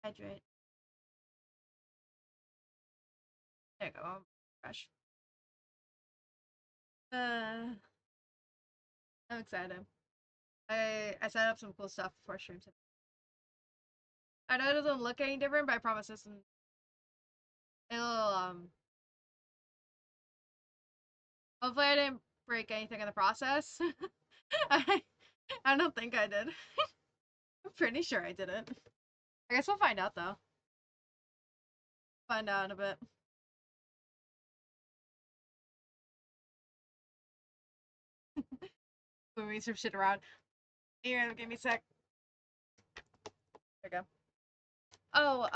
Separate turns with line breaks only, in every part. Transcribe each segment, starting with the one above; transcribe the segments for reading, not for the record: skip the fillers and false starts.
Hydrate. There you go. Fresh. I'm excited. I set up some cool stuff before stream today. I know it doesn't look any different, but I promise this and it'll hopefully I didn't break anything in the process. I I don't think I did. I'm pretty sure I didn't. I guess we'll find out though. Find out in a bit. Moving some shit around. Here, give me a sec. There we go. Oh,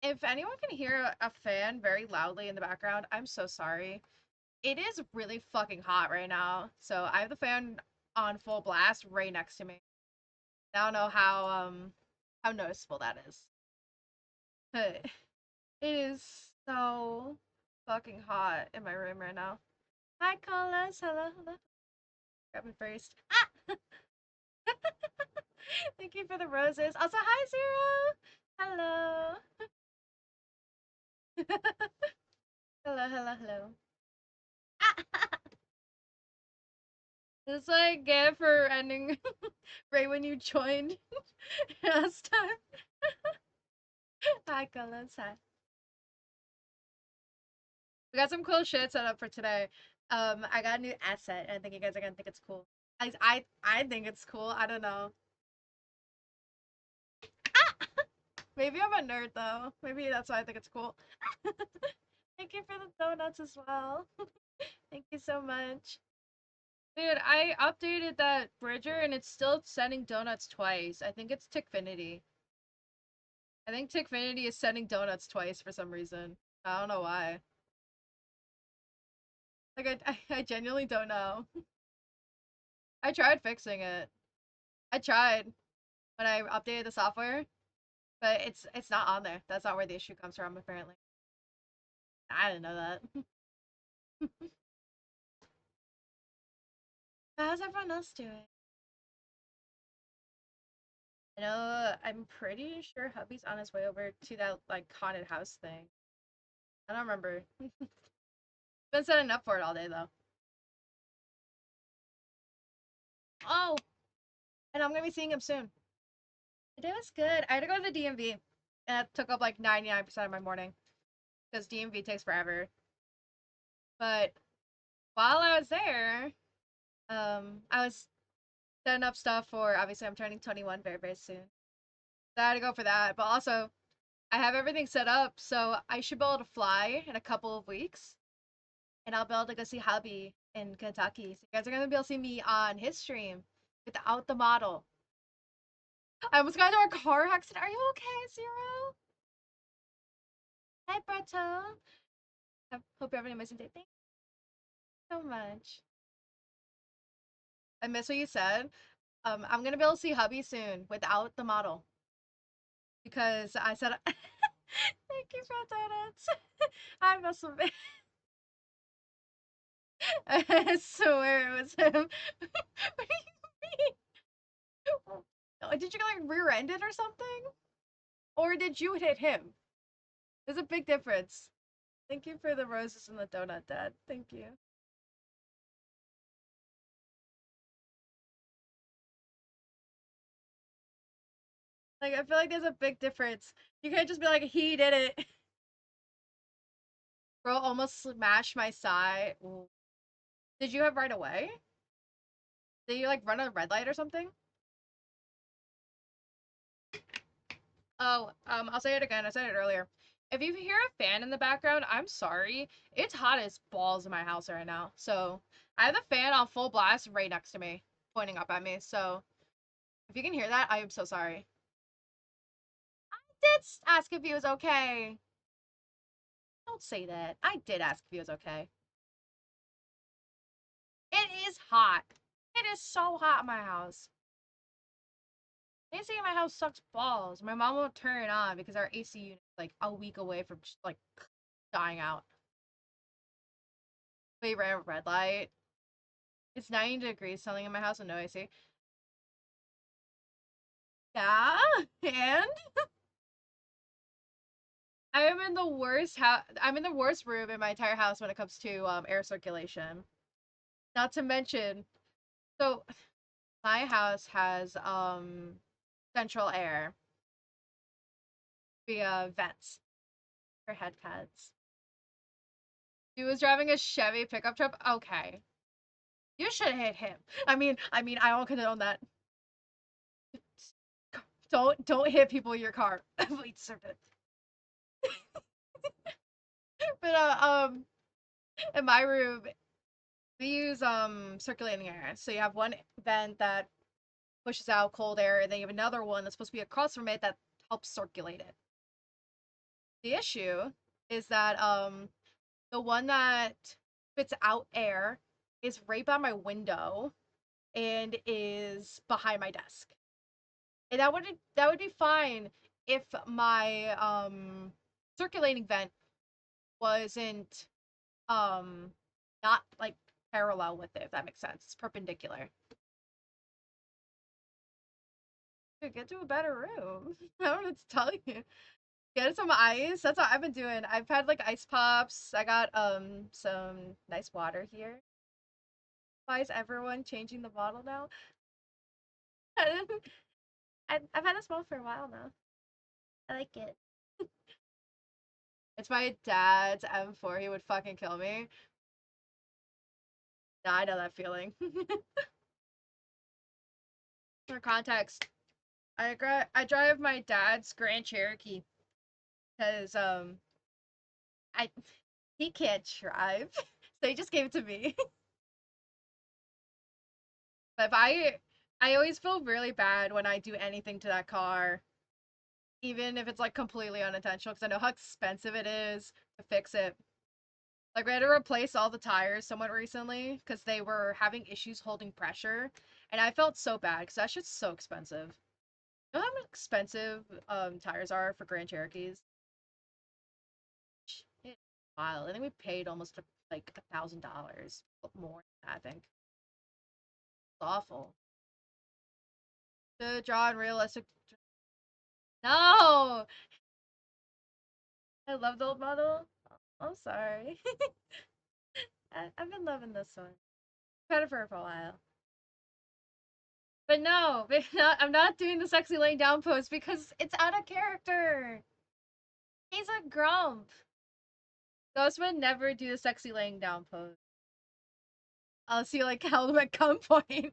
if anyone can hear a fan very loudly in the background, I'm so sorry. It is really fucking hot right now, so I have the fan on full blast right next to me. I don't know how noticeable that is. But it is so fucking hot in my room right now. Hi, Carlos. Hello, hello. Grab me first. Ah! Thank you for the roses. Also, hi, Zero. Hello. Hello, hello, hello. Ah! This is like get for ending right when you joined last time. Hi, Carlos. Hi. We got some cool shit set up for today. I got a new asset, and I think you guys are gonna think it's cool. I think it's cool. I don't know. Ah! Maybe I'm a nerd though. Maybe that's why I think it's cool. Thank you for the donuts as well. Thank you so much. Dude, I updated that Bridger and it's still sending donuts twice. I think it's Tickfinity. I think Tickfinity is sending donuts twice for some reason. I don't know why. Like, I genuinely don't know. I tried fixing it. I tried when I updated the software, but it's not on there. That's not where the issue comes from, apparently. I didn't know that. How's everyone else doing? I know I'm pretty sure hubby's on his way over to that like haunted house thing. I don't remember. Been setting up for it all day though. Oh, and I'm gonna be seeing him soon. The day was good. I had to go to the DMV, and it took up like 99% of my morning because DMV takes forever. But while I was there, I was setting up stuff for obviously I'm turning 21 very very soon. So I had to go for that. But also I have everything set up, so I should be able to fly in a couple of weeks, and I'll be able to go see hubby in Kentucky. So you guys are gonna be able to see me on his stream without the model. I almost got into a car accident. Are you okay, Zero? Hi, Berto. Hope you're having an amazing day. Thank you so much. I miss what you said. I'm gonna be able to see hubby soon without the model because I said thank you for donuts. I must have been. I swear it was him. What do you mean? Did you like rear end it or something? Or did you hit him? There's a big difference. Thank you for the roses and the donut, Dad. Thank you. Like, I feel like there's a big difference. You can't just be like, he did it. Bro almost smashed my side. Ooh. Did you have right away? Did you like run a red light or something? Oh, I'll say it again. I said it earlier. If you hear a fan in the background, I'm sorry. It's hot as balls in my house right now. So I have the fan on full blast right next to me, pointing up at me. So if you can hear that, I am so sorry. I did ask if he was okay. Don't say that. I did ask if he was okay. It is hot. It is so hot in my house. AC in my house sucks balls. My mom won't turn it on because our AC unit is like a week away from just like dying out. We ran a red light. It's 90 degrees something in my house with no AC. Yeah, and I am in the worst house. I'm in the worst room in my entire house when it comes to air circulation. Not to mention, so my house has central air via vents for head vents. He was driving a Chevy pickup truck. Okay, you should hit him. I don't condone that. Don't hit people in your car. Please, serpent. But in my room, we use circulating air. So you have one vent that pushes out cold air, and then you have another one that's supposed to be across from it that helps circulate it. The issue is that the one that spits out air is right by my window and is behind my desk. And that would be fine if my circulating vent wasn't um not like parallel with it, if that makes sense. It's perpendicular. Dude, get to a better room. I don't know what to tell you. Get some ice. That's what I've been doing. I've had like ice pops. I got some nice water here. Why is everyone changing the bottle now? I've had this bottle for a while now. I like it. It's my dad's M4. He would fucking kill me. Nah, I know that feeling. For context, I drive my dad's Grand Cherokee because I he can't drive, so he just gave it to me. But if I always feel really bad when I do anything to that car, even if it's like completely unintentional, because I know how expensive it is to fix it. Like we had to replace all the tires somewhat recently because they were having issues holding pressure, and I felt so bad because that shit's so expensive. You know how expensive tires are for Grand Cherokees? It's wild. I think we paid almost like $1,000 more than that, I think. It's awful. To draw in realistic. No, I love the old model. I'm sorry. I've been loving this one. I've had it for a while. But no, I'm not doing the sexy laying down pose because it's out of character. He's a grump. Ghost would never do the sexy laying down pose. I'll see like held him at gunpoint.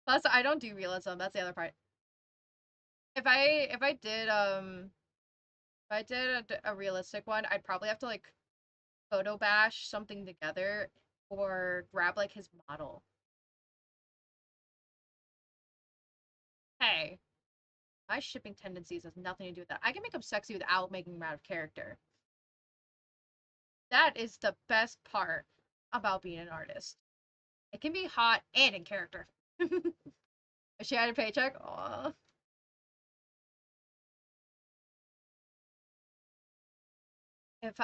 Plus, I don't do realism. That's the other part. If I did if I did a realistic one, I'd probably have to like photo bash something together or grab like his model. Hey, my shipping tendencies has nothing to do with that. I can make him sexy without making him out of character. That is the best part about being an artist. It can be hot and in character. If she had a paycheck, oh. If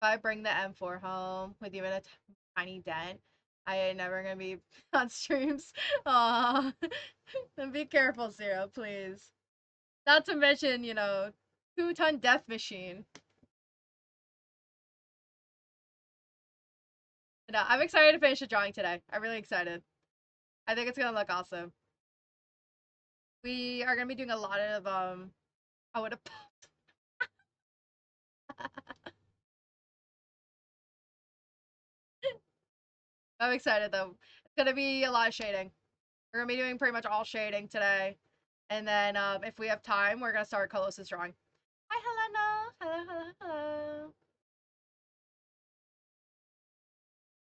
I bring the M4 home with you in a tiny dent, I ain't never gonna be on streams. Aw. And be careful, Zero, please. Not to mention, 2-ton death machine. No, I'm excited to finish the drawing today. I'm really excited. I think it's gonna look awesome. We are gonna be doing a lot of I would have I'm excited though. It's gonna be a lot of shading. We're gonna be doing pretty much all shading today. And then if we have time, we're gonna start Carlos's drawing. Hi, Helena. Hello, hello, hello.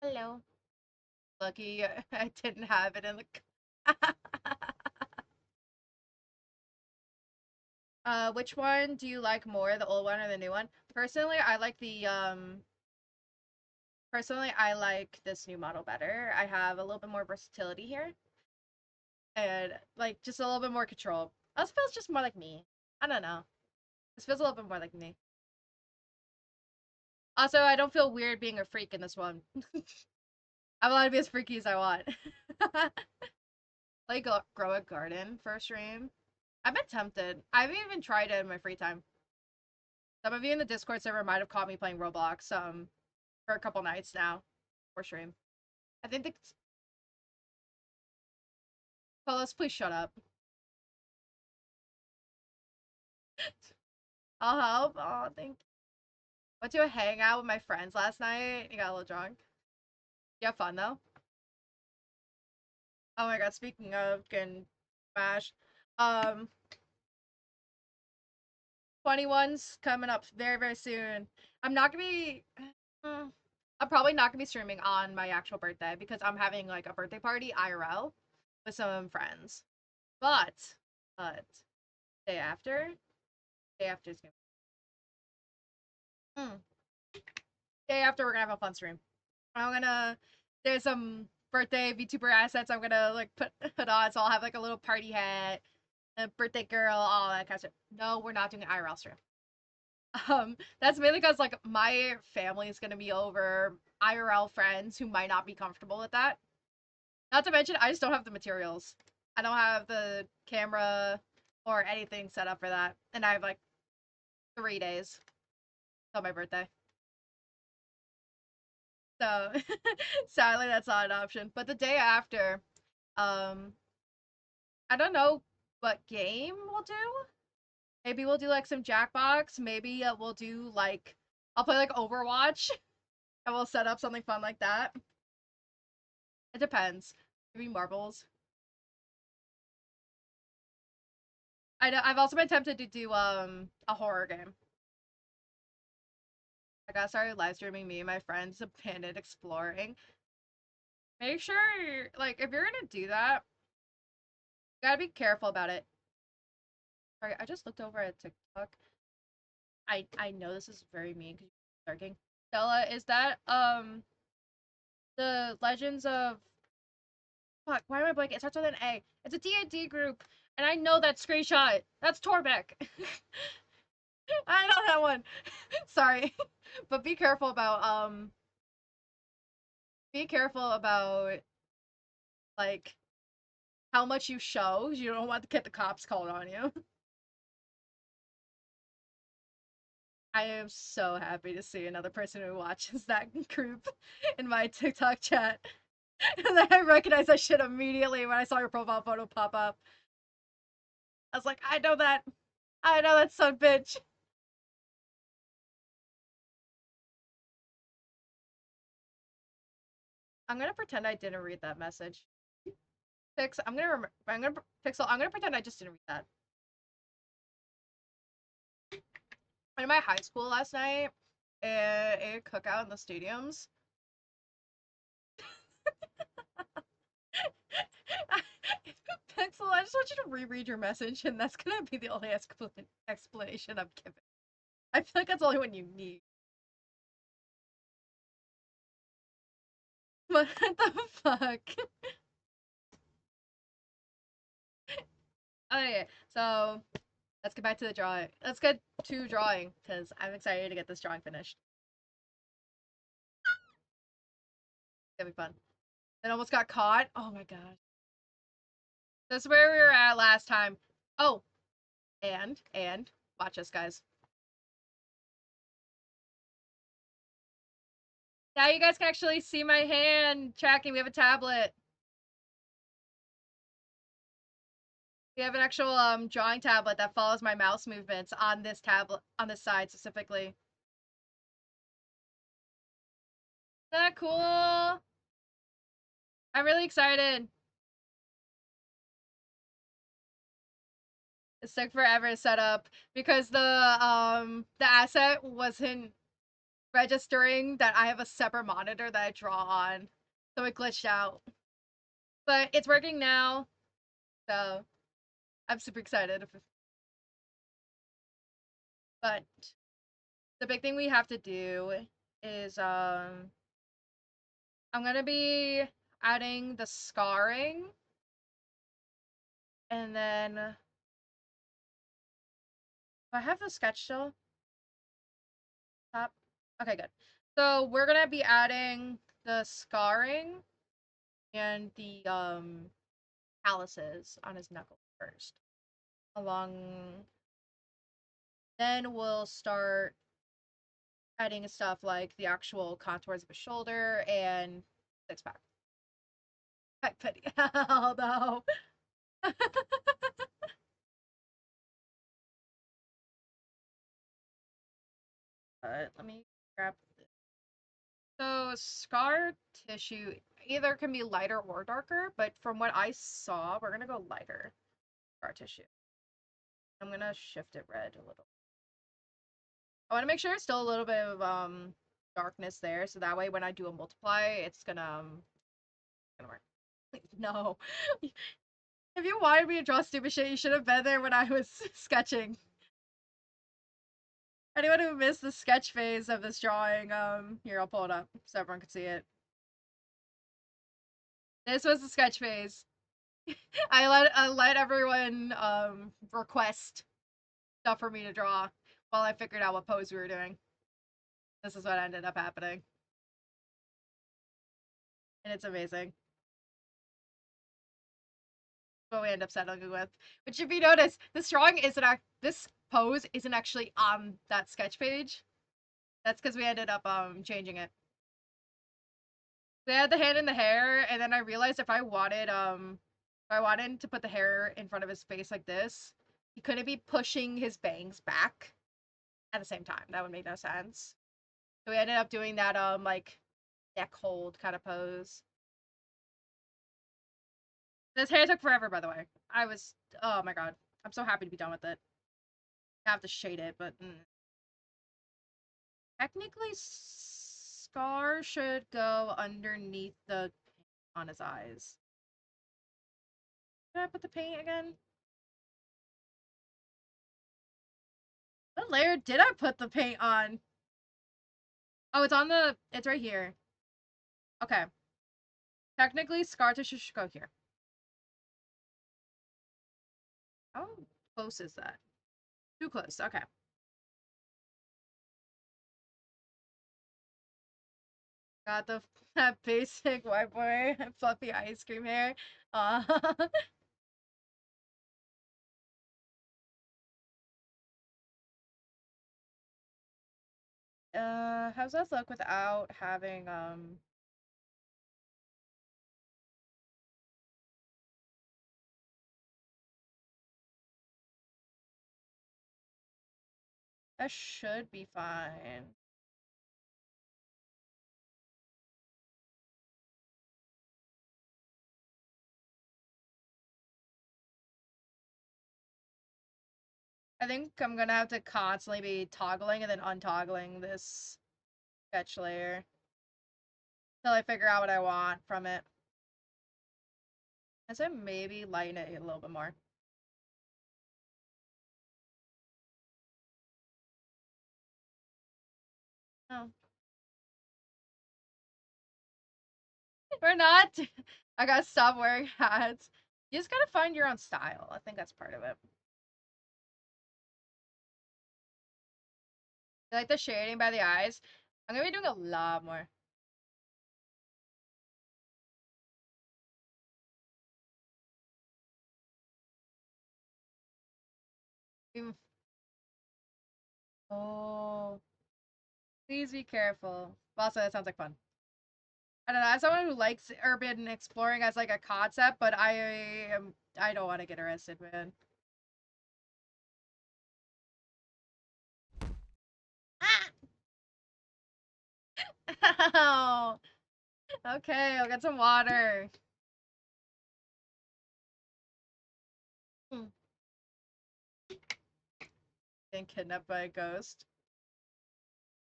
Hello. Lucky I didn't have it in the. Which one do you like more, the old one or the new one? Personally, I like this new model better. I have a little bit more versatility here, and like just a little bit more control. This feels just more like me. I don't know. This feels a little bit more like me. Also, I don't feel weird being a freak in this one. I'm allowed to be as freaky as I want. Like grow a garden for a stream. I've been tempted. I haven't even tried it in my free time. Some of you in the Discord server might have caught me playing Roblox for a couple nights now for stream. I think the Carlos, please shut up. I'll help. Oh, thank you. Went to a hangout with my friends last night. You got a little drunk. You have fun though. Oh my god, speaking of getting smashed, um, 21's coming up very, very soon. I'm not gonna be. I'm probably not gonna be streaming on my actual birthday because I'm having like a birthday party IRL with some friends. But day after, day after is gonna. Mm, day after we're gonna have a fun stream. I'm gonna. There's some birthday VTuber assets I'm gonna like put on, so I'll have like a little party hat, a birthday girl, all that kind of stuff. No, we're not doing an IRL stream. That's mainly because like my family is gonna be over, IRL friends who might not be comfortable with that. Not to mention, I just don't have the materials. I don't have the camera or anything set up for that, and I have like 3 days till my birthday. So sadly, that's not an option. But the day after, um, I don't know what game we'll do. Maybe we'll do like some Jackbox. Maybe we'll do like I'll play like Overwatch, and we'll set up something fun like that. It depends. Maybe marbles. I've also been tempted to do a horror game. I got started live streaming me and my friends abandoned exploring. Make sure like if you're gonna do that, you gotta be careful about it. Sorry, I just looked over at TikTok. I know this is very mean because you're darking. Stella, is that the Legends of fuck, why am I blanking? It starts with an A. It's a D&D group, and I know that screenshot. That's Torbeck. I know that one. Sorry. But be careful about like how much you show. You don't want to get the cops called on you. I am so happy to see another person who watches that group in my TikTok chat. And then I recognized that shit immediately when I saw your profile photo pop up. I was like, I know that. I know that son bitch. I'm gonna pretend I didn't read that message. Pixel. I'm gonna pretend I just didn't read that. In my high school last night, a cookout in the stadiums. Pixel, I just want you to reread your message, and that's gonna be the only explanation I'm giving. I feel like that's the only one you need. What the fuck? Okay, so let's get back to the drawing. Let's get to drawing, because I'm excited to get this drawing finished. It's gonna be fun. It almost got caught. Oh my god. This is where we were at last time. Oh, and watch us, guys. Now you guys can actually see my hand tracking. We have a tablet. We have an actual drawing tablet that follows my mouse movements on this tablet on this side specifically. Isn't that cool? I'm really excited. It took forever to set up because the asset wasn't registering that I have a separate monitor that I draw on. So it glitched out. But it's working now. So I'm super excited. But the big thing we have to do is I'm gonna be adding the scarring, and then I have the sketch still. Top. Okay, good. So we're gonna be adding the scarring and the calluses on his knuckles first. Along, then we'll start adding stuff like the actual contours of his shoulder and six pack. Back petty. Hell no. Let me grab this. So scar tissue either can be lighter or darker, but from what I saw, we're gonna go lighter scar tissue. I'm gonna shift it red a little. I want to make sure it's still a little bit of darkness there, so that way when I do a multiply, it's gonna work. No. If you wanted me to draw stupid shit, you should have been there when I was sketching. Anyone who missed the sketch phase of this drawing, here, I'll pull it up so everyone can see it. This was the sketch phase. I let everyone request stuff for me to draw while I figured out what pose we were doing. This is what ended up happening. And it's amazing. What we end up settling with. Which, if you notice, this drawing isn't this pose isn't actually on that sketch page. That's because we ended up changing it. We had the hand in the hair, and then I realized if I wanted to put the hair in front of his face like this, he couldn't be pushing his bangs back at the same time. That would make no sense. So we ended up doing that like neck hold kind of pose. This hair took forever, by the way. Oh my god. I'm so happy to be done with it. I have to shade it, but technically Scar should go underneath the paint on his eyes. Did I put the paint again? What layer did I put the paint on? Oh, it's right here. Okay. Technically, scar tissue should go here. How close is that? Too close, okay. Got that basic white boy fluffy ice cream hair. Uh, how's that look without having that should be fine. I think I'm gonna have to constantly be toggling and then untoggling this sketch layer until I figure out what I want from it. And so maybe lighten it a little bit more. Oh. We're not. I gotta stop wearing hats. You just gotta find your own style. I think that's part of it. You like the shading by the eyes? I'm gonna be doing a lot more. Oh, please be careful. Also, that sounds like fun. I don't know. As someone who likes urban exploring as like a concept, but I don't want to get arrested, man. Ow. Okay, I'll get some water. Hmm. Being kidnapped by a ghost.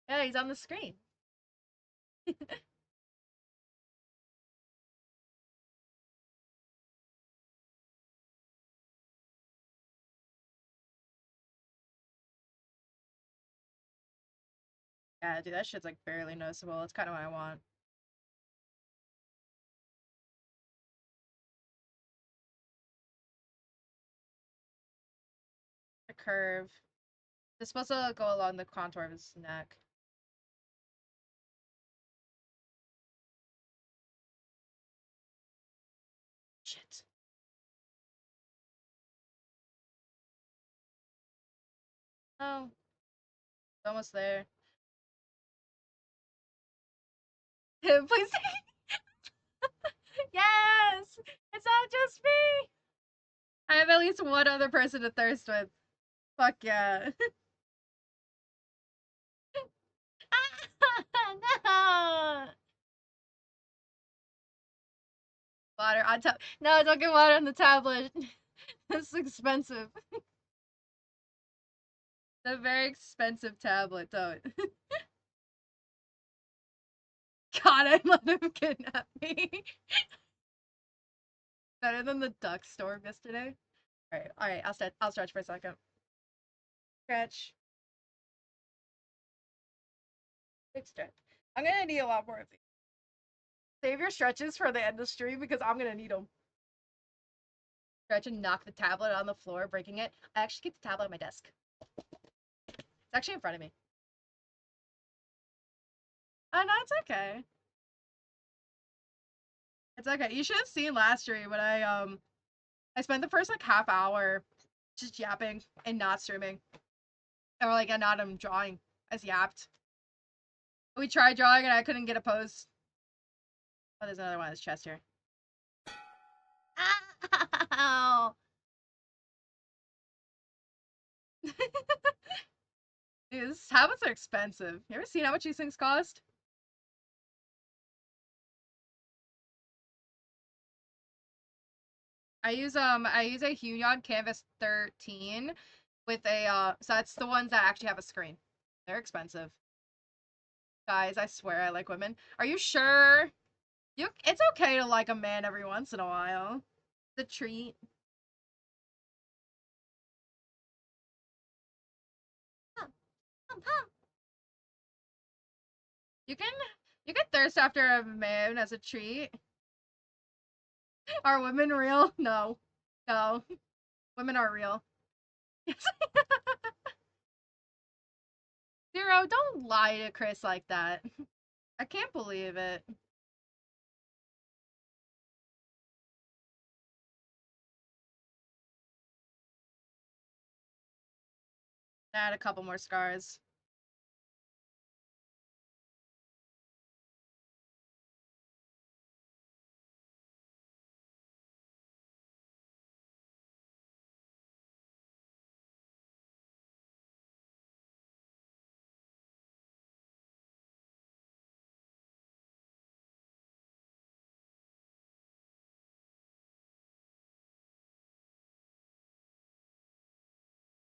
Yeah, he's on the screen. Yeah, dude, that shit's like barely noticeable. That's kind of what I want. A curve. It's supposed to go along the contour of his neck. Shit. Oh, it's almost there. Please. Yes! It's not just me! I have at least one other person to thirst with. Fuck yeah. No! Water on top. No, don't get water on the tablet. It's expensive. It's a very expensive tablet, don't. God, I let him kidnap me. Better than the duck storm yesterday. Alright, I'll stretch for a second. Stretch. Big stretch. I'm gonna need a lot more of these. Save your stretches for the end of the stream because I'm gonna need them. Stretch and knock the tablet on the floor, breaking it. I actually keep the tablet on my desk. It's actually in front of me. Oh no, it's okay. It's okay. You should have seen last stream when I spent the first like half hour just yapping and not streaming. Or like not drawing. I just yapped. We tried drawing and I couldn't get a pose. Oh, there's another one in his chest here. Ow! These tablets are expensive. You ever seen how much these things cost? I use a Huion Canvas 13 with a so that's the ones that actually have a screen. They're expensive. Guys, I swear I like women. Are you sure? It's okay to like a man every once in a while. The treat. Hum, hum, hum. You can you can thirst after a man as a treat. Are women real? No. No. Women are real. Zero, don't lie to Chris like that. I can't believe it. Add a couple more scars.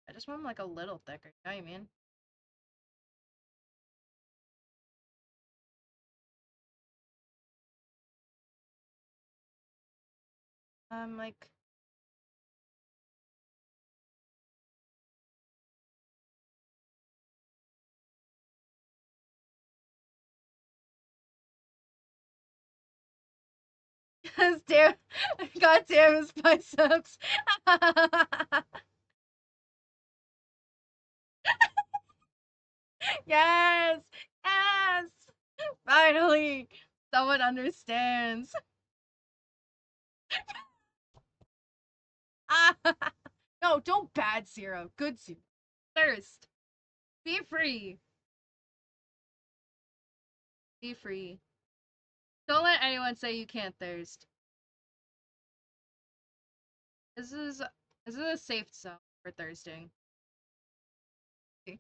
I just want them like a little thicker. You know what I mean? Like damn, god damn his biceps. Yes, yes. Finally, someone understands. No, don't bad Zero. Good Zero. Thirst. Be free. Be free. Don't let anyone say you can't thirst. This is this is a safe zone for thirsting. I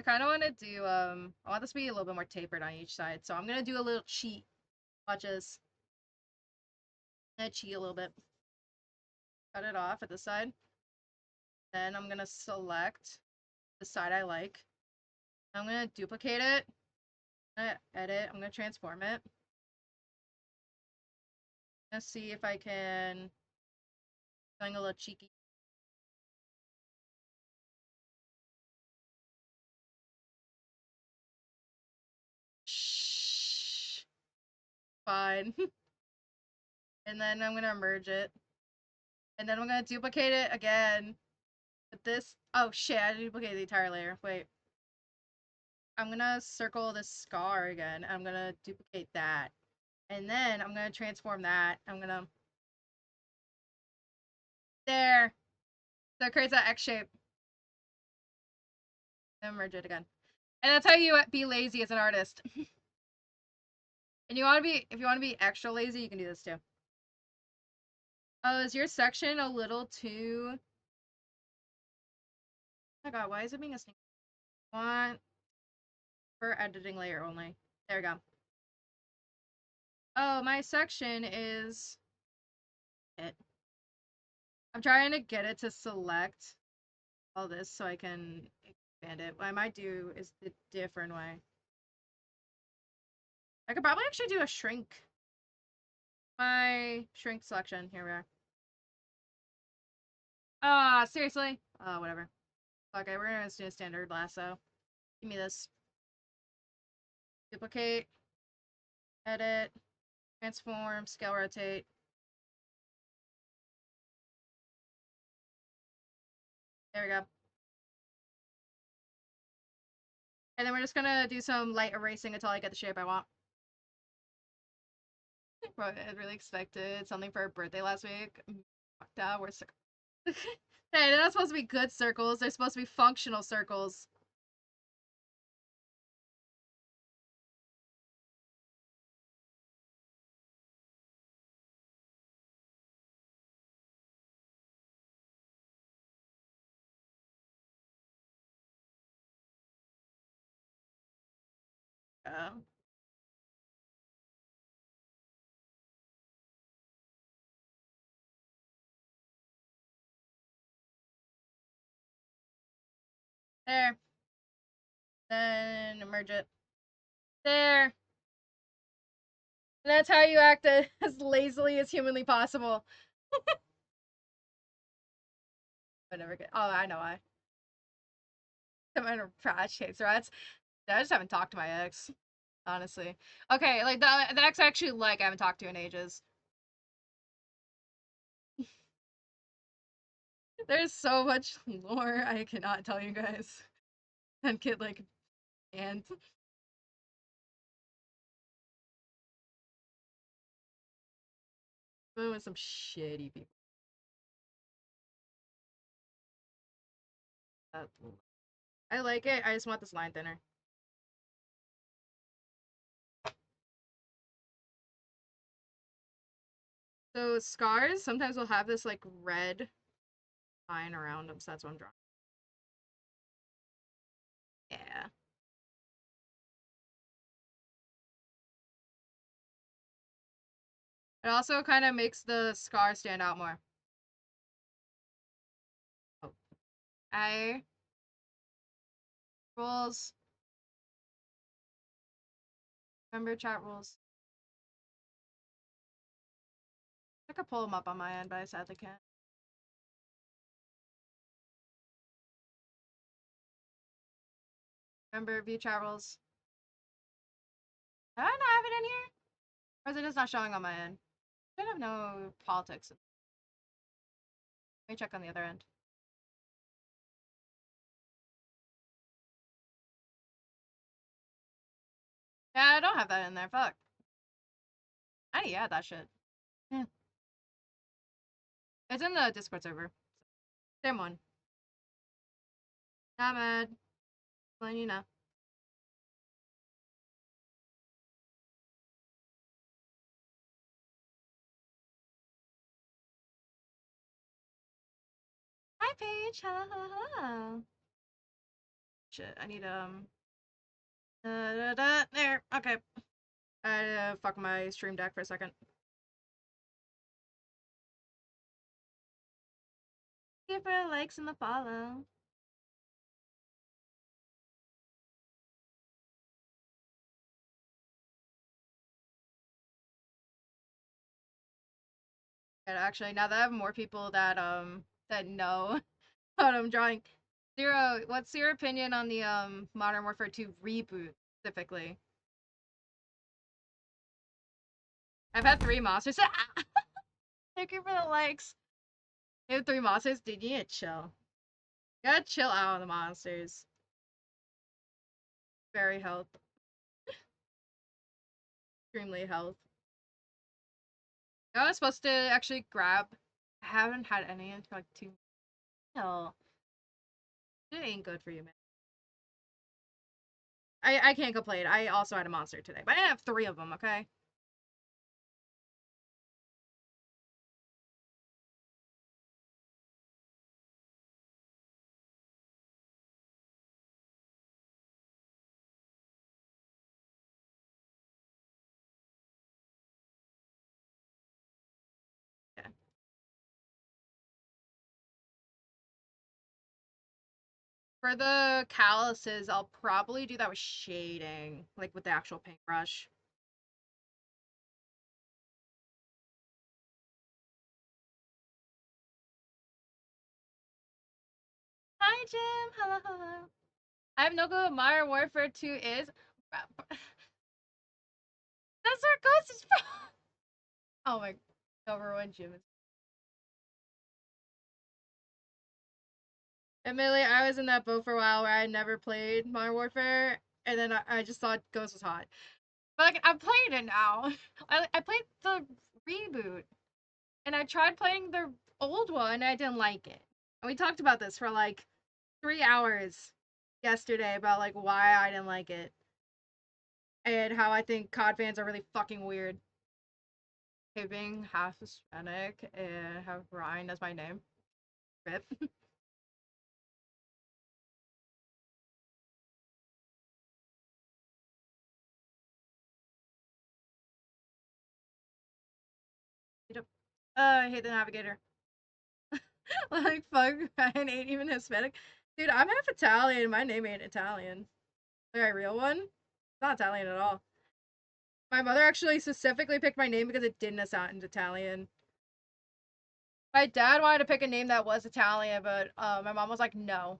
kind of want to do I want this to be a little bit more tapered on each side, so I'm gonna do a little cheat. Watch this. I'm gonna cheat a little bit. Cut it off at the side. Then I'm gonna select the side I like. I'm gonna duplicate it. I'm gonna edit. I'm gonna transform it. I'm gonna see if I can doing a little cheeky. Shh. Fine. And then I'm gonna merge it. And then I'm gonna duplicate it again. With this. Oh shit, I duplicated the entire layer. Wait. I'm gonna circle this scar again. I'm gonna duplicate that. And then I'm gonna transform that. I'm gonna There. So it creates that X shape. And merge it again. And that's how you be lazy as an artist. And if you want to be extra lazy, you can do this too. Oh, is your section a little too? Oh my god, why is it being a snake? Want for editing layer only. There we go. Oh, my section is it. I'm trying to get it to select all this so I can expand it. What I might do is the different way. I could probably actually do a shrink. My shrink selection. Here we are. Ah, seriously? Oh, whatever. Okay, we're gonna do a standard lasso. Give me this. Duplicate. Edit. Transform. Scale rotate. There we go. And then we're just gonna do some light erasing until I get the shape I want. Bro, I really expected something for her birthday last week. Fucked out. We're hey, they're not supposed to be good circles. They're supposed to be functional circles. Oh. There. Then merge it. There. And that's how you act as lazily as humanly possible. I never get. Oh, I know why. I'm in a trash case, rats. I just haven't talked to my ex, honestly. Okay, like the ex I actually like, I haven't talked to in ages. There's so much lore I cannot tell you guys. And kid like and with some shitty people. I like it. I just want this line thinner. So scars sometimes will have this like red line around them, so that's what I'm drawing. Yeah. It also kind of makes the scar stand out more. Oh. I rules. Remember chat rules. I could pull them up on my end, but I sadly can't. Remember view chat rules. Do I not have it in here? Or is it just not showing on my end? I have no politics. Let me check on the other end. Yeah, I don't have that in there. Fuck. I need to add that shit. Yeah. It's in the Discord server. Same one. Not mad. Letting you know. Hi, Paige. Hello, hello, hello. Shit, I need there. Okay. I fuck my stream deck for a second. Give her the likes and the follow. And actually, now that I have more people that know what I'm drawing, Zero, what's your opinion on the Modern Warfare 2 reboot specifically? I've had 3 monsters. Thank you for the likes. You have 3 monsters? Dude, you need to chill. You gotta chill out on the monsters. Very health. Extremely health. I was supposed to actually grab I haven't had any in like 2. No, it ain't good for you, man. I can't complain. I also had a monster today, but I didn't have 3 of them. Okay. Yeah. For the calluses, I'll probably do that with shading, like with the actual paintbrush. Hi, Jim. Hello, hello. I have no clue what Modern Warfare 2 is. That's where Ghost is from. Oh my, number one, Jim. Admittedly, I was in that boat for a while where I never played Modern Warfare, and then I just thought Ghost was hot. But like, I'm playing it now. I played the reboot, and I tried playing the old one, and I didn't like it. And we talked about this for like 3 hours yesterday about like why I didn't like it and how I think COD fans are really fucking weird. Okay, being half Hispanic and have Ryan as my name. Rip. I hate the navigator. Like, fuck, Ryan ain't even Hispanic. Dude, I'm half Italian. My name ain't Italian. Like, my real one? It's not Italian at all. My mother actually specifically picked my name because it didn't sound Italian. My dad wanted to pick a name that was Italian, but my mom was like, no.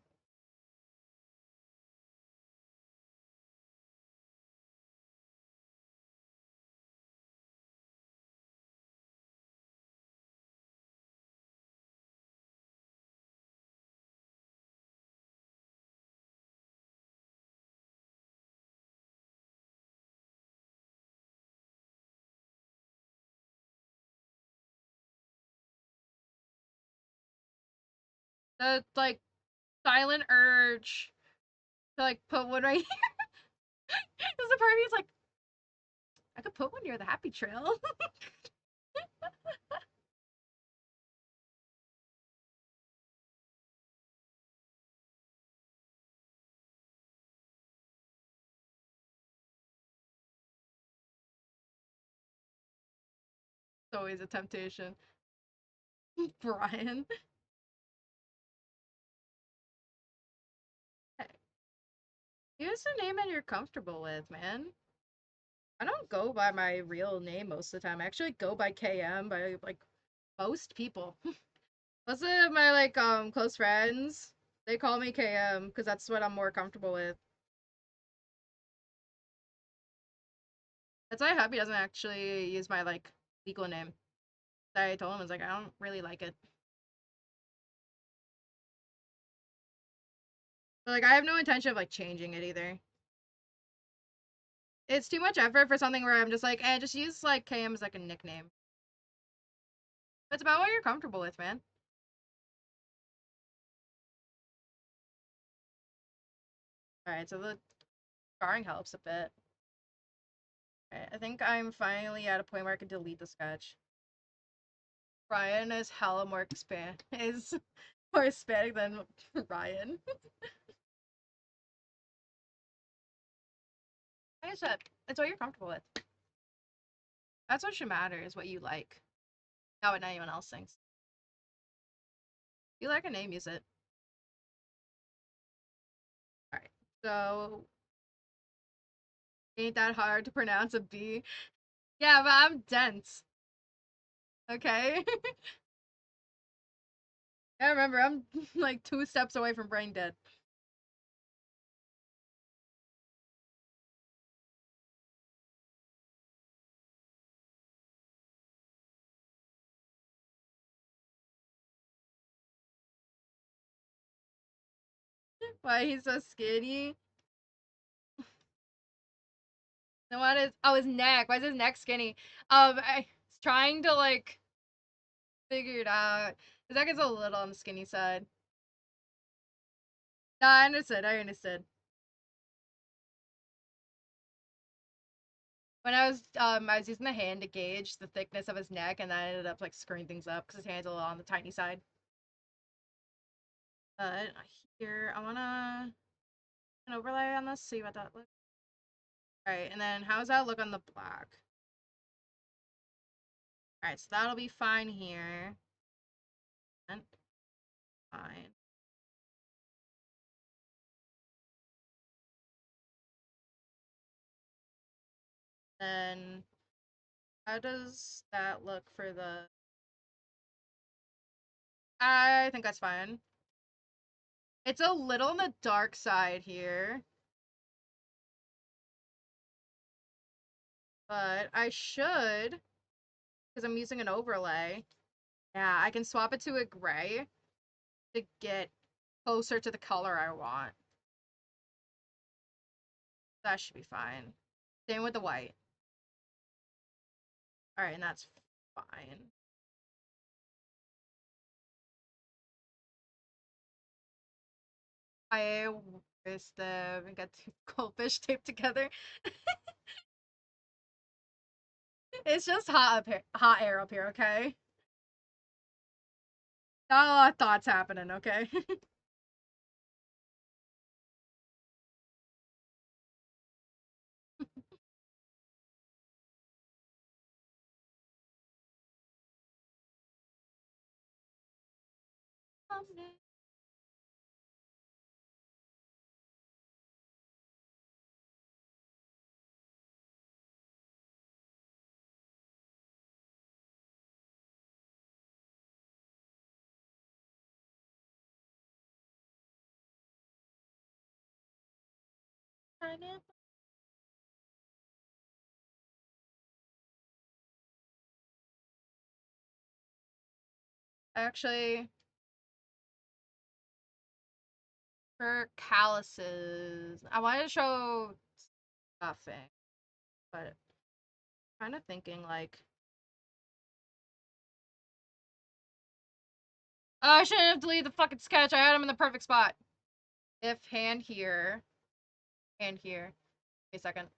The, like, silent urge to, like, put one right here. There's a part of me is like, I could put one near the happy trail. It's always a temptation. Brian. Hey, use a name that you're comfortable with, man. I don't go by my real name most of the time. I actually go by KM by like most people. Most of my like close friends, they call me KM because that's what I'm more comfortable with. That's why Hubby doesn't actually use my like legal name. I told him I was like, I don't really like it. But like I have no intention of like changing it either. It's too much effort for something where I'm just like, just use like KM as like a nickname. It's about what you're comfortable with, man. Alright, so the scarring helps a bit. Alright, I think I'm finally at a point where I can delete the sketch. Ryan is hella more is more Hispanic than Ryan. Like I said, it's what you're comfortable with. That's what should matter, is what you like. Not what anyone else thinks. If you like a name, use it. Alright, so ain't that hard to pronounce a B. Yeah, but I'm dense. Okay? I remember, I'm like 2 steps away from brain dead. Why he's so skinny? And what is, oh, his neck. Why is his neck skinny? I was trying to like Figured out. Cause that gets a little on the skinny side. No, I understood. I understood. When I was using the hand to gauge the thickness of his neck, and that ended up like screwing things up because his hand's a little on the tiny side. But here, I wanna an overlay on this, see what that looks. All right, and then how does that look on the black? All right, so that'll be fine here. And fine. Then how does that look for the? I think that's fine. It's a little on the dark side here, but I should, because I'm using an overlay. Yeah, I can swap it to a gray to get closer to the color I want. That should be fine. Same with the white. All right, and that's fine. I wish the we got two goldfish taped together. It's just hot up here, hot air up here, okay? Not a lot of thoughts happening, okay? Actually, for calluses, I wanted to show stuffing, but kind of thinking like, oh, I shouldn't have deleted the fucking sketch. I had him in the perfect spot. If hand here, hand here. Wait a second.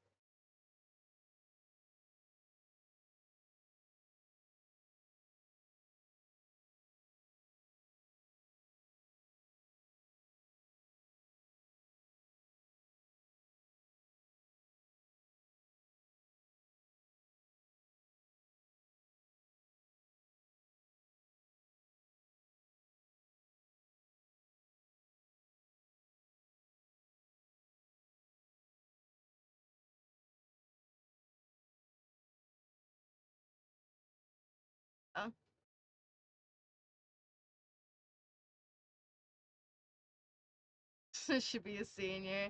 Oh. This should be a senior.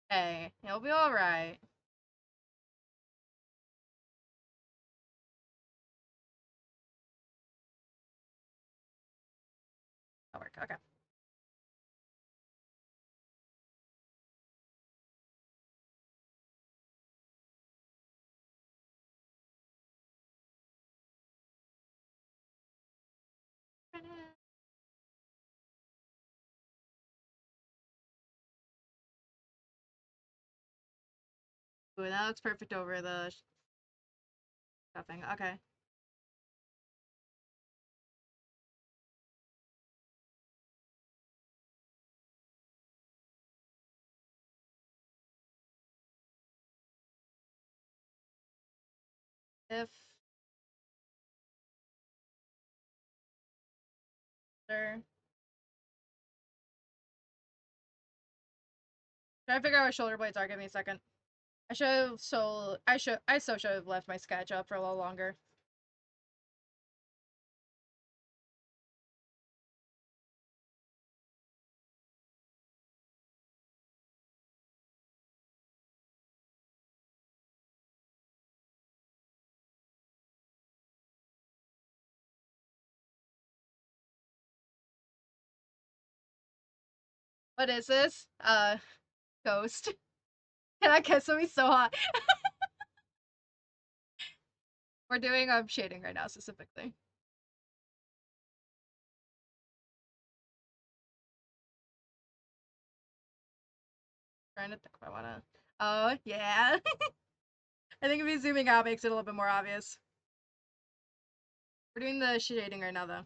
Hey, he'll be alright. That'll work. Okay. Ooh, that looks perfect over the stuffing. Okay. If there, try to figure out what shoulder blades are. Give me a second. I so should have left my sketch up for a little longer. What is this? Ghost. Can I kiss him? He's so hot. We're doing shading right now specifically. Trying to think if I wanna. Oh yeah. I think if you zooming out makes it a little bit more obvious. We're doing the shading right now though.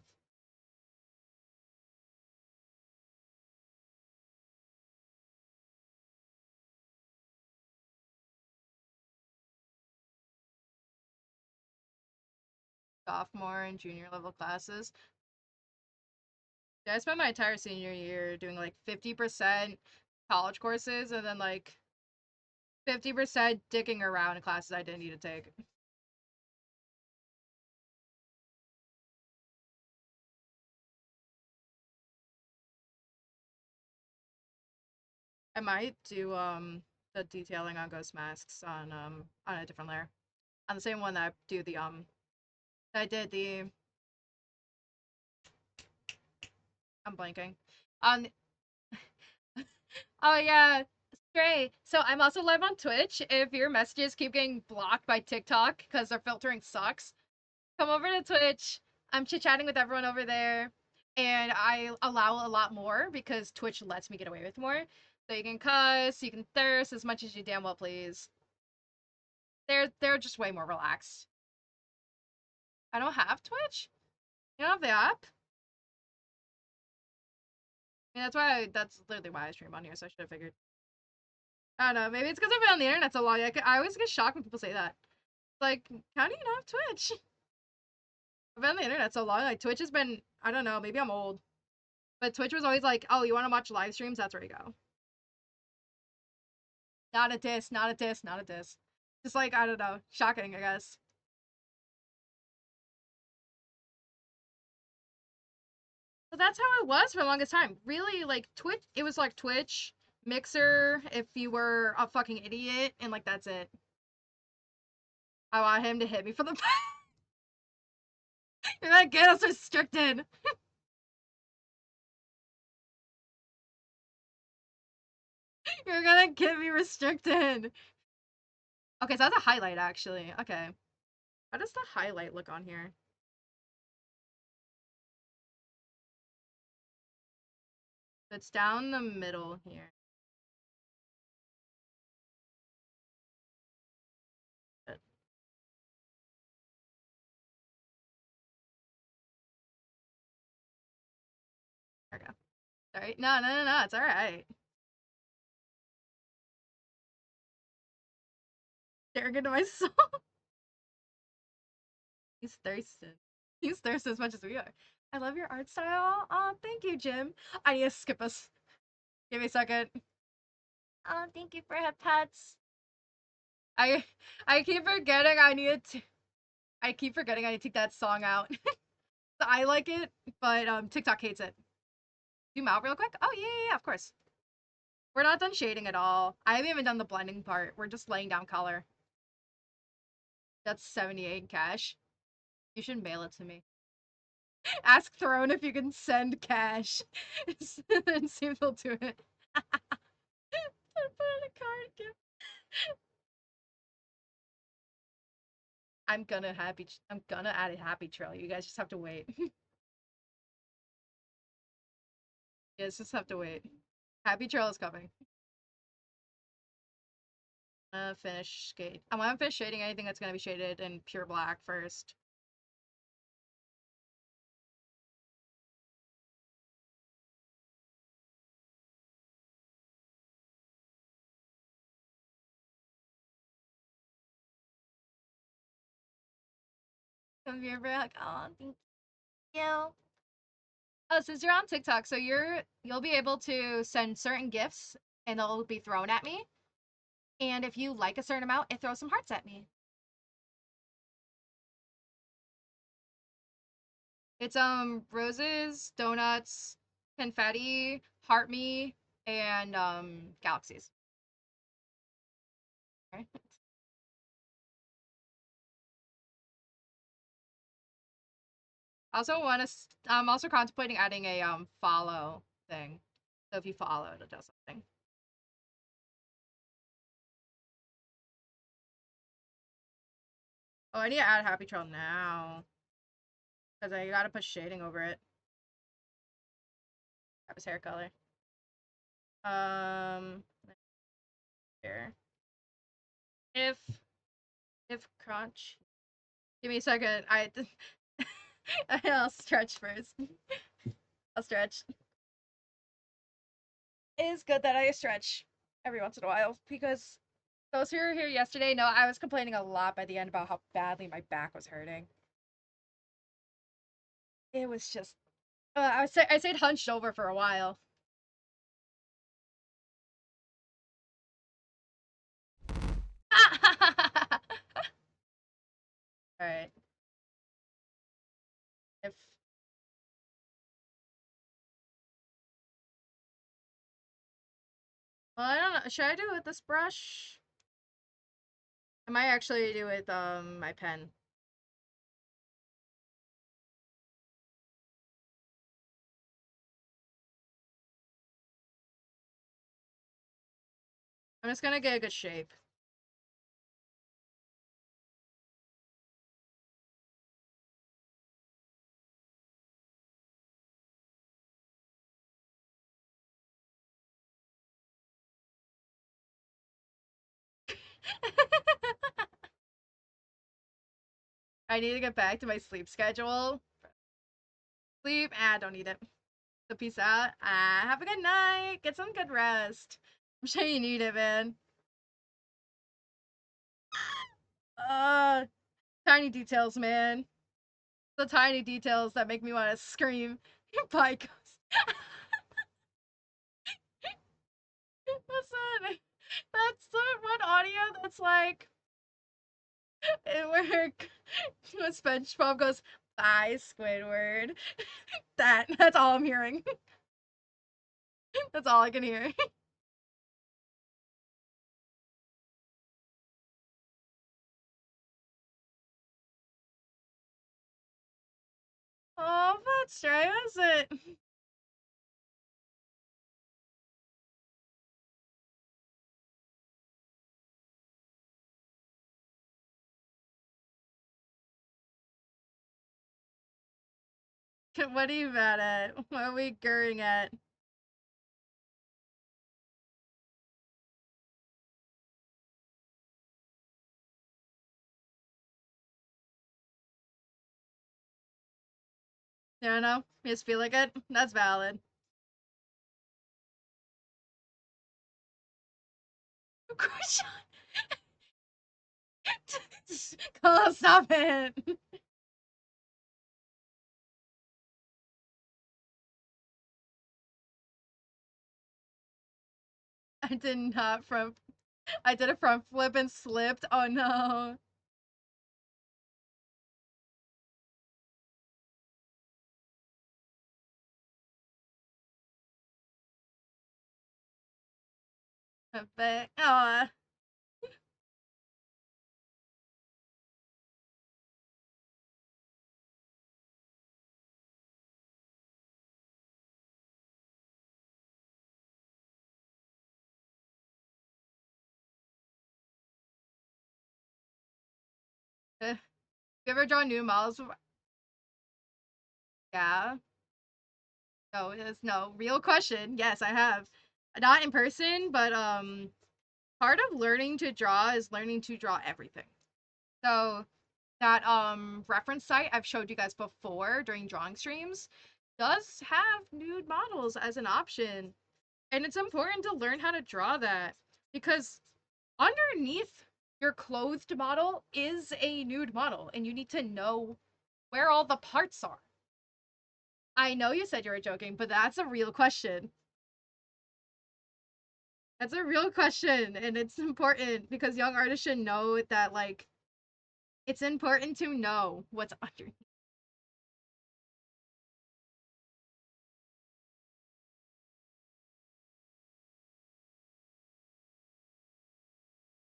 Sophomore and junior level classes. Yeah, I spent my entire senior year doing like 50% college courses and then like 50% dicking around in classes I didn't need to take. I might do the detailing on ghost masks on a different layer. On the same one that I do the that I did the I'm blanking. On oh yeah, Stray. So I'm also live on Twitch. If your messages keep getting blocked by TikTok because their filtering sucks, come over to Twitch. I'm chit chatting with everyone over there, and I allow a lot more because Twitch lets me get away with more. So you can cuss, you can thirst as much as you damn well please. They're just way more relaxed. I don't have Twitch. You don't have the app. I mean, that's literally why I stream on here. So I should have figured. I don't know. Maybe it's because I've been on the internet so long. I always get shocked when people say that. Like, how do you not have Twitch? I've been on the internet so long. Like, Twitch has been. I don't know. Maybe I'm old. But Twitch was always like, oh, you want to watch live streams? That's where you go. Not a diss, not a diss, not a diss. Just like, I don't know. Shocking, I guess. But that's how it was for the longest time. Really, like, Twitch, it was like Twitch, Mixer, if you were a fucking idiot, and like, that's it. I want him to hit me for the. You're gonna get us restricted. You're gonna get me restricted. Okay, so that's a highlight, actually. Okay. How does the highlight look on here? It's down the middle here. There we go. Sorry. No, no, no, no. It's all right. Staring into my soul. He's thirsty. He's thirsty as much as we are. I love your art style. Oh, thank you, Jim. I need to skip us. Give me a second. Oh, thank you for her pets. I I keep forgetting I need to. I keep forgetting I need to take that song out. I like it, but TikTok hates it. Zoom out real quick. Oh yeah, of course. We're not done shading at all. I haven't even done the blending part. We're just laying down color. That's 78 cash. You should mail it to me. Ask Throne if you can send cash. And see if they'll do it. Put on a card gift. I'm gonna add a happy trail. You guys just have to wait. You guys just have to wait. Happy trail is coming. Finish shade. I want to finish shading anything that's gonna be shaded in pure black first. Come here, like, oh, thank you. Oh, since you're on TikTok, so you'll be able to send certain gifts and they'll be thrown at me. And if you like a certain amount, it throws some hearts at me. It's roses, donuts, confetti, heart me, and galaxies. Okay. Also want to. I'm also contemplating adding a follow thing. So if you follow, it'll do something. Oh, I need to add Happy Trail now because I gotta put shading over it. Have his hair color. Um, Here. If crunch. Give me a second. I'll stretch first. I'll stretch. It is good that I stretch every once in a while because those who were here yesterday know I was complaining a lot by the end about how badly my back was hurting. It was just I stayed hunched over for a while. All right. If well, I don't know. Should I do it with this brush? I might actually do it with my pen. I'm just gonna get a good shape. I need to get back to my sleep schedule. Sleep, don't need it. So peace out. Have a good night. Get some good rest. I'm sure you need it, man. Uh, tiny details, man. The tiny details that make me want to scream. Bye, ghost. That's the one audio that's like where when SpongeBob goes, "Bye, Squidward." That's all I'm hearing. That's all I can hear. Oh, that's right, was it? What are you mad at? What are we gurring at? You don't know? You just feel like it? That's valid. Of course. Oh, stop it. I did not front. I did a front flip and slipped. Oh no. But oh, you ever draw new models? Yeah. No, it's no real question. Yes, I have. Not in person, but part of learning to draw is learning to draw everything. So that reference site I've showed you guys before during drawing streams does have nude models as an option. And it's important to learn how to draw that because underneath your clothed model is a nude model and you need to know where all the parts are. I know you said you were joking, but that's a real question. That's a real question and it's important because young artists should know that like it's important to know what's underneath.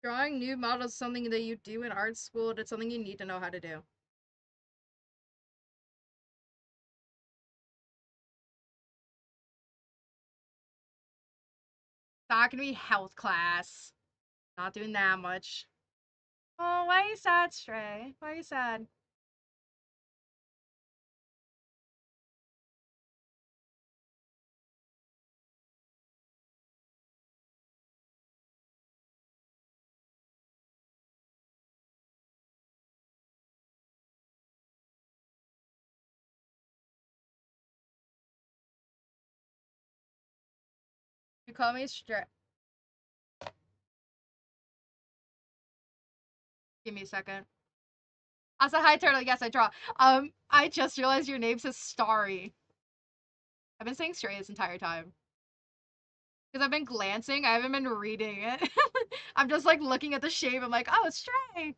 Drawing nude models is something that you do in art school. It's something you need to know how to do. Not gonna be health class. Not doing that much. Oh, why are you sad, Stray? Why are you sad? You call me straight. Give me a second. Also, hi Turtle. Yes, I draw. I just realized your name says Starry. I've been saying Stray this entire time because I've been glancing. I haven't been reading it. I'm just like looking at the shape. I'm like, oh, it's Stray.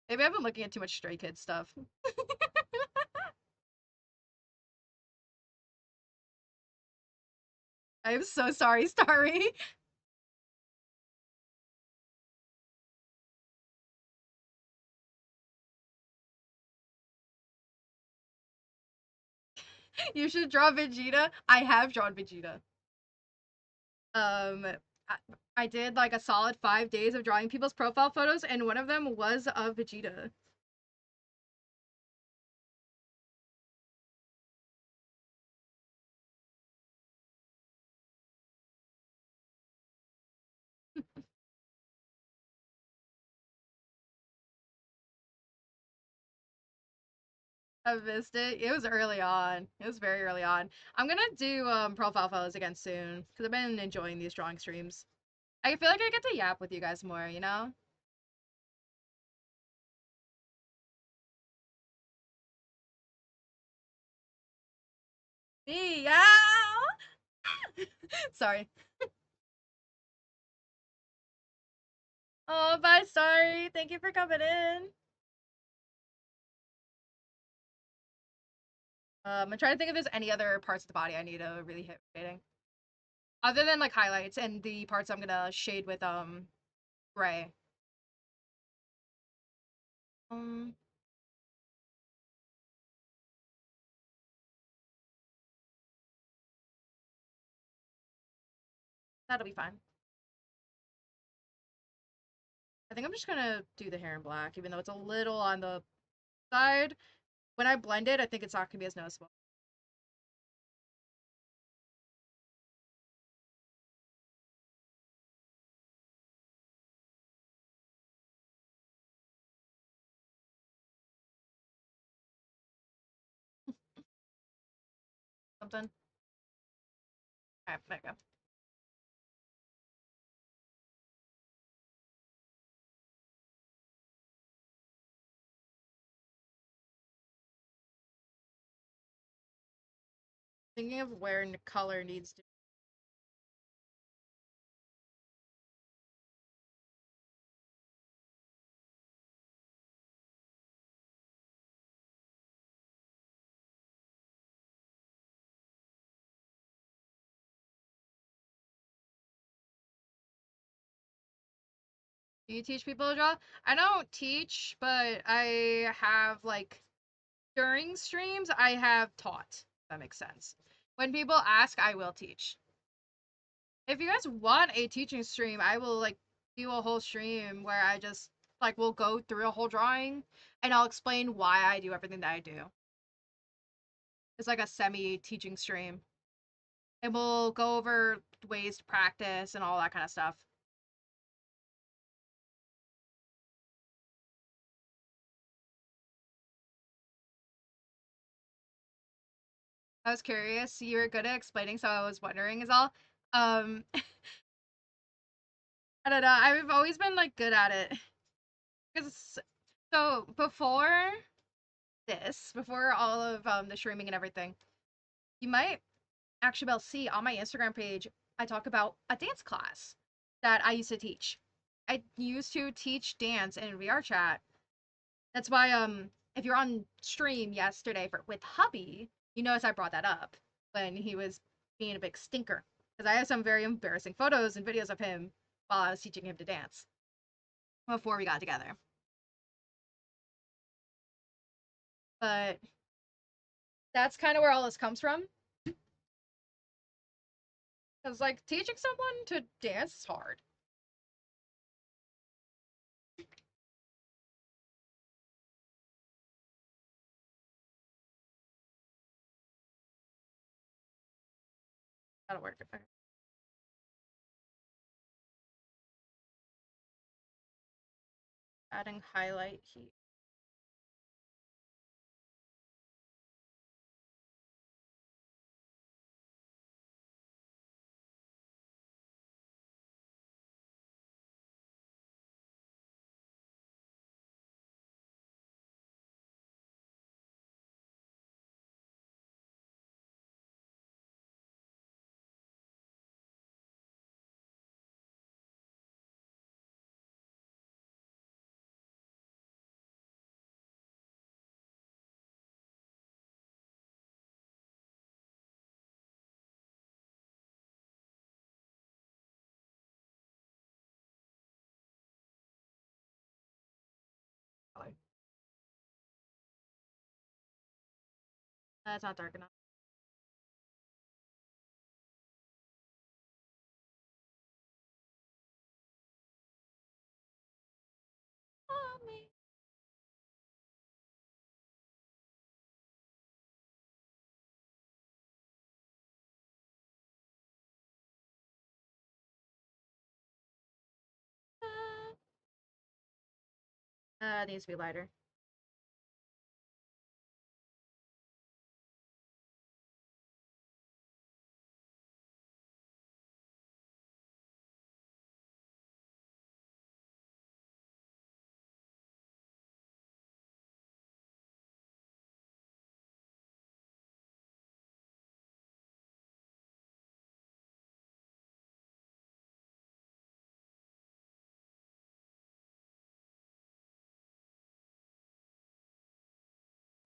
Maybe I've been looking at too much Stray Kids stuff. I'm so sorry, Starry. You should draw Vegeta. I have drawn Vegeta. Um, I, I did like a solid 5 days of drawing people's profile photos, and one of them was of Vegeta. I missed it. It was early on. It was very early on. I'm gonna do profile photos again soon because I've been enjoying these drawing streams. I feel like I get to yap with you guys more, you know? Yeah. Sorry. Oh, bye. Sorry. Thank you for coming in. I'm trying to think if there's any other parts of the body I need to really hit shading, other than like highlights and the parts I'm gonna shade with gray. Um, that'll be fine. I think I'm just gonna do the hair in black, even though it's a little on the side. When I blend it, I think it's not gonna be as noticeable. Something. Alright, there you go. Thinking of where color needs to. Do you teach people to draw? I don't teach, but I have like during streams I have taught. If that makes sense. When people ask, I will teach. If you guys want a teaching stream, I will like do a whole stream where I just like will go through a whole drawing and I'll explain why I do everything that I do. It's like a semi teaching stream. And we'll go over ways to practice and all that kind of stuff. I was curious. You were good at explaining, so I was wondering is all. I don't know. I've always been like good at it. Because so before all of the streaming and everything, you might actually be able to see on my Instagram page, I talk about a dance class that I used to teach. I used to teach dance in VR chat. That's why if you're on stream yesterday with hubby, you notice I brought that up when he was being a big stinker. Because I have some very embarrassing photos and videos of him while I was teaching him to dance before we got together. But that's kind of where all this comes from. Because like teaching someone to dance is hard. That'll work. Okay. Adding highlight heat. That's not dark enough. Oh, me. It needs to be lighter.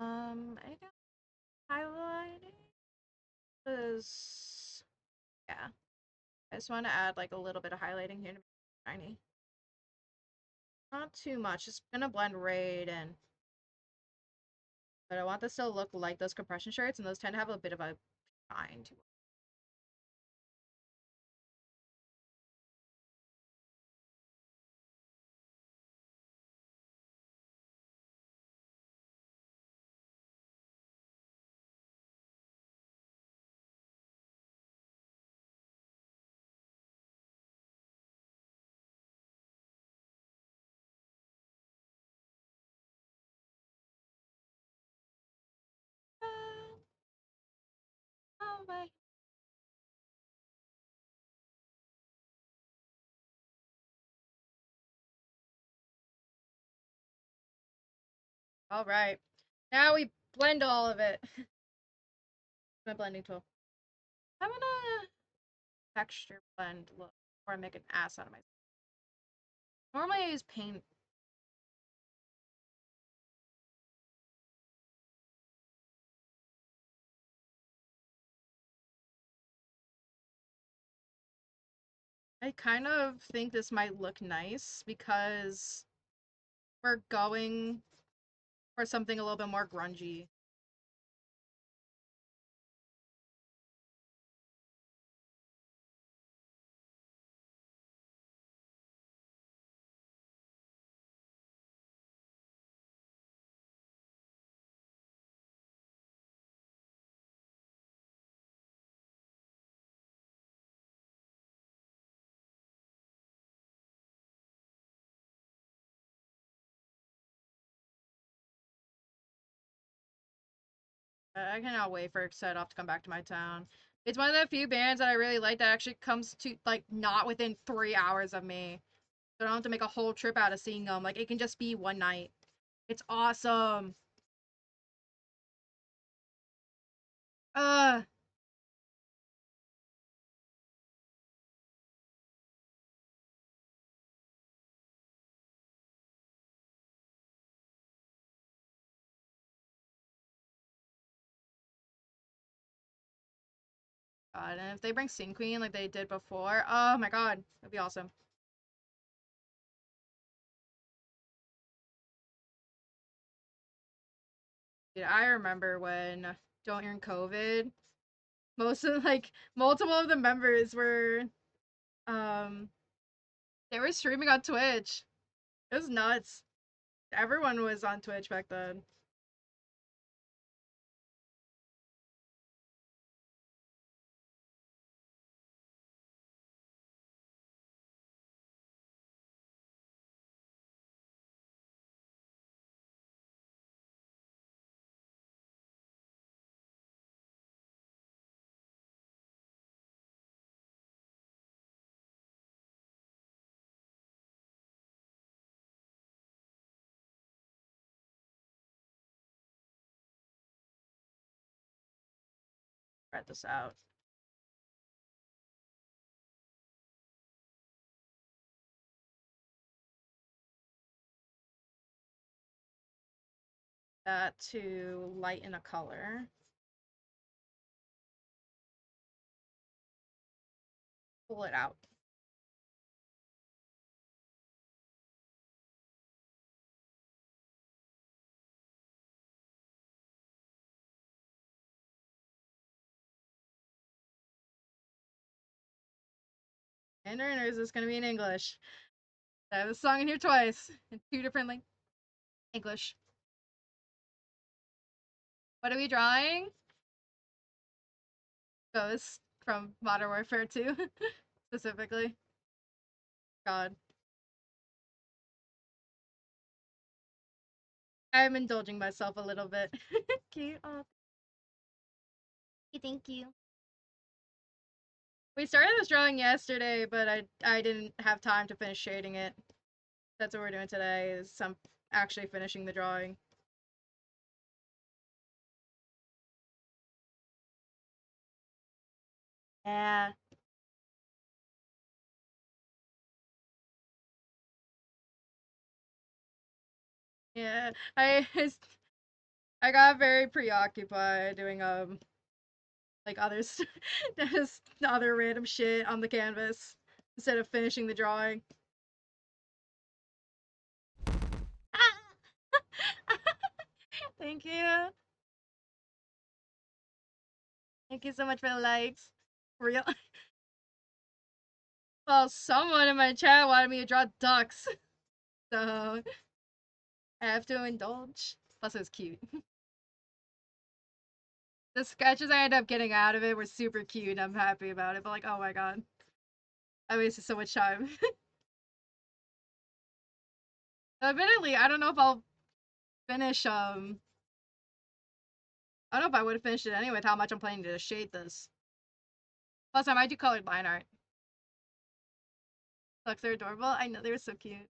I got highlighting. Cause yeah, I just want to add like a little bit of highlighting here to make it shiny. Not too much. It's gonna blend right in. But I want this to look like those compression shirts, and those tend to have a bit of a shine to them. Oh my. All right. Now we blend all of it. My blending tool. I'm gonna texture blend look before I make an ass out of myself. Normally I use paint. I kind of think this might look nice because we're going for something a little bit more grungy. I cannot wait for Set Off to come back to my town. It's one of the few bands that I really like that actually comes to like not within 3 hours of me. So I don't have to make a whole trip out of seeing them. Like it can just be one night. It's awesome. Uh God, and if they bring Sin Queen like they did before, oh my God, that'd be awesome. Dude, I remember when during COVID, most of like multiple of the members were um they were streaming on Twitch. It was nuts. Everyone was on Twitch back then. Spread this out. That to lighten a color. Pull it out. Mandarin, or is this gonna be in English? I have a song in here twice in two different like English. What are we drawing? Ghost from Modern Warfare 2, specifically. God. I'm indulging myself a little bit. Cute. Oh, thank you. We started this drawing yesterday, but I didn't have time to finish shading it. That's what we're doing today, is some actually finishing the drawing. Yeah. Yeah. I got very preoccupied doing like others just other random shit on the canvas instead of finishing the drawing. Thank you. Thank you so much for the likes. Real. Well, someone in my chat wanted me to draw ducks, so I have to indulge. Plus, it was cute. The sketches I ended up getting out of it were super cute. I'm happy about it, but like, oh my god, I wasted so much time. Admittedly, I don't know if I'll finish. I don't know if I would have finished it anyway with how much I'm planning to shade this. Plus, I might do colored line art. Ducks are adorable. I know they were so cute.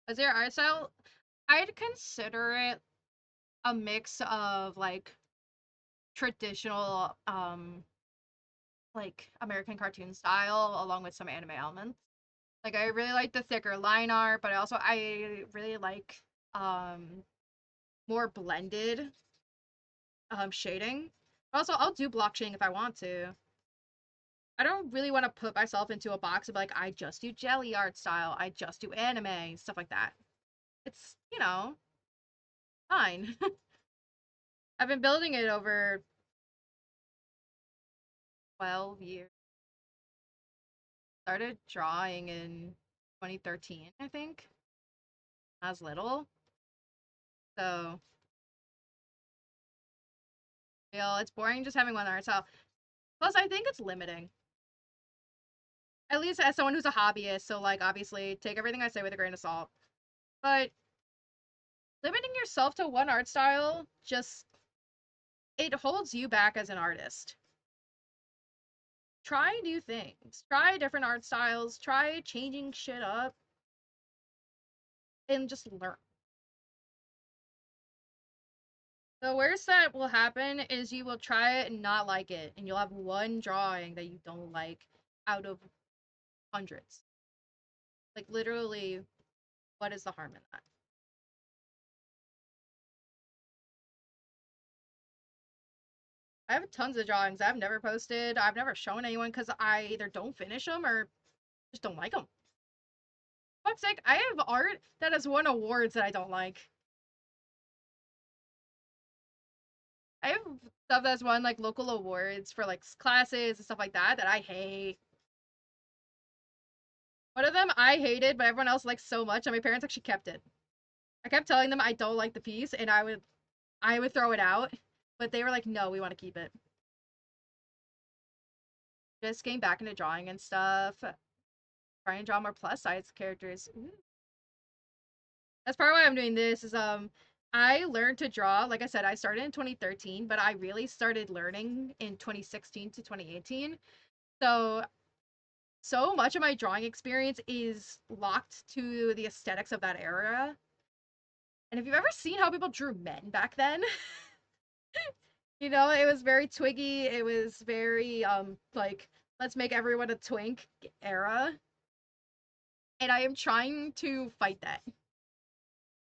Is your art style? I'd consider it a mix of like traditional like American cartoon style along with some anime elements. Like I really like the thicker line art, but I really like um more blended shading. Also, I'll do block shading if I want to. I don't really want to put myself into a box of like I just do jelly art style, I just do anime, stuff like that. It's, fine. I've been building it over 12 years. Started drawing in 2013, I think. As little. So, it's boring just having one art style. Plus, I think it's limiting. At least as someone who's a hobbyist, so like obviously take everything I say with a grain of salt. But limiting yourself to one art style just it holds you back as an artist. Try new things. Try different art styles. Try changing shit up and just learn. The worst that will happen is you will try it and not like it, and you'll have one drawing that you don't like out of hundreds. Like literally, what is the harm in that? I have tons of drawings I've never posted. I've never shown anyone because I either don't finish them or just don't like them. Fuck's sake, I have art that has won awards that I don't like. I have stuff that's won like local awards for like classes and stuff like that that I hate. One of them I hated, but everyone else liked so much, and my parents actually kept it. I kept telling them I don't like the piece, and I would throw it out, but they were like, "No, we want to keep it." Just getting back into drawing and stuff. Try and draw more plus size characters. Ooh. That's part of why I'm doing this. Is I learned to draw. Like I said, I started in 2013, but I really started learning in 2016 to 2018. So much of my drawing experience is locked to the aesthetics of that era. And if you've ever seen how people drew men back then, it was very twiggy. It was very like let's make everyone a twink era. And I am trying to fight that.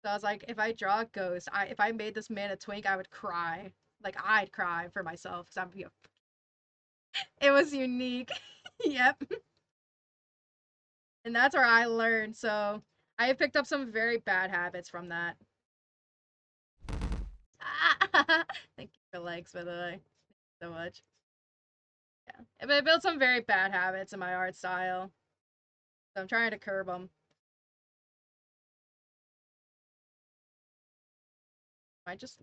So I was like, if I draw a ghost, if I made this man a twink, I would cry. Like I'd cry for myself because it was unique. Yep. And that's where I learned. So I have picked up some very bad habits from that. Thank you for likes, by the way, so much. Yeah, but I built some very bad habits in my art style, so I'm trying to curb them. I just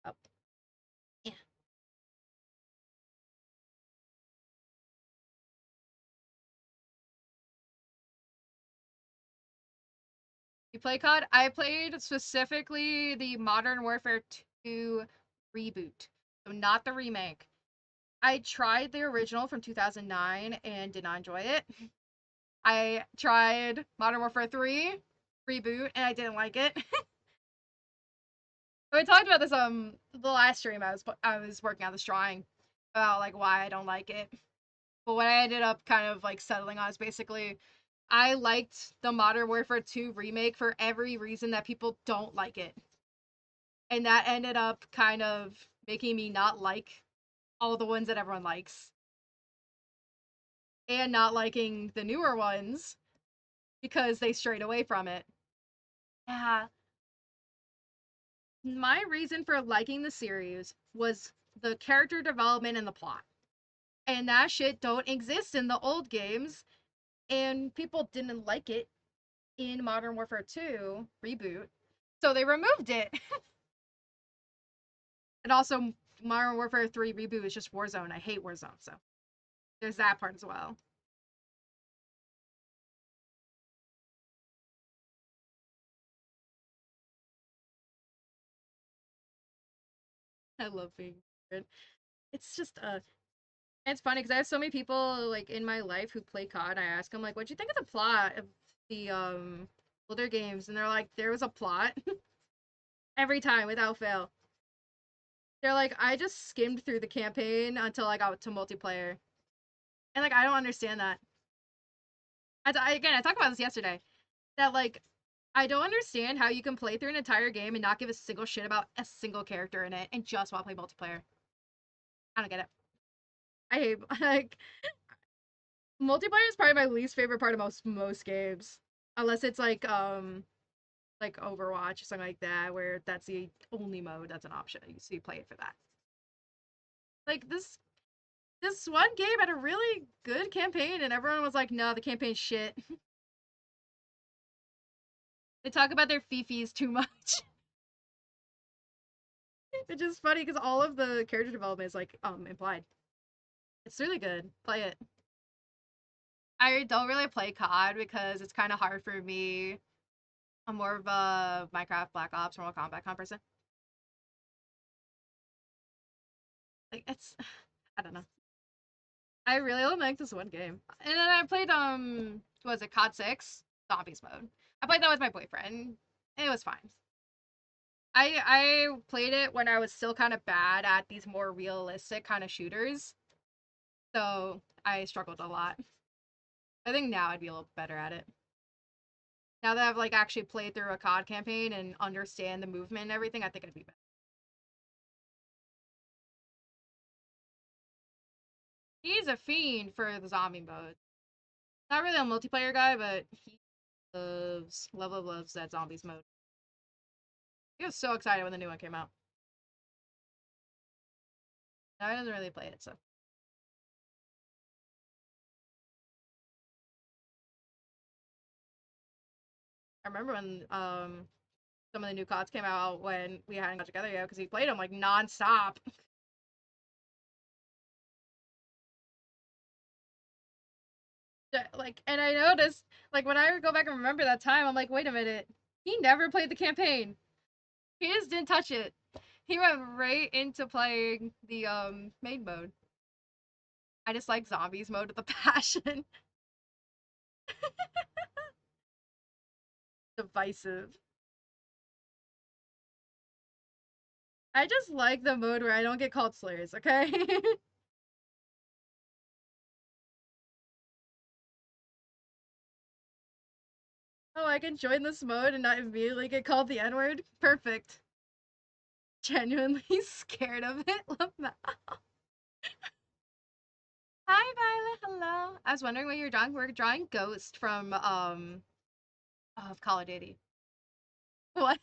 up. Yeah. You play COD? I played specifically the Modern Warfare 2 reboot, so not the remake. I tried the original from 2009 and did not enjoy it. I tried Modern Warfare 3 reboot and I didn't like it. We talked about this the last stream I was working on this drawing about like why I don't like it. But what I ended up kind of like settling on is basically I liked the Modern Warfare 2 remake for every reason that people don't like it. And that ended up kind of making me not like all the ones that everyone likes. And not liking the newer ones because they strayed away from it. Yeah. My reason for liking the series was the character development and the plot. And that shit don't exist in the old games. And people didn't like it in Modern Warfare 2 reboot. So they removed it. And also Modern Warfare 3 reboot is just Warzone. I hate Warzone, so there's that part as well. I love being weird. It's just it's funny because I have so many people like in my life who play COD. I ask them like, "What do you think of the plot of the older games?" And they're like, "There was a plot every time without fail." They're like, "I just skimmed through the campaign until I got to multiplayer," and like I don't understand that. Again, I talked about this yesterday. That like I don't understand how you can play through an entire game and not give a single shit about a single character in it and just want to play multiplayer. I don't get it. I hate like multiplayer is probably my least favorite part of most games, unless it's like Overwatch or something like that, where that's the only mode that's an option. So you play it for that. Like this one game had a really good campaign, and everyone was like, "No, the campaign's shit." They talk about their fifis too much. It's just funny because all of the character development is like implied. It's really good. Play it. I don't really play COD because it's kind of hard for me. I'm more of a Minecraft, Black Ops, Mortal Kombat kind of person. Like it's, I don't know. I really only like this one game, and then I played what was it, COD 6 Zombies mode. I played that with my boyfriend. It was fine. I played it when I was still kind of bad at these more realistic kind of shooters, so I struggled a lot. I think now I'd be a little better at it. Now that I've like actually played through a COD campaign and understand the movement and everything, I think I'd be better. He's a fiend for the zombie mode. Not really a multiplayer guy, but he loves that zombies mode. He was so excited when the new one came out. Now he doesn't really play it, so I remember when some of the new CODs came out when we hadn't got together yet because he played them like nonstop. Like, and I noticed like when I go back and remember that time, I'm like, wait a minute, he never played the campaign. He just didn't touch it. He went right into playing the main mode. I just like zombies mode with a passion. Divisive. I just like the mode where I don't get called slurs, okay? Oh, I can join this mode and not immediately get called the N-word? Perfect. Genuinely scared of it. Hi, Violet. Hello. I was wondering what you're drawing. We're drawing Ghost from of Call of Duty. What?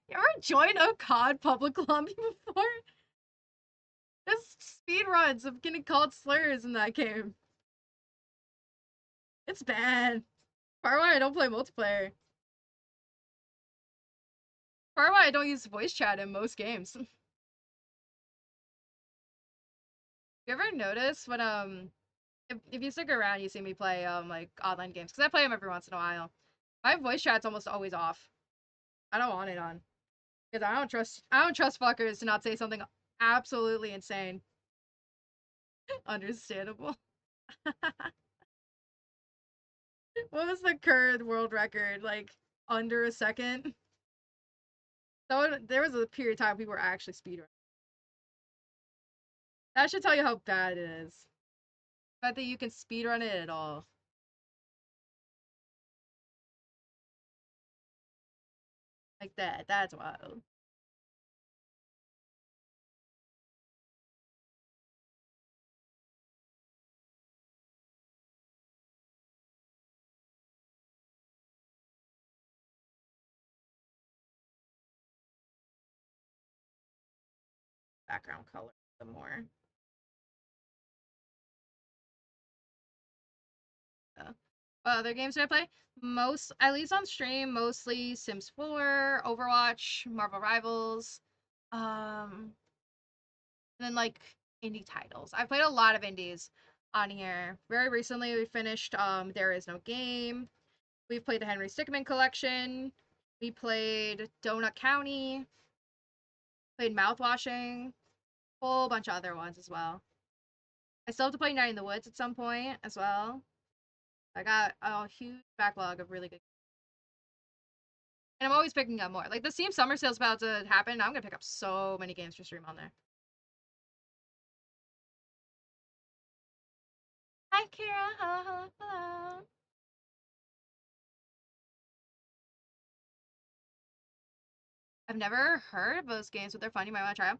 You ever joined a COD public lobby before? There's speed runs of getting called slurs in that game. It's bad. Part why I don't play multiplayer. Part why I don't use voice chat in most games. You ever notice when if you stick around, you see me play like online games because I play them every once in a while. My voice chat's almost always off. I don't want it on because I don't trust fuckers to not say something absolutely insane. Understandable. What was the current world record? Like under a second. So there was a period of time we were actually speedrunning. That should tell you how bad it is. The fact that you can speedrun it at all. Like that. That's wild. Background color the more. Uh, Other games that I play? Most, at least on stream, mostly Sims 4, Overwatch, Marvel Rivals, and then like indie titles. I've played a lot of indies on here. Very recently, we finished There Is No Game. We've played the Henry Stickmin collection. We played Donut County. Played Mouthwashing. Whole bunch of other ones as well. I still have to play Night in the Woods at some point as well. I got a huge backlog of really good. And I'm always picking up more. Like the Steam Summer Sale's about to happen. I'm gonna pick up so many games for stream on there. Hi, Kira. Hello, hello, hello. I've never heard of those games, but they're fun. You might want to try them.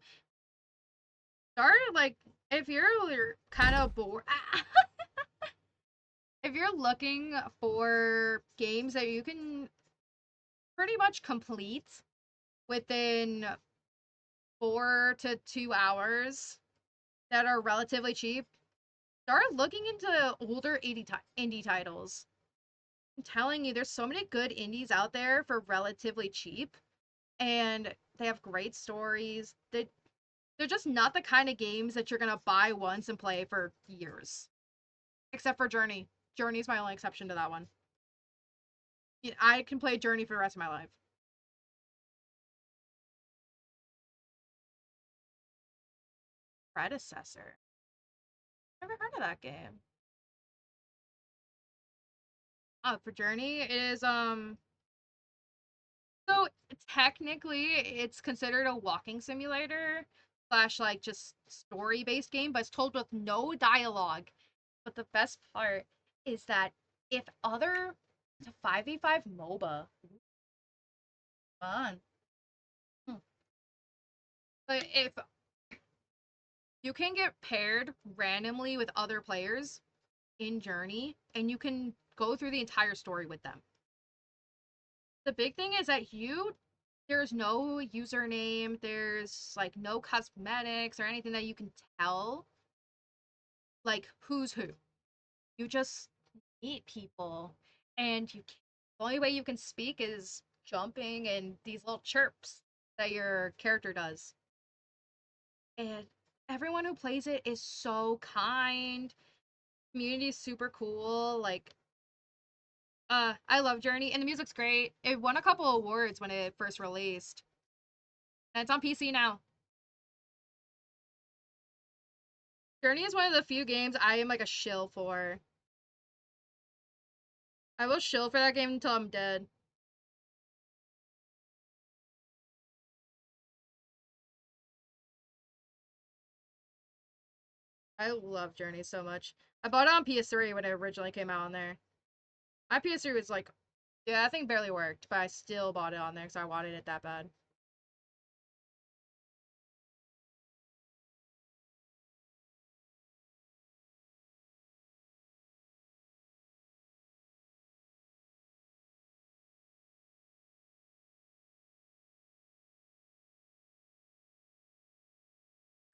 Start like if you're kind of bored. If you're looking for games that you can pretty much complete within 4 to 2 hours that are relatively cheap, start looking into older indie titles. I'm telling you, there's so many good indies out there for relatively cheap, and they have great stories. They're just not the kind of games that you're gonna buy once and play for years. Except for Journey. Journey's my only exception to that one. I can play Journey for the rest of my life. Predecessor. Never heard of that game. For Journey, it is so technically it's considered a walking simulator slash like just story based game, but it's told with no dialogue. But the best part is that if other it's a 5v5 MOBA. Fun. Hmm. But if you can get paired randomly with other players in Journey and you can go through the entire story with them. The big thing is that there's no username, there's like no cosmetics or anything that you can tell like who's who. You just meet people and the only way you can speak is jumping and these little chirps that your character does. And everyone who plays it is so kind. Community is super cool. Like I love Journey and the music's great. It won a couple awards when it first released. And it's on PC now. Journey is one of the few games I am like a shill for. I will shill for that game until I'm dead. I love Journey so much. I bought it on PS3 when it originally came out on there. My PS3 was like Yeah, that thing barely worked, but I still bought it on there because I wanted it that bad.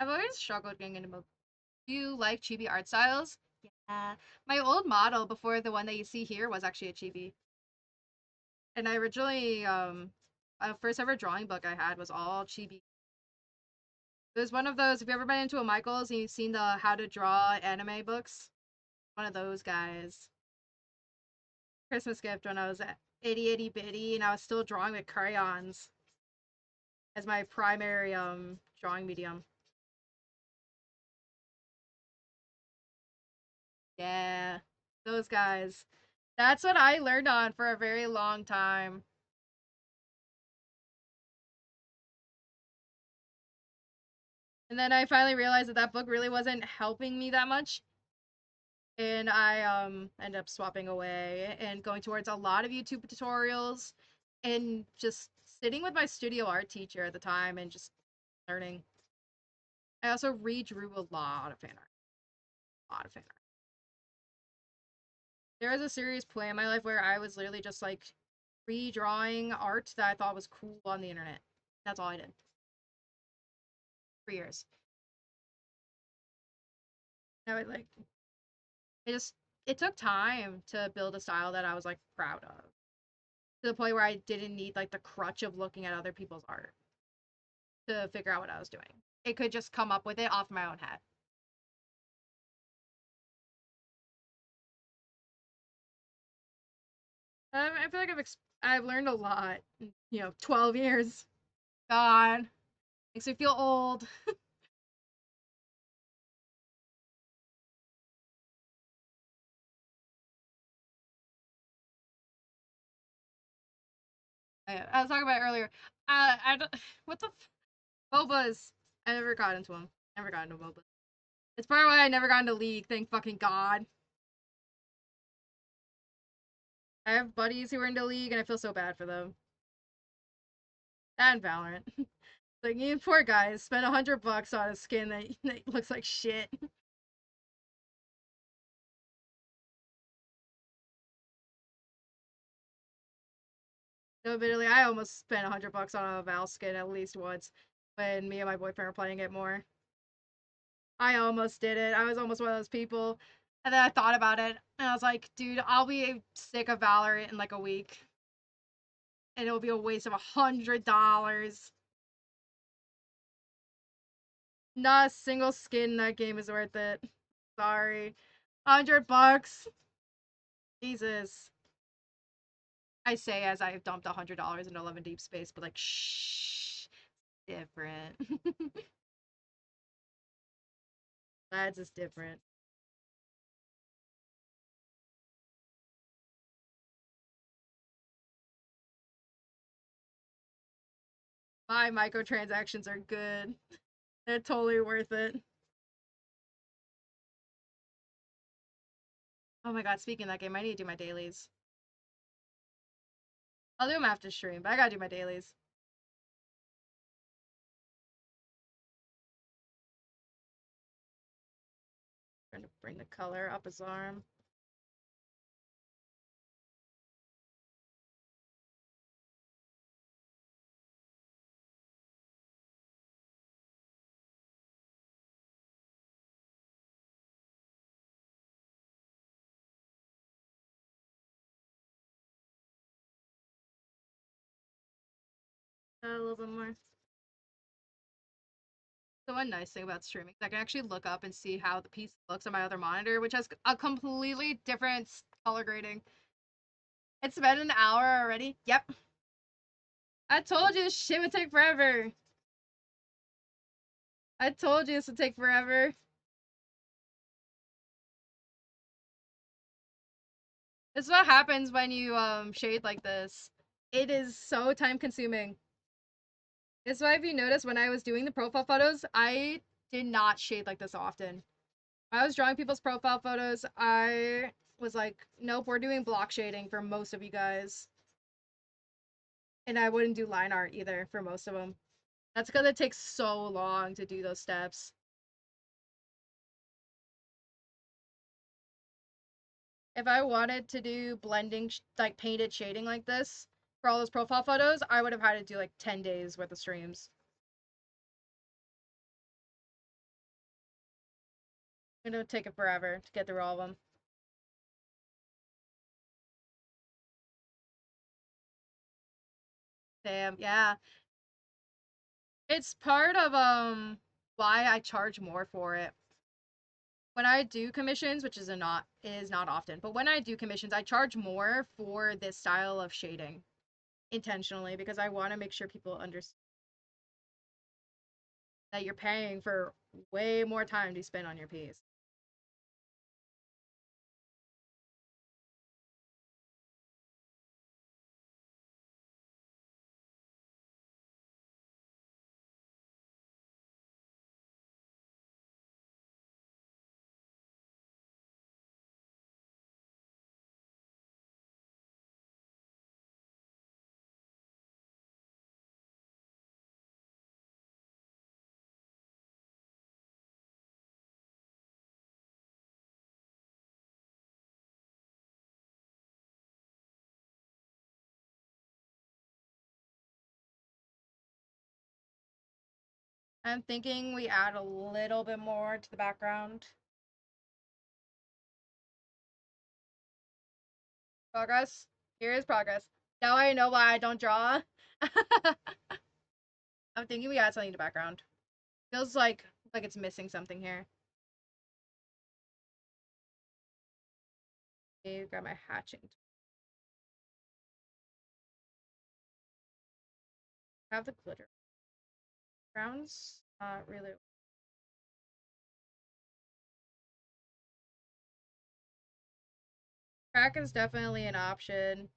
I've always struggled getting into mobile. Do you like chibi art styles? Yeah. My old model before the one that you see here was actually a chibi. And I originally, first ever drawing book I had was all chibi. It was one of those, if you ever been into a Michael's and you've seen the how to draw anime books, one of those guys. Christmas gift when I was at itty itty bitty and I was still drawing with crayons as my primary drawing medium. Yeah, those guys. That's what I learned on for a very long time. And then I finally realized that that book really wasn't helping me that much. And I ended up swapping away and going towards a lot of YouTube tutorials and just sitting with my studio art teacher at the time and just learning. I also redrew a lot of fan art. A lot of fan art. There was a serious point in my life where I was literally just like redrawing art that I thought was cool on the internet. That's all I did. 3 years. I would like it just it took time to build a style that I was like proud of. To the point where I didn't need like the crutch of looking at other people's art to figure out what I was doing. It could just come up with it off my own head. I feel like I've learned a lot. 12 years. God, makes me feel old. I was talking about it earlier. I don't, what the MOBAs? I never got into them. Never got into MOBAs. It's part of why I never got into League. Thank fucking God. I have buddies who are into League, and I feel so bad for them. And Valorant. Like, you poor guys spent $100 on a skin that looks like shit. No, admittedly, I almost spent $100 on a Val skin at least once when me and my boyfriend were playing it more. I almost did it. I was almost one of those people. And then I thought about it, and I was like, dude, I'll be sick of Valorant in like a week. And it'll be a waste of $100. Not a single skin in that game is worth it. Sorry. $100. Jesus. I say as I've dumped $100 into 11 Deep Space, but like, shh, different. That's just different. My microtransactions are good. They're totally worth it. Oh my god, speaking of that game, I need to do my dailies. I'll do them after stream, but I gotta do my dailies. Trying to bring the color up his arm. A little bit more. So one nice thing about streaming is I can actually look up and see how the piece looks on my other monitor, which has a completely different color grading. It's been an hour already. Yep. I told you this shit would take forever. I told you this would take forever. This is what happens when you shade like this. It is so time consuming. This is why if you notice when I was doing the profile photos, I did not shade like this often. When I was drawing people's profile photos, I was like, nope, we're doing block shading for most of you guys. And I wouldn't do line art either for most of them. That's because it takes so long to do those steps. If I wanted to do blending, like painted shading like this for all those profile photos, I would have had to do like 10 days worth of streams. It would take it forever to get through all of them. Damn, yeah. It's part of why I charge more for it. When I do commissions, which is not often, but when I do commissions, I charge more for this style of shading intentionally because I want to make sure people understand that you're paying for way more time to spend on your piece. I'm thinking we add a little bit more to the background. Progress. Here is progress. Now I know why I don't draw. I'm thinking we add something to the background. Feels like it's missing something here. Let me grab my hatching. I have the glitter. Grounds? Not really. Crack is definitely an option.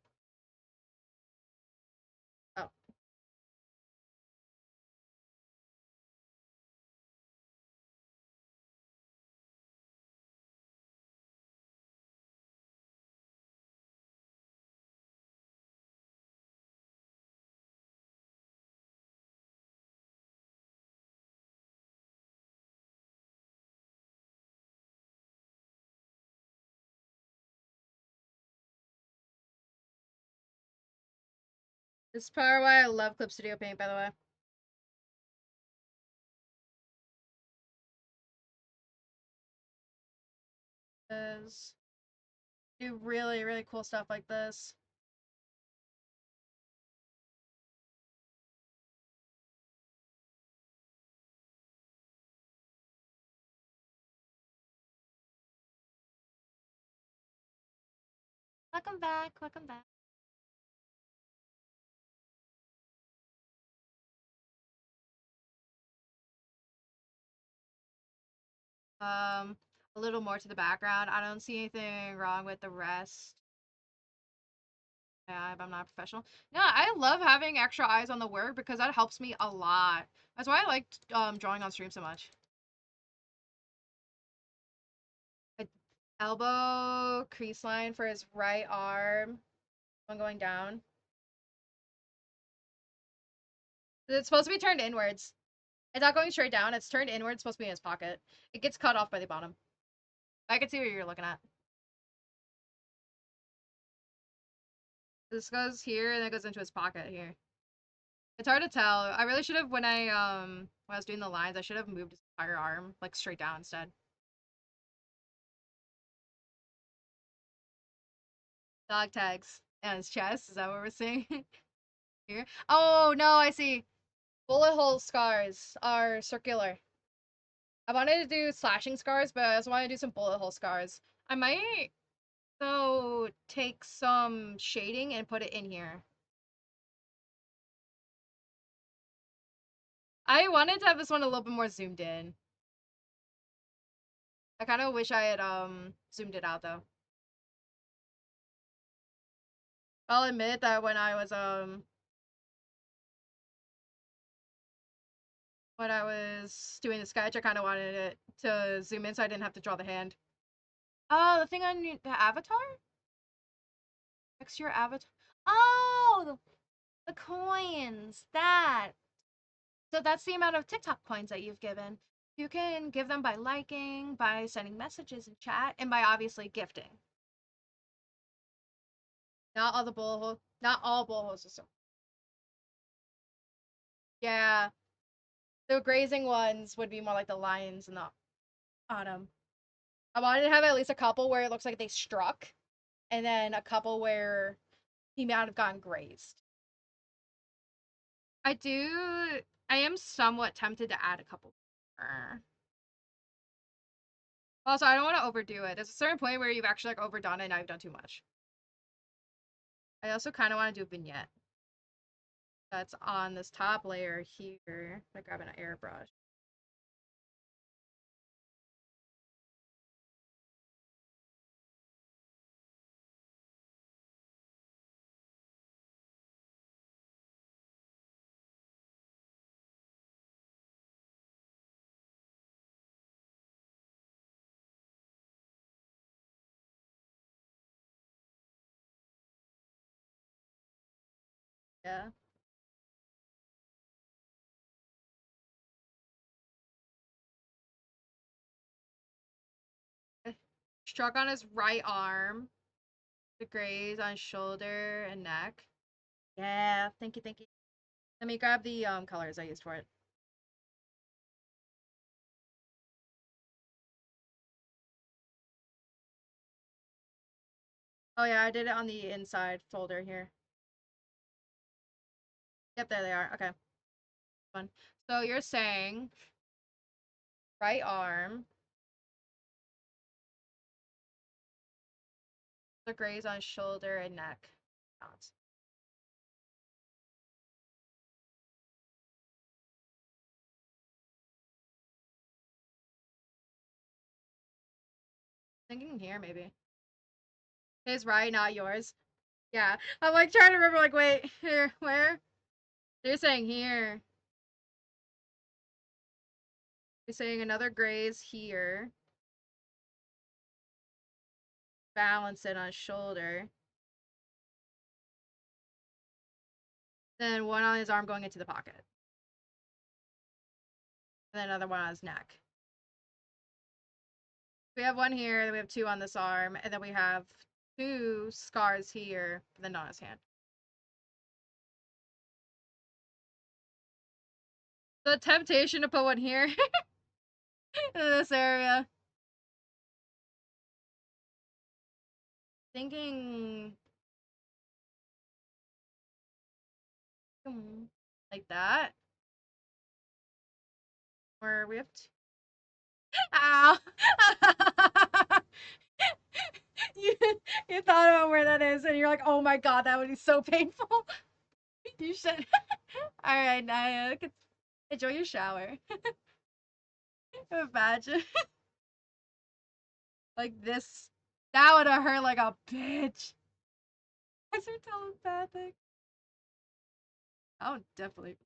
Oh, this is part of why I love Clip Studio Paint, by the way. Because do really, really cool stuff like this. Welcome back, welcome back. A little more to the background. I don't see anything wrong with the rest. Yeah, I'm not a professional. No, I love having extra eyes on the work because that helps me a lot. That's why I like drawing on stream so much. A elbow crease line for his right arm. One going down. It's supposed to be turned inwards. It's not going straight down. It's turned inwards. It's supposed to be in his pocket. It gets cut off by the bottom. I can see what you're looking at. This goes here and it goes into his pocket here. It's hard to tell. I really should have when I was doing the lines, I should have moved his entire arm like straight down instead. Dog tags and his chest. Is that what we're seeing here? Oh no, I see. Bullet hole scars are circular. I wanted to do slashing scars, but I also want to do some bullet hole scars. I might though take some shading and put it in here. I wanted to have this one a little bit more zoomed in. I kind of wish I had zoomed it out though. I'll admit that when I was doing the sketch, I kind of wanted it to zoom in so I didn't have to draw the hand. Oh, the thing on the avatar? Next to your avatar. Oh! The coins. That. So that's the amount of TikTok coins that you've given. You can give them by liking, by sending messages in chat, and by obviously gifting. Not all bullholes are so. Yeah, the grazing ones would be more like the lions in the autumn. I wanted to have at least a couple where it looks like they struck, and then a couple where he might have gotten grazed. I do. I am somewhat tempted to add a couple more. Also, I don't want to overdo it. There's a certain point where you've actually like overdone it, and now you've done too much. I also kind of want to do a vignette that's on this top layer here. I'm grabbing an airbrush. Yeah. Struck on his right arm. The graze on shoulder and neck. Yeah, thank you, thank you. Let me grab the colors I used for it. Oh yeah, I did it on the inside folder here. Yep, there they are. Okay. Fun. So you're saying right arm, the graze on shoulder and neck. Counts. Thinking here maybe. His right, not yours. Yeah. I'm like trying to remember like wait, here, where? You're saying here. You're saying another graze here. Balance it on shoulder. Then one on his arm going into the pocket. And then another one on his neck. We have one here, then we have two on this arm, and then we have two scars here, but then not his hand. The temptation to put one here in this area. Thinking like that. Or we have ow. you, you thought about where that is and you're like, oh my god, that would be so painful. You should. Alright, Naya, enjoy your shower. Imagine. Like this. That would have hurt like a bitch. Is it telepathic? Oh, definitely.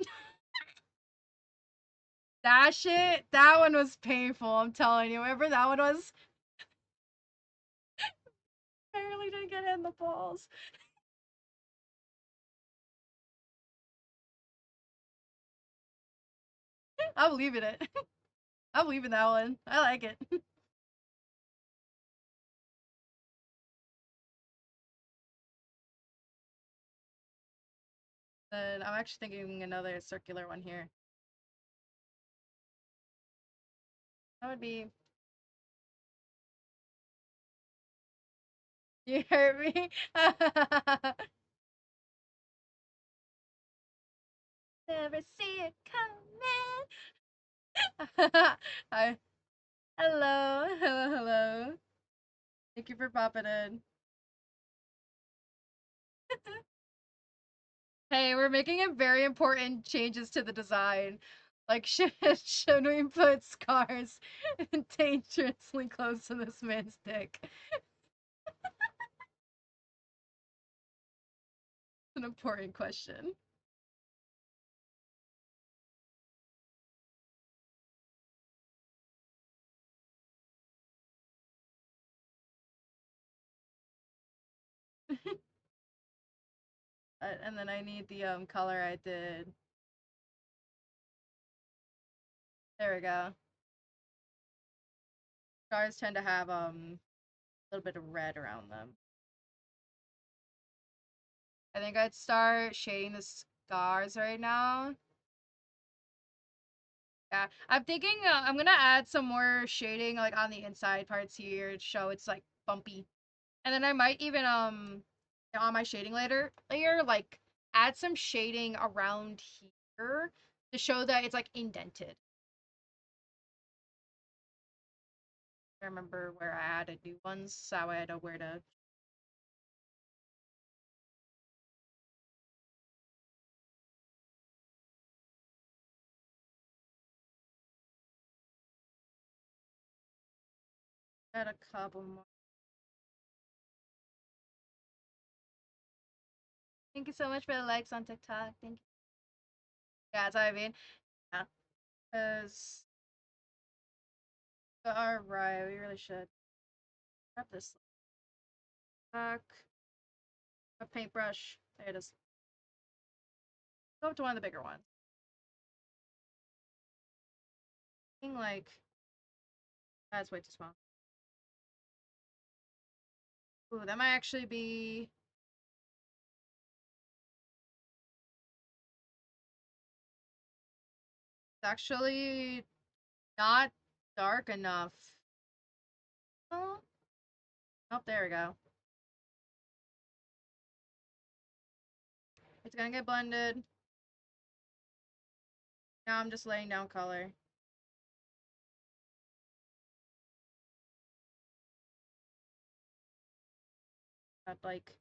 That shit, that one was painful, I'm telling you. Whatever that one was, I really didn't get hit in the balls. I'm leaving it. I'm leaving that one. I like it. Then I'm actually thinking another circular one here. That would be. You heard me? Never see it coming. Hi. Hello. Hello, hello. Thank you for popping in. Hey, we're making it very important changes to the design. Like, should we put scars dangerously close to this man's dick? It's an important question. And then I need the color I did. There we go. Scars tend to have a little bit of red around them. I think I'd start shading the scars right now. Yeah, I'm thinking I'm gonna add some more shading like on the inside parts here to show it's like bumpy. And then I might even on my shading layer like add some shading around here to show that it's like indented. I remember where I added new ones, so that way I know where to. Add a couple more. Thank you so much for the likes on TikTok. Thank you. Yeah, that's what I mean. Yeah, because all right, we really should grab this back. A paintbrush. There it is. Go up to one of the bigger ones. I think like that's way too small. Ooh, that might actually be. It's actually not dark enough. Oh, oh, there we go. It's gonna get blended. Now I'm just laying down color. That like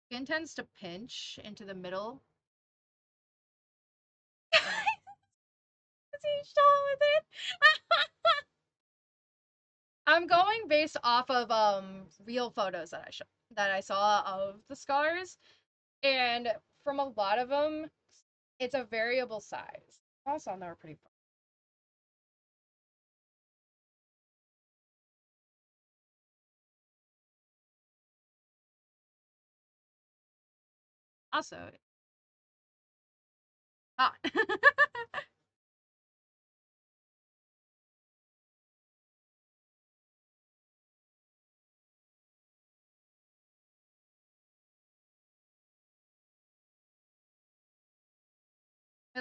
skin tends to pinch into the middle. with it. I'm going based off of real photos that I saw of the scars, and from a lot of them, it's a variable size. Also, they were pretty fun. Also, hot.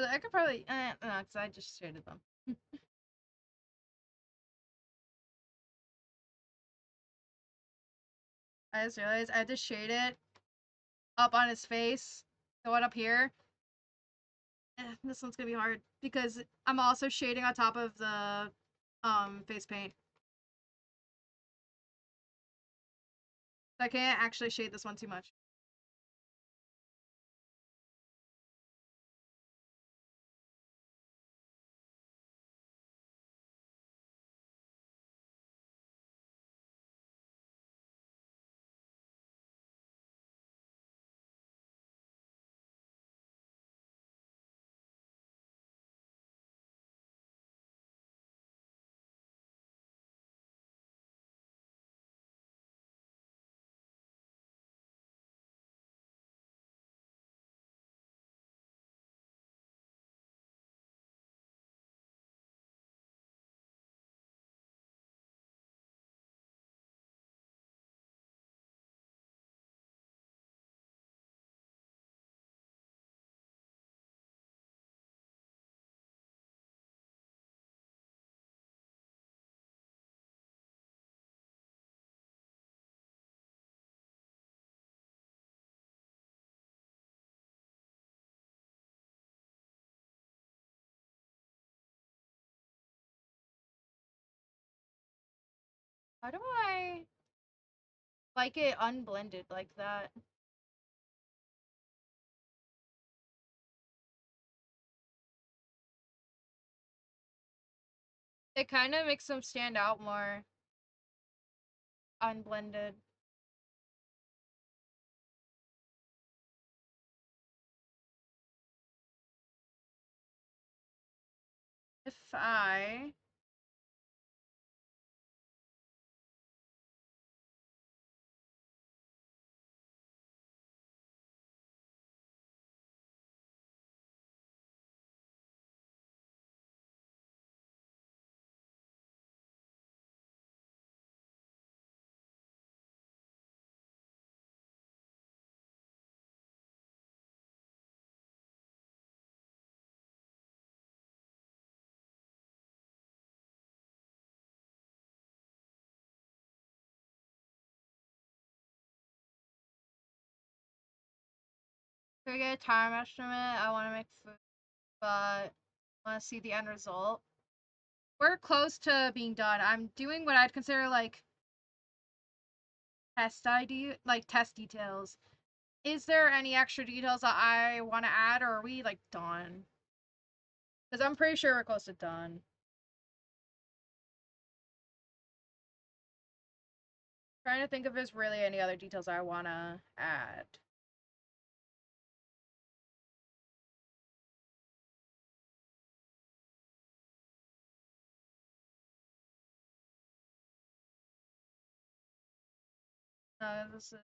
I could probably, no, because I just shaded them. I just realized I had to shade it up on his face. The one up here. This one's gonna be hard because I'm also shading on top of the face paint. So I can't actually shade this one too much. How do I like it unblended like that? It kind of makes them stand out more unblended. If I we get a time estimate? I want to make food, but I want to see the end result. We're close to being done. I'm doing what I'd consider like test details. Is there any extra details that I want to add, or are we like done? Because I'm pretty sure we're close to done. Trying to think if there's really any other details I want to add. This is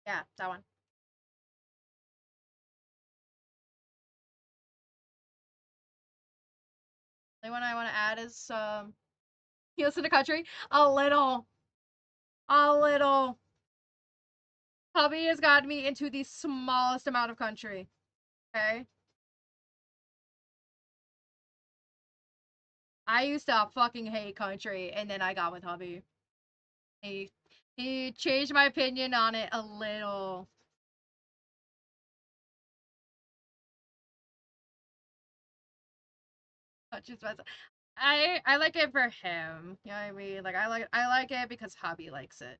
yeah, that one. The only one I want to add is he lives in the country a little, a little. Hubby has gotten me into the smallest amount of country. Okay. I used to fucking hate country, and then I got with hubby. He he changed my opinion on it a little. Country's best. I like it for him. You know what I mean? Like I like it because hubby likes it.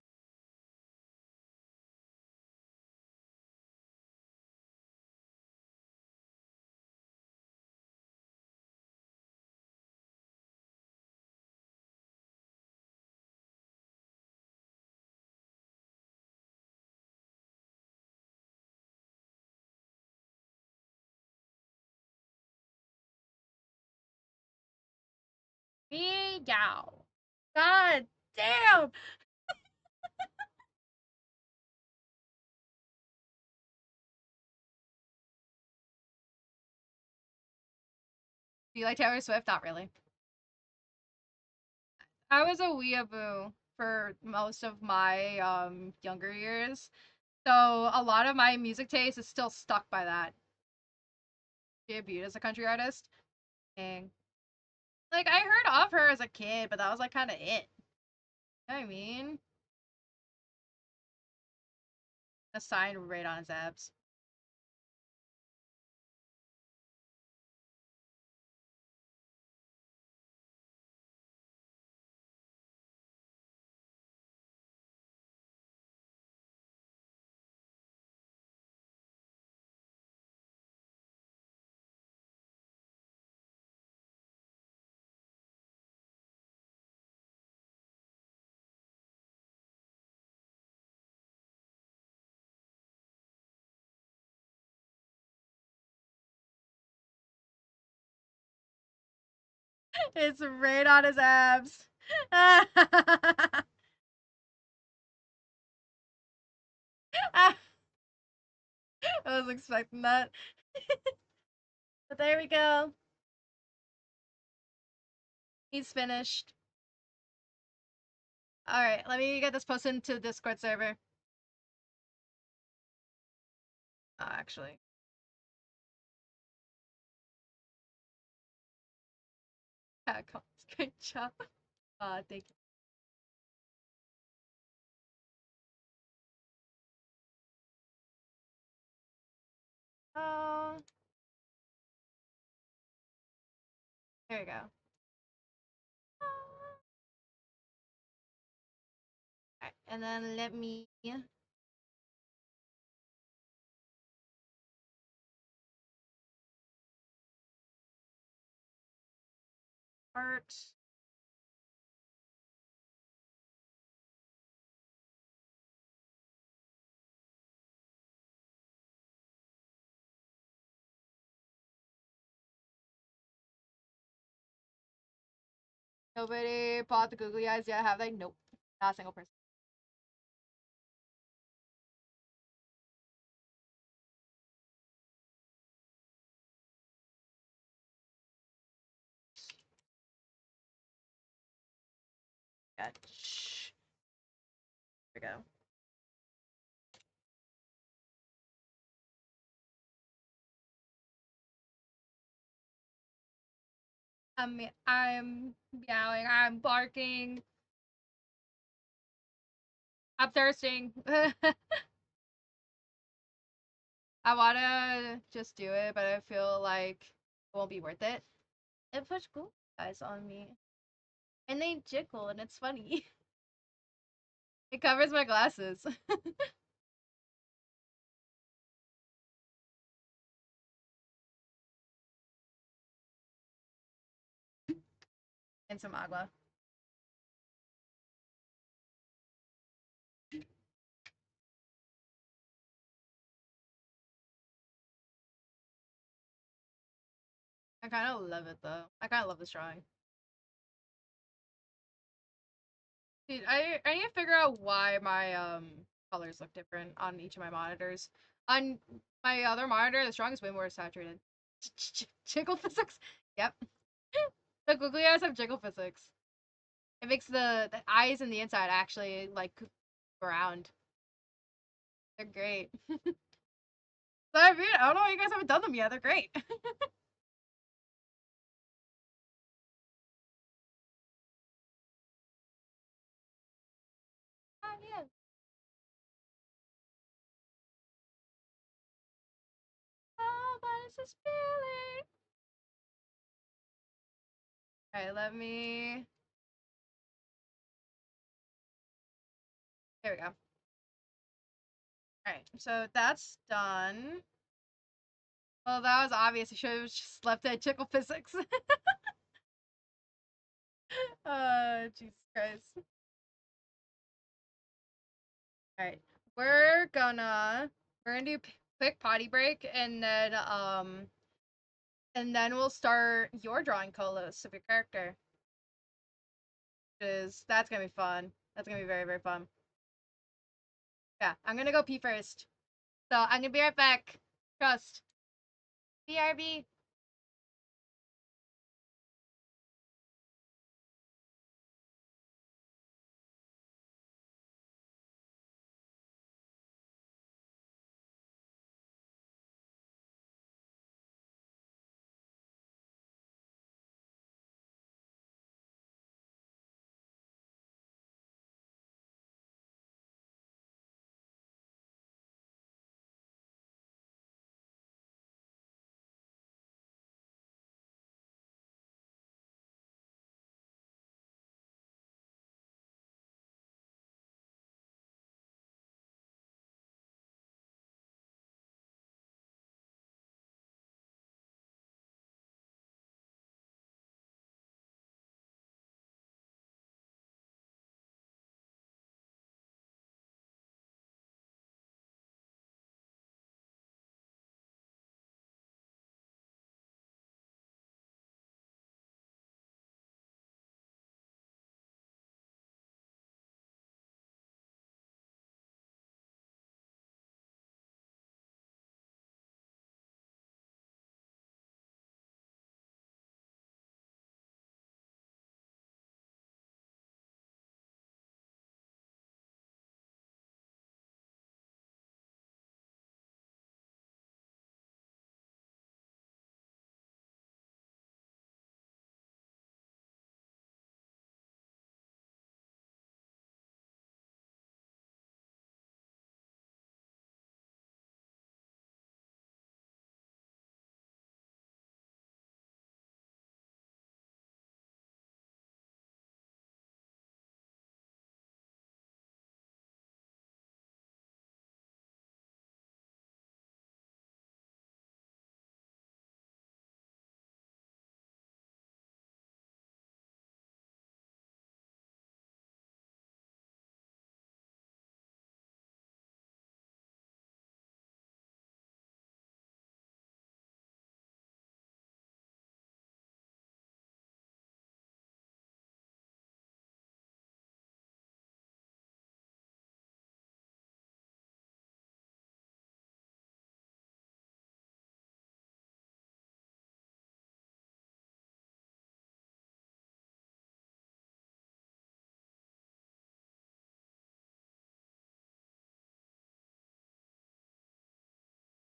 Meow. God damn. Do you like Taylor Swift? Not really. I was a weeaboo for most of my younger years. So a lot of my music taste is still stuck by that. Debuted as a country artist. And like I heard of her as a kid, but that was like kind of it. You know what I mean? A sign right on his abs. It's right on his abs. I was expecting that. But there we go. He's finished. Alright, let me get this posted into the Discord server. Actually. Yeah, good job. Thank you. Oh, there you go. Alright, and then let me art. Nobody bought the googly eyes yet, have they? Nope. Not a single person. Yeah. Shh. There we go. I'm meowing, I'm barking. I'm thirsting. I wanna just do it, but I feel like it won't be worth it. It puts glue eyes on me, and they jiggle, and it's funny. It covers my glasses. And some agua. I kind of love it though. I kind of love this drawing. Dude, I need to figure out why my colors look different on each of my monitors. On my other monitor, the strong is way more saturated. Jiggle physics? Yep. The googly eyes have jiggle physics. It makes the eyes and the inside actually like round. They're great. So I mean, I don't know why you guys haven't done them yet. They're great. Oh, yeah. Oh, what is this feeling? Alright, let me. There we go. Alright, so that's done. Well, that was obvious. I should have just left it at jiggle physics. Jesus Christ. Alright, we're gonna do quick potty break, and then we'll start your drawing colos of your character. Is that's gonna be fun. That's gonna be very, very fun. Yeah, I'm gonna go pee first. So I'm gonna be right back. Trust. BRB.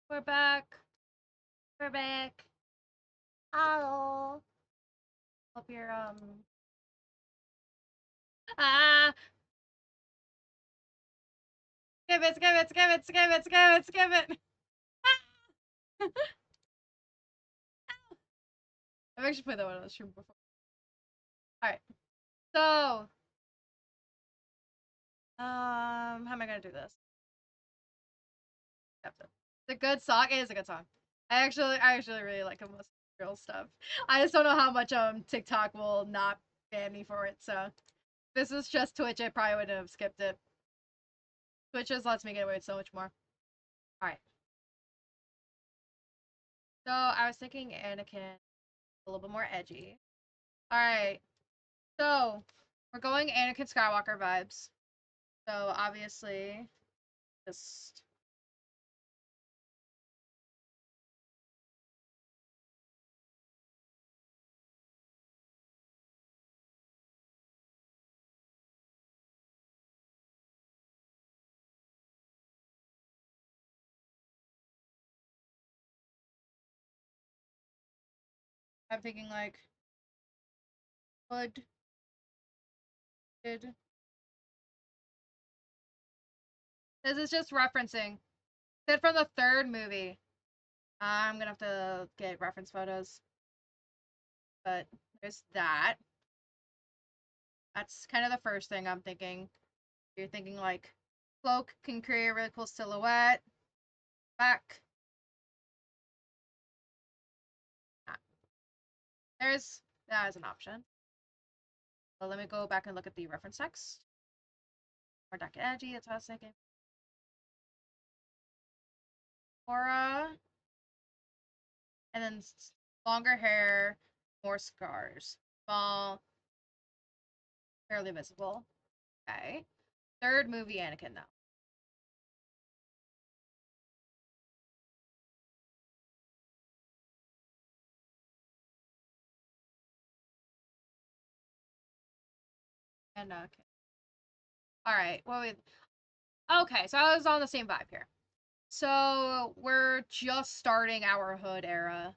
We're back. We're back. Hello. Hope you're ah Skip it, skip it, skip it, skip it, skip it, skip it. I've actually played that one on the stream before. Alright. So how am I gonna do this? It's a good song. It is a good song. I actually really like most real stuff. I just don't know how much TikTok will not ban me for it. So if this is just Twitch, I probably would have skipped it. Twitch just lets me get away with so much more. All right. So I was thinking Anakin a little bit more edgy. All right. So we're going Anakin Skywalker vibes. So obviously, just I'm thinking like hood, did. This is just referencing. Said from the third movie. I'm gonna have to get reference photos. But there's that. That's kind of the first thing I'm thinking. You're thinking like cloak can create a really cool silhouette. Back. There's that as an option. So let me go back and look at the reference text. More dark and edgy, that's what I was thinking. Aura. And then longer hair, more scars. Small, fairly visible. Okay. Third movie Anakin now. And okay. Alright, well okay, so I was on the same vibe here. So we're just starting our hood era.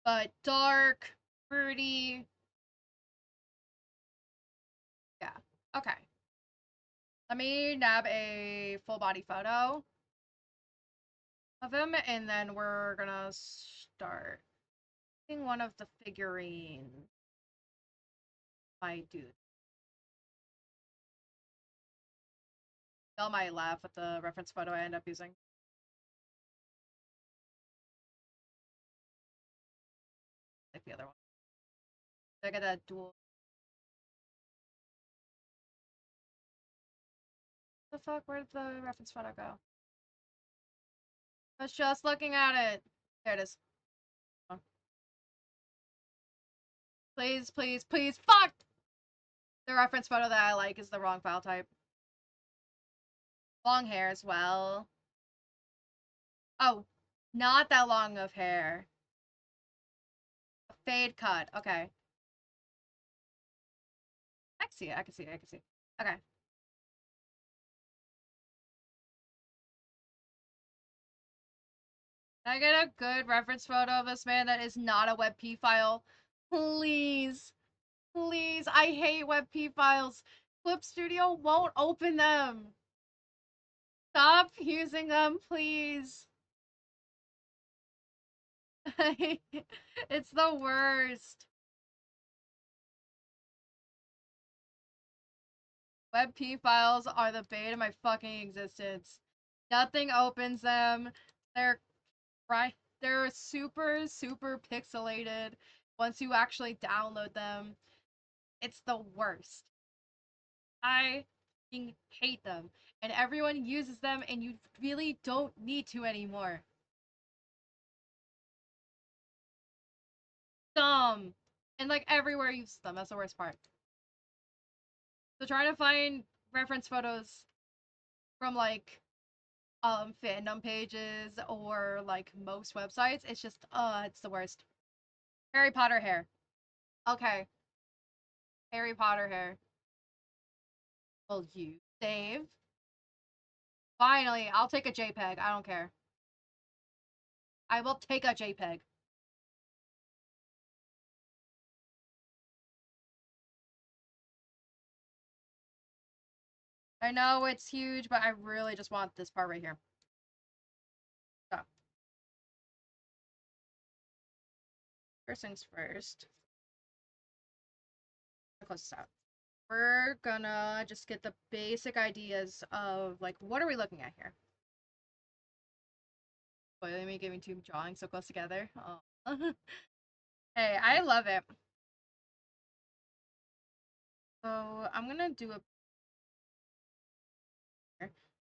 But dark, fruity. Yeah. Okay. Let me nab a full body photo of him, and then we're gonna start taking one of the figurines. My dude. Y'all might laugh at the reference photo I end up using. Like the other one. I get that dual. The fuck? Where did the reference photo go? I was just looking at it. There it is. Oh. Please, please, please. Fuck! The reference photo that I like is the wrong file type. Long hair as well. Oh, not that long of hair. A fade cut. Okay. I can see it. I can see it. I can see it. Okay. Can I get a good reference photo of this man that is not a WebP file? Please. Please. I hate WebP files. Clip Studio won't open them. Stop using them, please. It's the worst. WebP files are the bane of my fucking existence. Nothing opens them. They're right. They're super, super pixelated once you actually download them. It's the worst. I hate them. And everyone uses them, and you really don't need to anymore. Dumb. And like everywhere uses them. That's the worst part. So trying to find reference photos from like fandom pages or like most websites, it's just it's the worst. Harry Potter hair. Okay. Harry Potter hair. Will you save? Finally, I'll take a JPEG. I don't care. I will take a JPEG. I know it's huge, but I really just want this part right here. So, first things first. Close this out. We're gonna just get the basic ideas of, like, what are we looking at here? Spoiling me giving two drawings so close together. Oh. Hey, I love it. So I'm gonna do a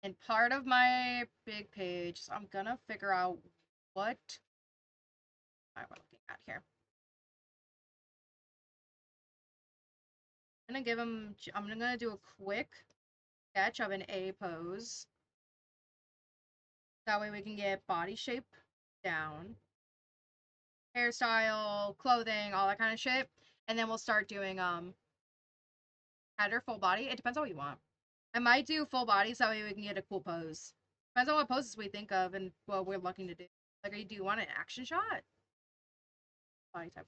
and part of my big page, so I'm gonna figure out what I'm looking at here. I'm gonna do a quick sketch of an A pose. That way we can get body shape down, hairstyle, clothing, all that kind of shit. And then we'll start doing head or full body. It depends on what you want. I might do full body so that way we can get a cool pose. Depends on what poses we think of and what we're looking to do. Like, do you want an action shot? Body type.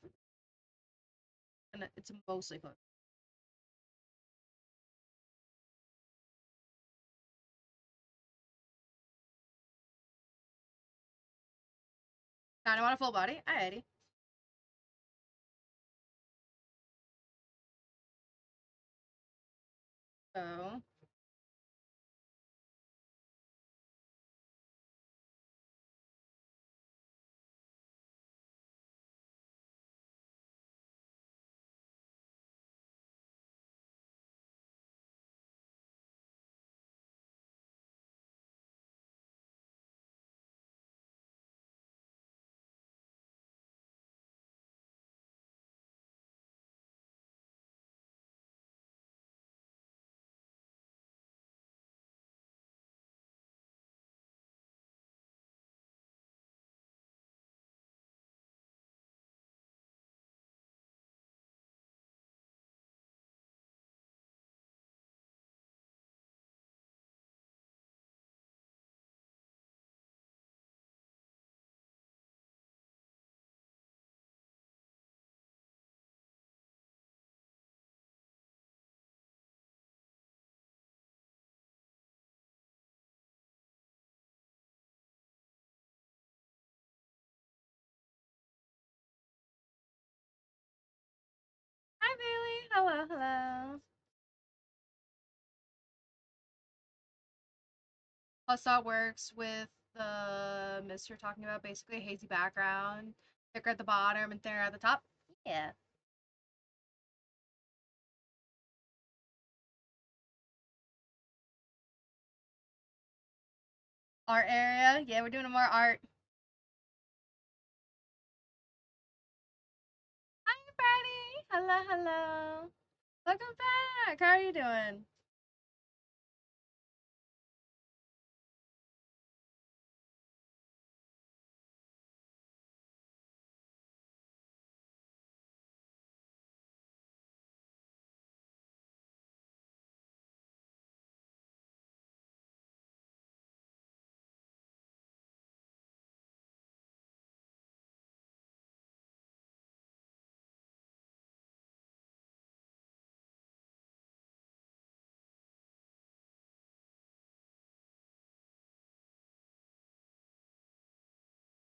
And it's mostly pose. Kind of want a full body? Alrighty. So, hi Bailey. Hello, hello. Plus that works with the mist you're talking about, basically a hazy background, thicker at the bottom and thinner at the top. Yeah. Art area. Yeah, we're doing more art. Hi, Freddie. Hello, hello. Welcome back. How are you doing?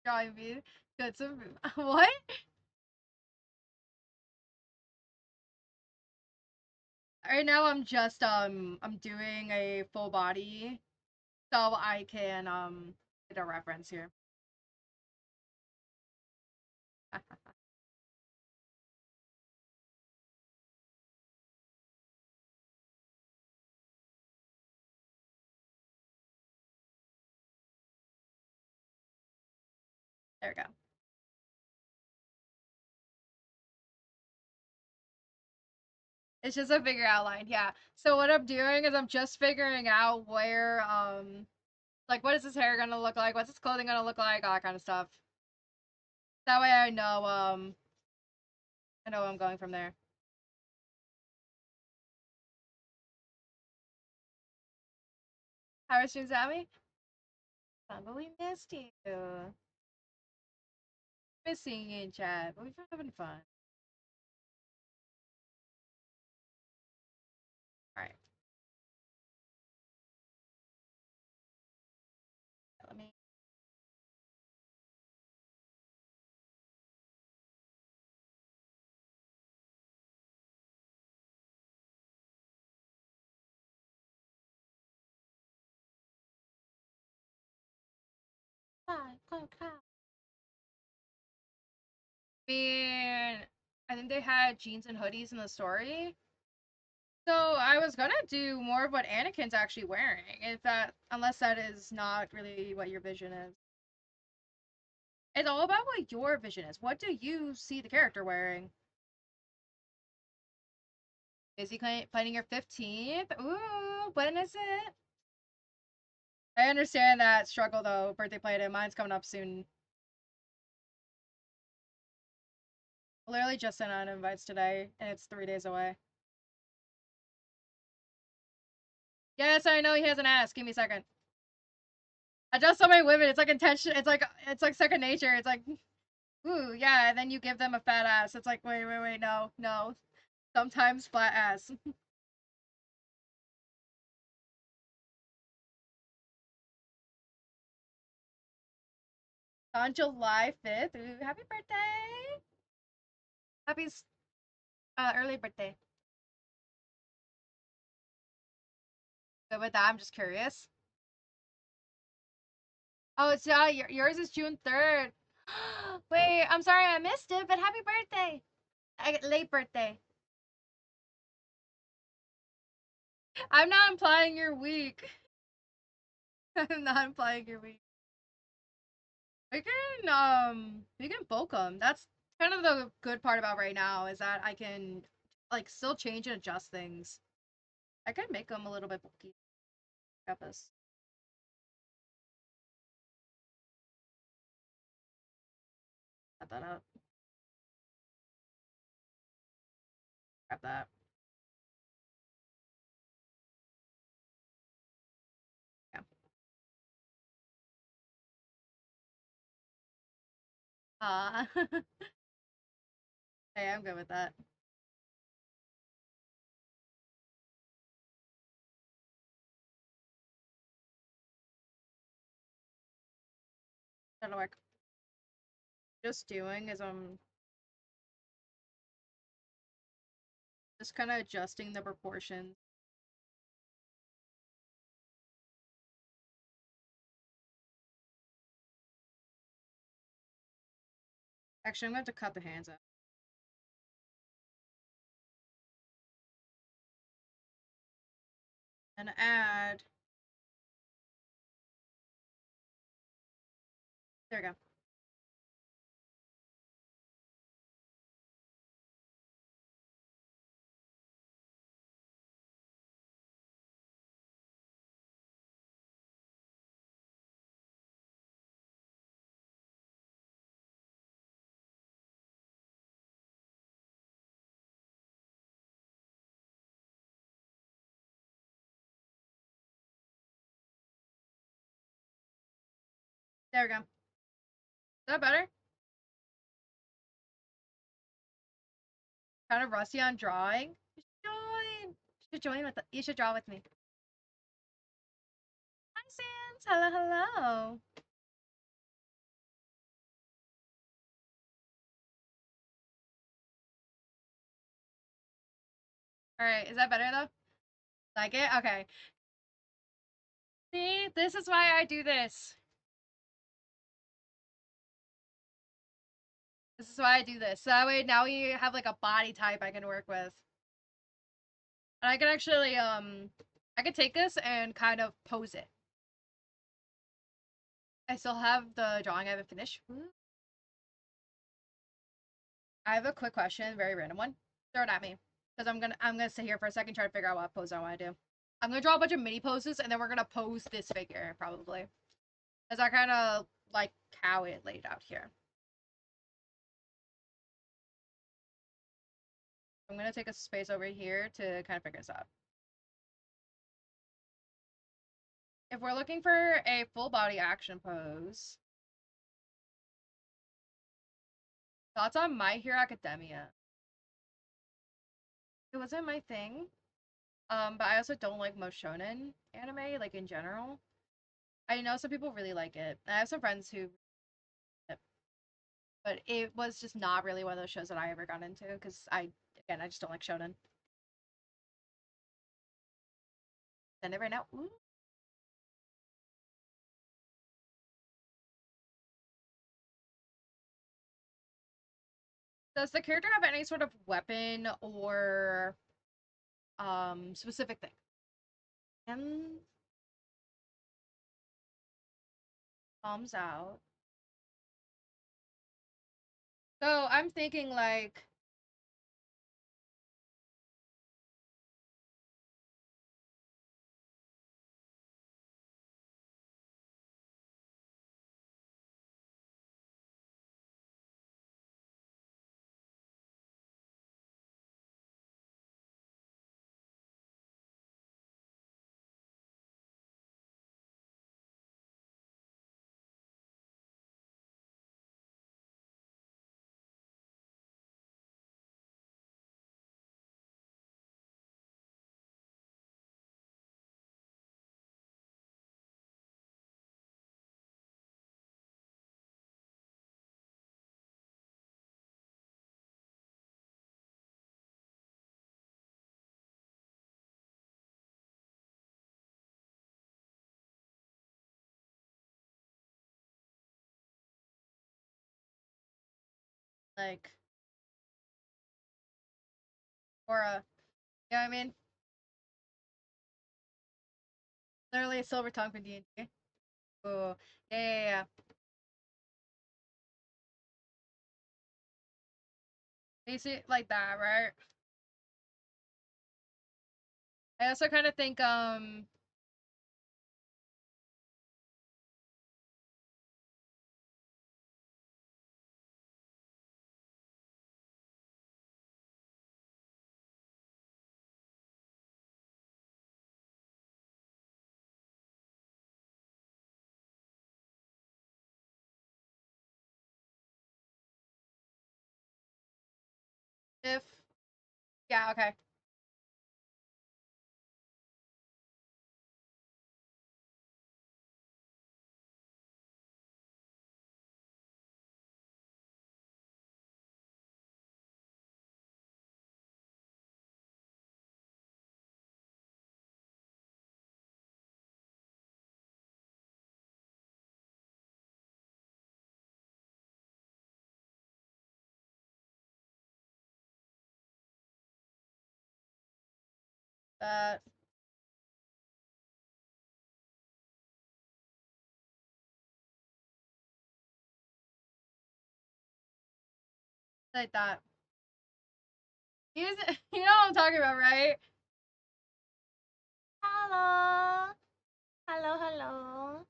Drawing view. Good. So, what? Right now, I'm doing a full body, so I can get a reference here. There we go. It's just a figure outline, yeah. So what I'm doing is I'm just figuring out where, like, what is his hair gonna look like? What's his clothing gonna look like? All that kind of stuff. That way I know where I'm going from there. How are streams at me? But we missed you. Missing you in chat, but we've been having fun. Alright. mean, I think they had jeans and hoodies in the story. So I was gonna do more of what Anakin's actually wearing, if that, unless that is not really what your vision is. It's all about what your vision is. What do you see the character wearing? Is he planning your 15th? Ooh, when is it? I understand that struggle though, birthday play. Mine's coming up soon. I literally just sent out invites today, and it's 3 days away. Yes, I know he has an ass. Give me a second. I just so many women. It's like intention. It's like second nature. It's like, ooh, yeah. And then you give them a fat ass. It's like, wait, no, no. Sometimes flat ass. On July 5th. Ooh, happy birthday. Happy early birthday. Good with that. I'm just curious. Oh, it's yours is June 3rd. Wait, I'm sorry I missed it, but happy birthday. Late birthday. I'm not implying you're weak. I'm not implying you're weak. We can bulk them. That's kind of the good part about right now is that I can like still change and adjust things. I could make them a little bit bulky. Got this. Got that up. Grab that. Yeah. Hey, I'm good with that. That'll work. Just doing is I'm just kind of adjusting the proportions. Actually, I'm going to have to cut the hands out and add. There we go. There we go. Is that better? Kind of rusty on drawing. You should join. You should join with. You should draw with me. Hi, Sans. Hello, hello. All right, is that better though? Like it? Okay. See, this is why I do this. This is why I do this. So that way now we have like a body type I can work with. And I can actually I could take this and kind of pose it. I still have the drawing I haven't finished. I have a quick question, very random one. Throw it at me. Because I'm gonna sit here for a second, try to figure out what pose I want to do. I'm gonna draw a bunch of mini poses and then we're gonna pose this figure, probably. As I kinda like how it laid out here. I'm gonna take a space over here to kind of figure this out. If we're looking for a full body action pose, thoughts on My Hero Academia? It wasn't my thing. But I also don't like most shonen anime, like in general. I know some people really like it. I have some friends who, but it was just not really one of those shows that I ever got into because again, I just don't like shonen. Send it right now. Ooh. Does the character have any sort of weapon or specific thing? And palms out. So I'm thinking like like aura. You know what I mean? Literally a silver tongue for D&D. Oh, yeah. Basically like that, right? I also kind of think if yeah, okay. Uh like that. He's you know what I'm talking about, right? Hello. Hello, hello.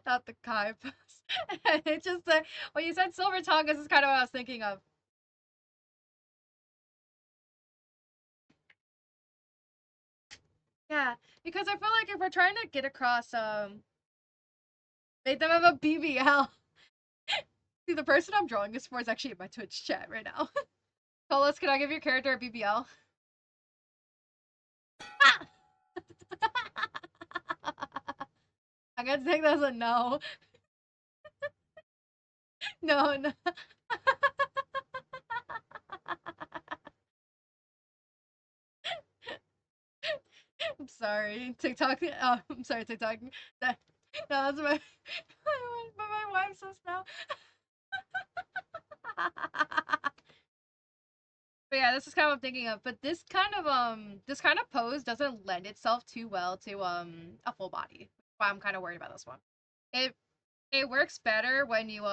Not the Kai pose. It's just when you said silver tongue, this is kind of what I was thinking of. Yeah, because I feel like if we're trying to get across, make them have a BBL. See, the person I'm drawing this for is actually in my Twitch chat right now. Colas, can I give your character a BBL? I'm gonna take that as a no. No, no. I'm sorry, TikTok. I'm sorry, TikTok. That, no, that's my my wife says no. But yeah, this is kind of what I'm thinking of. But this kind of pose doesn't lend itself too well to a full body. Why I'm kind of worried about this one. It it works better when you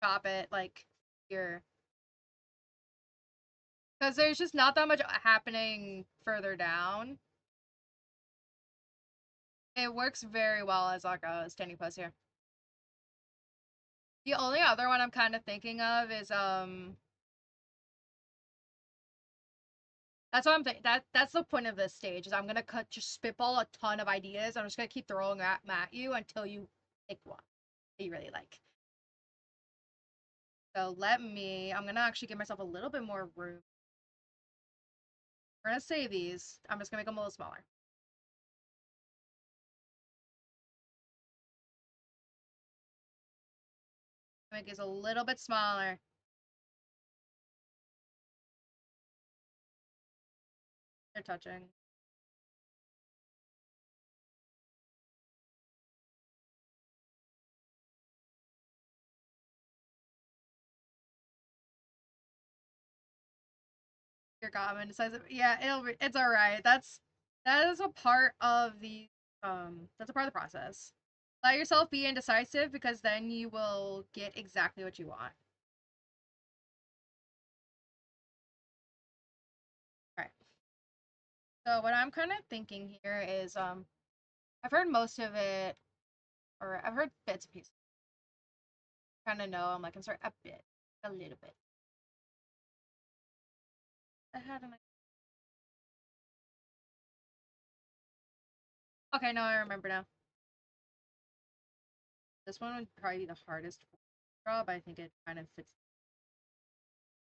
chop it like here, because there's just not that much happening further down. It works very well as like a standing pose here. The only other one I'm kind of thinking of is that's what I'm that's the point of this stage is I'm gonna just spitball a ton of ideas. I'm just gonna keep throwing at you until you pick one that you really like. So I'm gonna actually give myself a little bit more room. We're gonna save these. I'm just gonna make them a little smaller. Make these a little bit smaller. They're touching. Your comment. It says, yeah, it's all right. That is a part of the that's a part of the process. Let yourself be indecisive because then you will get exactly what you want. All right. So what I'm kind of thinking here is I've heard most of it, or I've heard bits and pieces. Kind of know I'm like I'm sorry a little bit. I had an Okay, no, I remember now. This one would probably be the hardest to draw, but I think it kind of fits.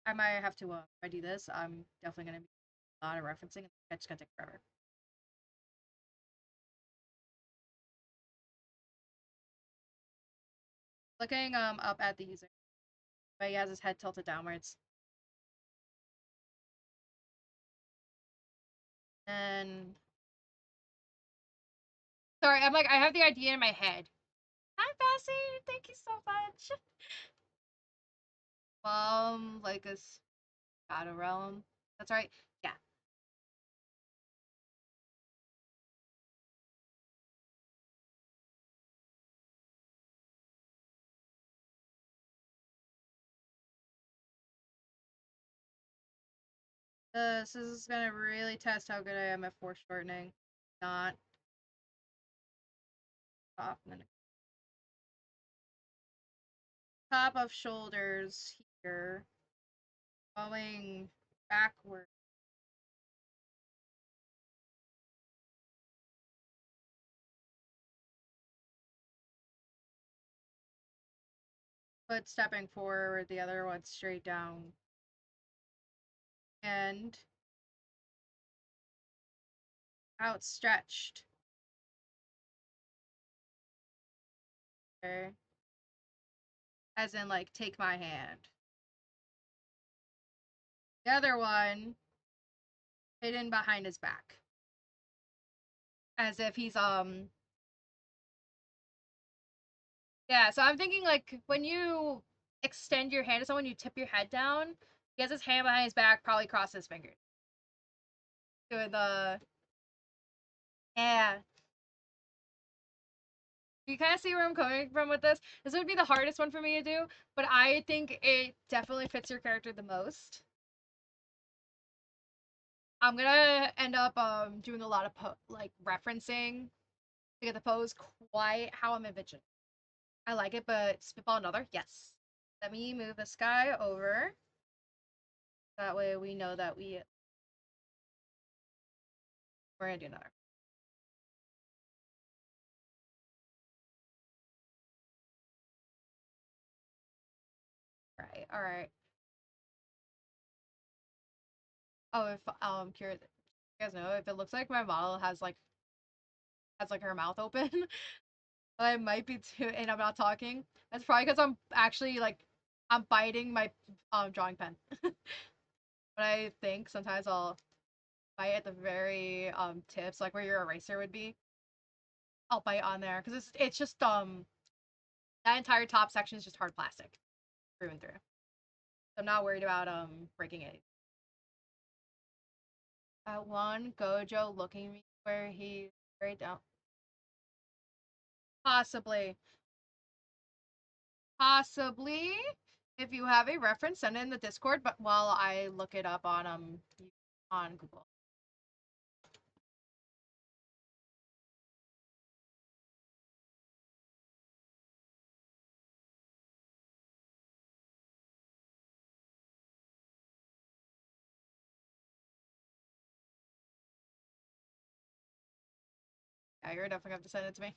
I might have to, if I do this, I'm definitely going to be a lot of referencing, and it's going to take forever. Looking up at the user, but he has his head tilted downwards. And sorry, I'm like I have the idea in my head. Hi, Bessie. Thank you so much. Like a shadow realm. That's right. Yeah. This is gonna really test how good I am at foreshortening. Not off and then top of shoulders here, going backward. Foot stepping forward, the other one straight down. And outstretched. Okay. As in, like, take my hand. The other one hidden behind his back. As if he's, yeah, so I'm thinking, like, when you extend your hand to someone, you tip your head down. He has his hand behind his back, probably cross his fingers. Doing the, yeah. You kind of see where I'm coming from with this. This would be the hardest one for me to do, but I think it definitely fits your character the most. I'm gonna end up doing a lot of like referencing to get the pose quite how I'm envisioning. I like it, but spitball another? Yes. Let me move this guy over. That way we know that we're gonna do another. Right, alright. Oh, if curious, you guys know if it looks like my model has like her mouth open, I might be too and I'm not talking. That's probably because I'm actually like I'm biting my drawing pen. But I think sometimes I'll bite at the very tips, like where your eraser would be. I'll bite on there because it's just that entire top section is just hard plastic through and through. So I'm not worried about breaking it. One Gojo looking me where he right down. Possibly. Possibly. If you have a reference, send it in the Discord, but while I look it up on Google. Yeah, you're definitely gonna have to send it to me.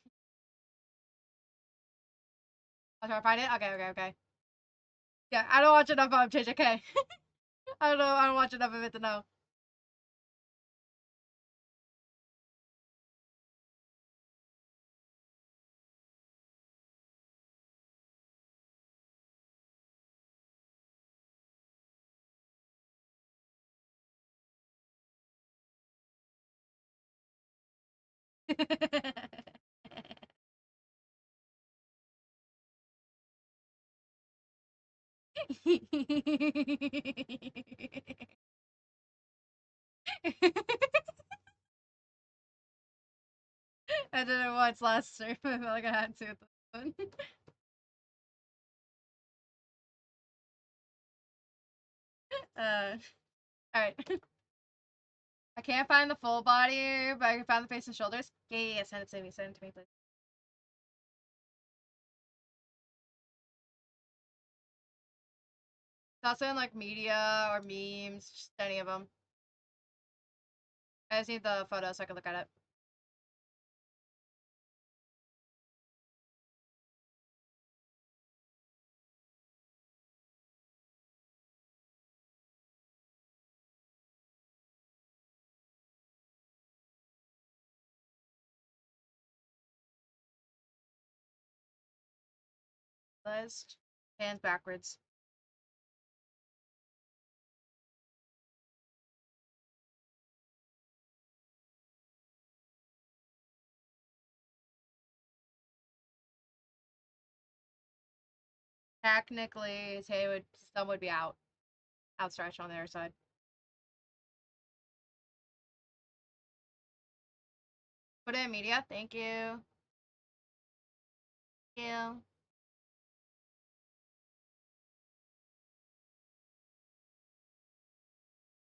I'll try to find it. Okay, okay, okay. Yeah, I don't watch enough of JJK. I don't know. I don't watch enough of it to know. I did it once last stream. I felt like I had to with this one. Alright. I can't find the full body, but I can find the face and shoulders. Yeah, send it to me. Send it to me, please. It's also in like media or memes, just any of them. I just need the photo so I can look at it. List. Hands backwards. Technically, some would be outstretched on the other side. Put it in media. Thank you. Thank you.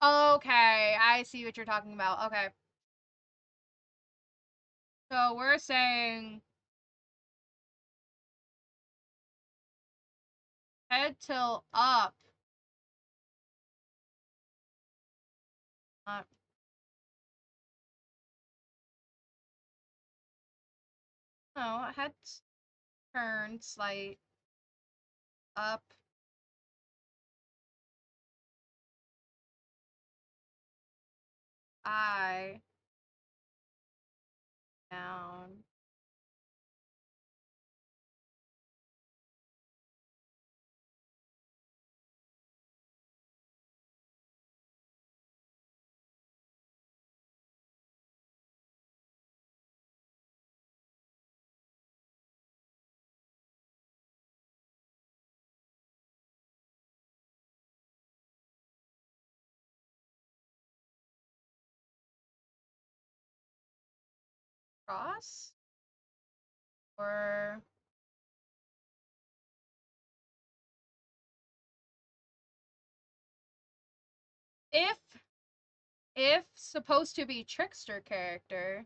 Okay, I see what you're talking about. Okay. So we're saying head tilt up. Uh, no, head turn slight up. Eye down. Cross. Or if supposed to be trickster character.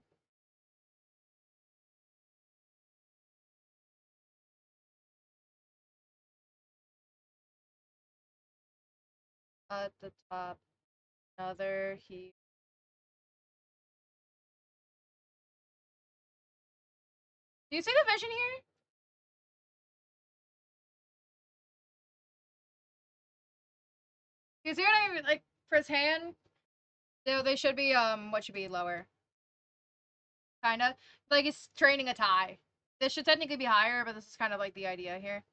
At the top, another he. Do you see the vision here? Do you see what I mean? Like for his hand, they should be what should be lower, kind of like he's training a tie. This should technically be higher, but this is kind of like the idea here.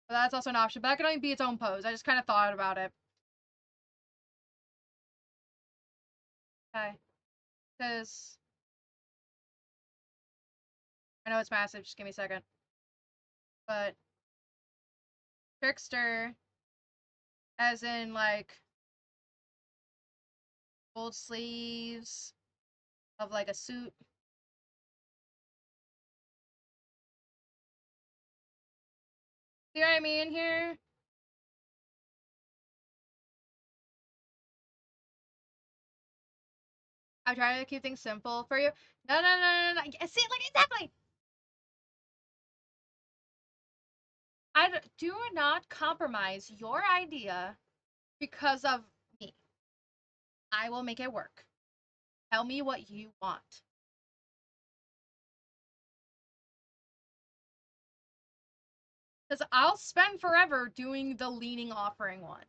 But that's also an option. But that could only be its own pose. I just kind of thought about it. Okay, because I know it's massive. Just give me a second. But trickster, as in like full sleeves of like a suit. See what I mean here? I try to keep things simple for you. No, no, no, no, no. See, like exactly. I do not compromise your idea because of me. I will make it work. Tell me what you want. Because I'll spend forever doing the leaning offering one.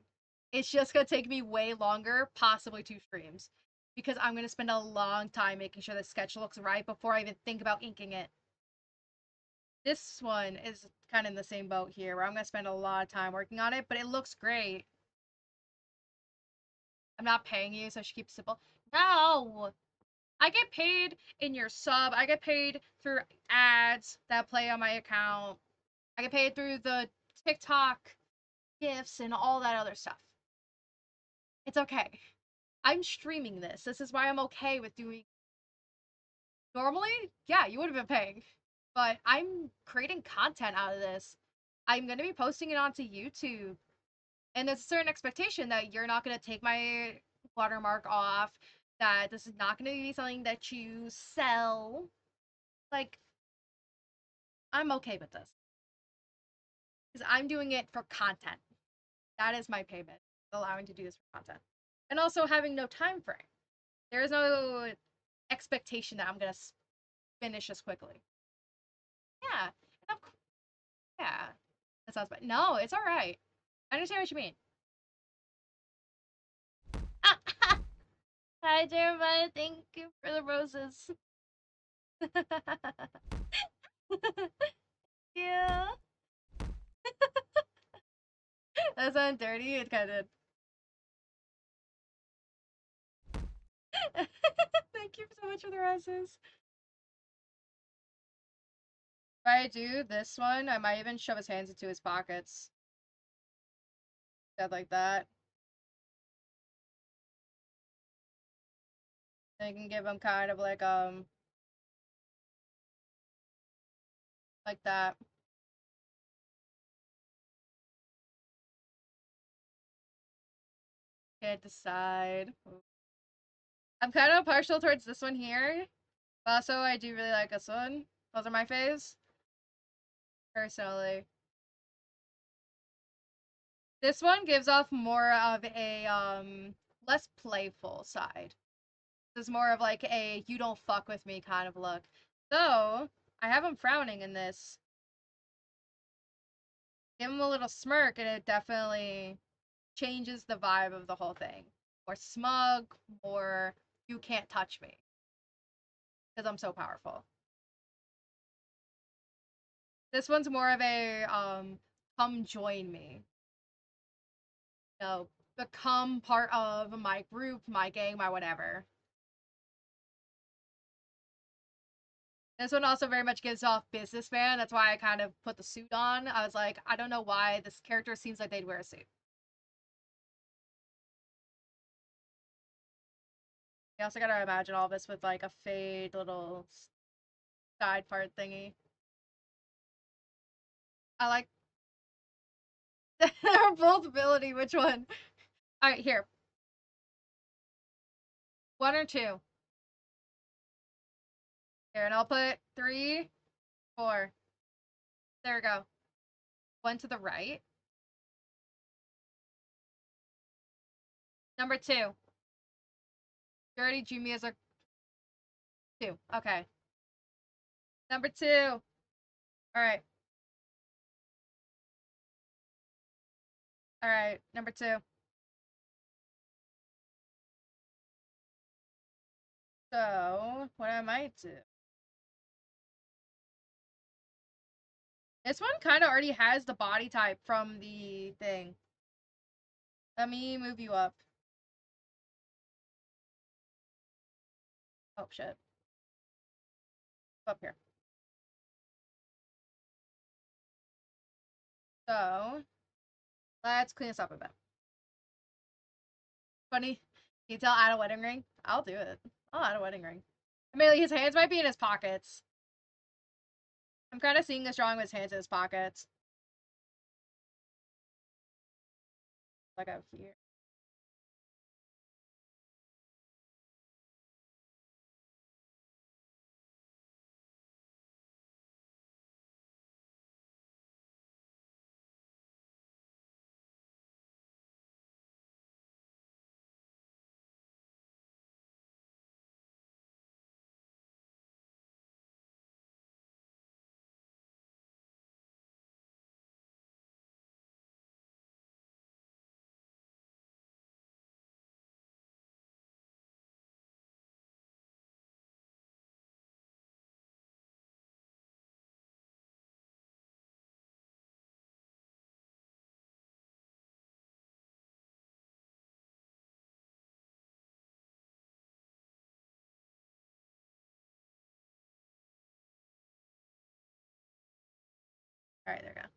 It's just going to take me way longer, possibly 2 streams. Because I'm going to spend a long time making sure the sketch looks right before I even think about inking it. This one is kind of in the same boat here, where I'm going to spend a lot of time working on it, but it looks great. I'm not paying you, so I should keep it simple. No! I get paid in your sub. I get paid through ads that play on my account. I get paid through the TikTok gifts and all that other stuff. It's okay. I'm streaming this. This is why I'm okay with doing. Normally, yeah, you would have been paying, but I'm creating content out of this. I'm gonna be posting it onto YouTube, and there's a certain expectation that you're not gonna take my watermark off. That this is not gonna be something that you sell. Like, I'm okay with this because I'm doing it for content. That is my payment, allowing to do this for content, and also having no time frame. There is no expectation that I'm gonna finish this quickly. Yeah, and yeah, that sounds bad. No, it's all right. I understand what you mean. Hi, Jeremiah. Thank you for the roses. Yeah, that sounded dirty. It kind of. Thank you so much for the roses. If I do this one, I might even shove his hands into his pockets. Stuff like that. I can give him kind of like that. Can't decide. I'm kind of partial towards this one here. But also, I do really like this one. Those are my faves. Personally. This one gives off more of a, less playful side. This is more of like a you don't fuck with me kind of look. So, I have him frowning in this. Give him a little smirk and it definitely changes the vibe of the whole thing. More smug, more you can't touch me. Because I'm so powerful. This one's more of a come join me. You know, become part of my group, my gang, my whatever. This one also very much gives off businessman. That's why I kind of put the suit on. I was like, I don't know why this character seems like they'd wear a suit. You also gotta imagine all this with like a fade little side part thingy. I like they're both ability. Which one? All right, here. One or two. Here, and I'll put 3, 4. There we go. One to the right. Number 2. You already drew me as a 2. Okay. Number 2. All right. All right. Number 2. So, what I might do. This one kind of already has the body type from the thing. Let me move you up. Oh, shit. Up here. So, let's clean this up a bit. Funny. Can you tell add a wedding ring? I'll do it. I'll add a wedding ring. I mean, like, his hands might be in his pockets. I'm kind of seeing this drawing with his hands in his pockets. Like out here. Alright, there we go.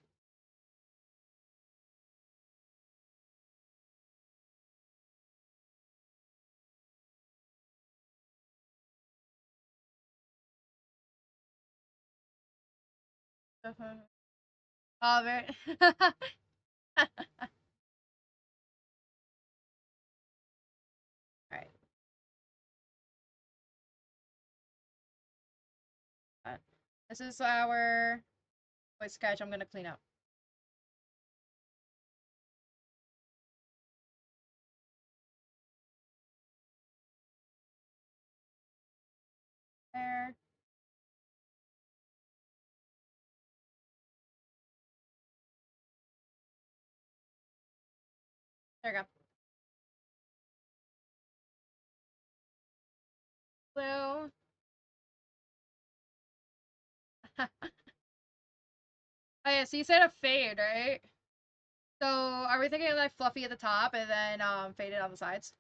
Oh, very. Alright. This is our voice sketch I'm gonna clean up. There. There we go. Blue. Oh yeah, so you said a fade, right? So are we thinking like fluffy at the top and then faded on the sides?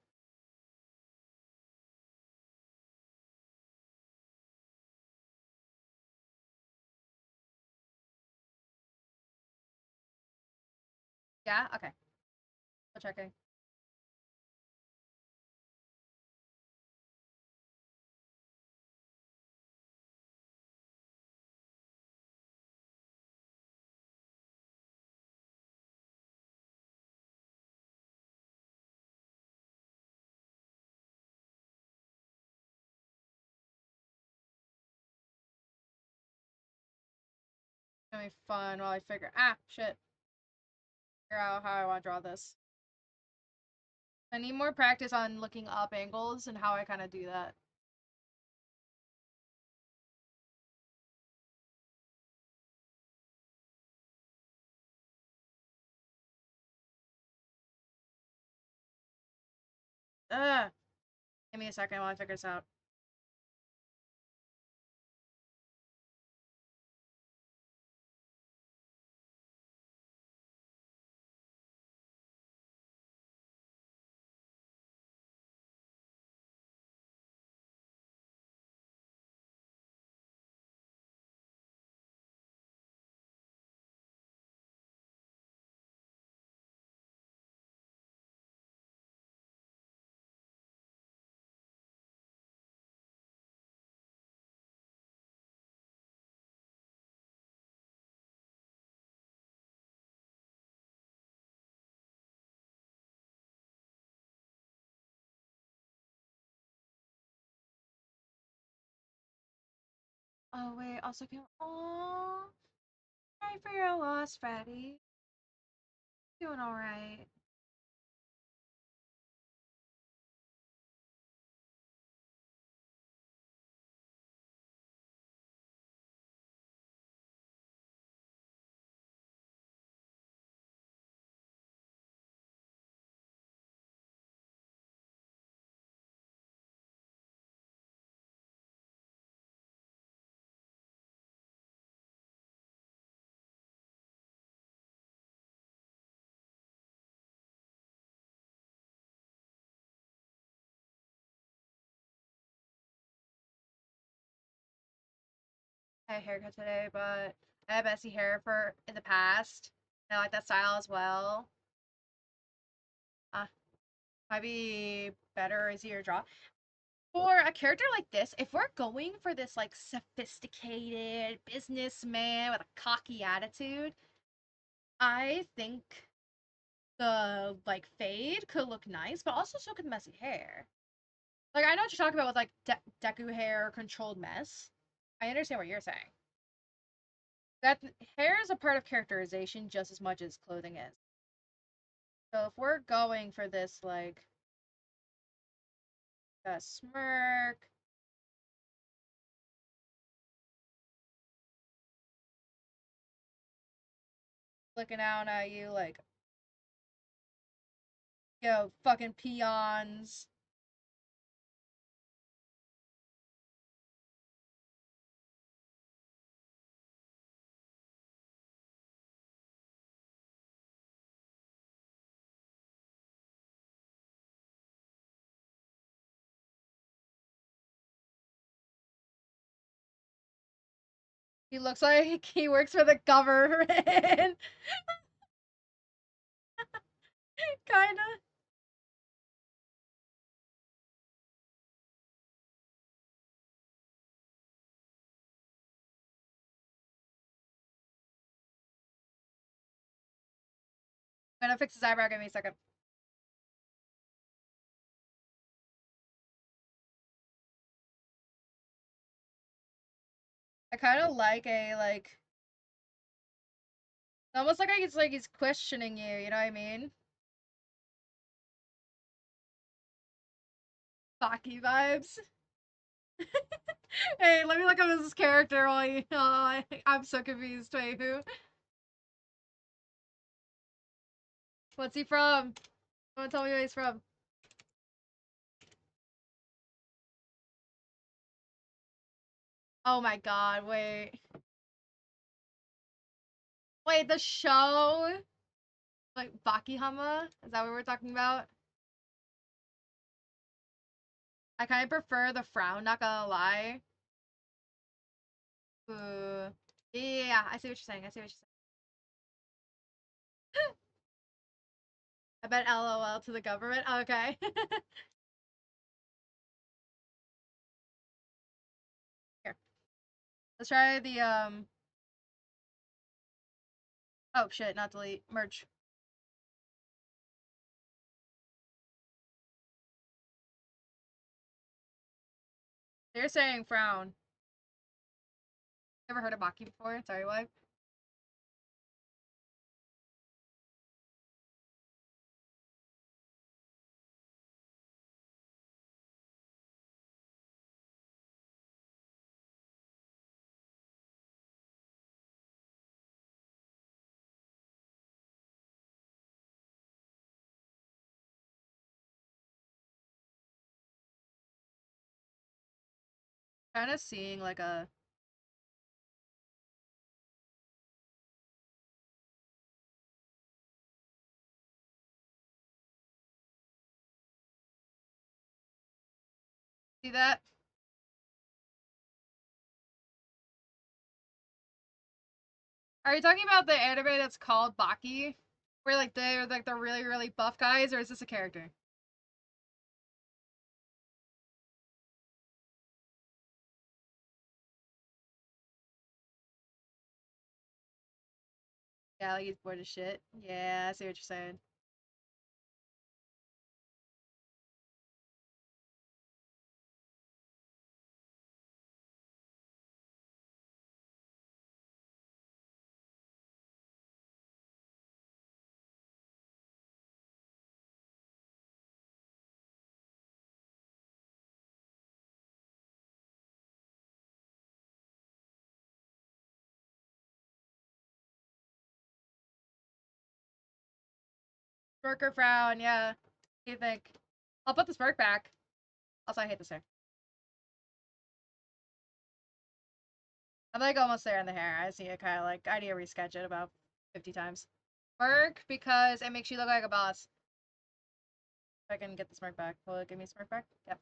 Yeah? Okay. Still checking. It's gonna be fun while I figure shit. Figure out how I wanna draw this. I need more practice on looking up angles and how I kinda do that. Ugh. Give me a second while I figure this out. Oh wait, also can sorry for your loss, Freddy. Doing alright. I had a haircut today, but I had messy hair for in the past. And I like that style as well. Uh, might be better, easier to draw. For a character like this, if we're going for this like sophisticated businessman with a cocky attitude, I think the like fade could look nice, but also so could the messy hair. Like I know what you're talking about with like Deku hair, controlled mess. I understand what you're saying. That hair is a part of characterization just as much as clothing is. So if we're going for this like a smirk, looking out at you like, yo, fucking peons. He looks like he works for the government. Kinda. I'm gonna fix his eyebrow. Give me a second. I kind of like almost like he's questioning you. You know what I mean? Baki vibes. Hey, let me look up this character while you. Oh, I'm so confused. Wait, who? What's he from? Someone tell me where he's from. Oh my god, wait. Wait, the show? Like, Bakihama? Is that what we're talking about? I kind of prefer the frown, not gonna lie. Ooh. Yeah, I see what you're saying. I see what you're saying. I bet LOL to the government. Okay. Here. Let's try the, oh shit, not delete. Merge. They're saying frown. Never heard of Baki before? Sorry, what? Kind of seeing like a. See that? Are you talking about the anime that's called Baki? Where like they're like the really, really buff guys, or is this a character? Yeah, like he's bored as shit. Yeah, I see what you're saying. Smirk or frown, yeah. What do you think? I'll put the smirk back. Also, I hate this hair. I'm like almost there in the hair. I just need to kind of like, I need to resketch it about 50 times. Smirk because it makes you look like a boss. If I can get the smirk back. Will it give me smirk back? Yep.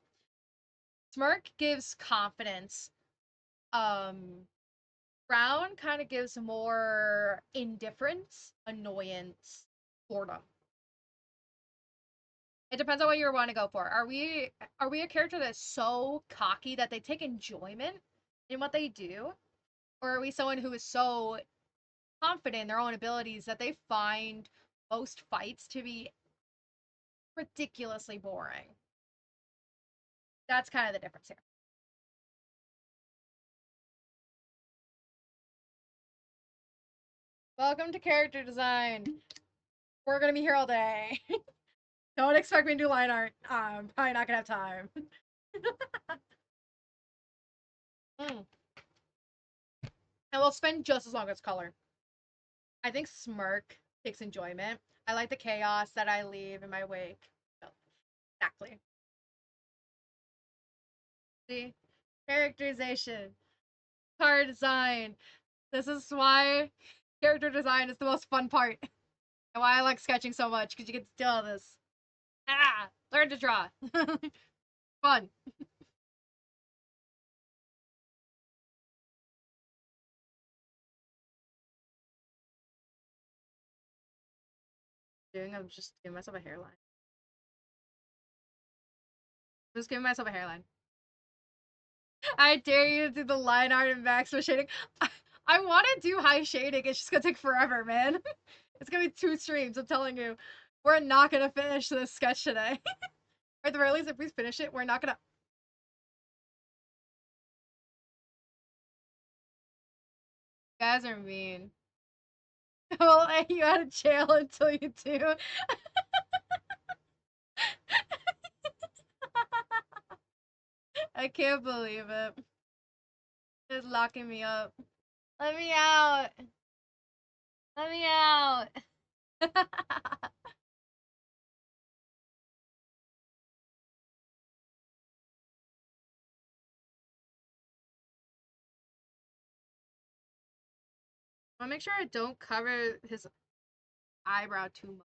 Smirk gives confidence. Frown kind of gives more indifference, annoyance, boredom. It depends on what you want to go for. Are we a character that's so cocky that they take enjoyment in what they do? Or are we someone who is so confident in their own abilities that they find most fights to be ridiculously boring? That's kind of the difference here. Welcome to character design. We're gonna be here all day. Don't expect me to do line art. I'm probably not gonna have time. Mm. And we'll spend just as long as color. I think smirk takes enjoyment. I like the chaos that I leave in my wake. Oh, exactly. See? Characterization. Card design. This is why character design is the most fun part. And why I like sketching so much, because you get to do all this. Ah! Learn to draw. Fun. I'm just giving myself a hairline. I'm just giving myself a hairline. I dare you to do the line art and maximum shading. I want to do high shading. It's just gonna take forever, man. It's gonna be 2 streams, I'm telling you. We're not gonna finish this sketch today. Or at the very least, if we finish it, we're not gonna. You guys are mean. We'll let you out of jail until you do. I can't believe it. It's locking me up. Let me out. Let me out. I'll make sure I don't cover his eyebrow too much.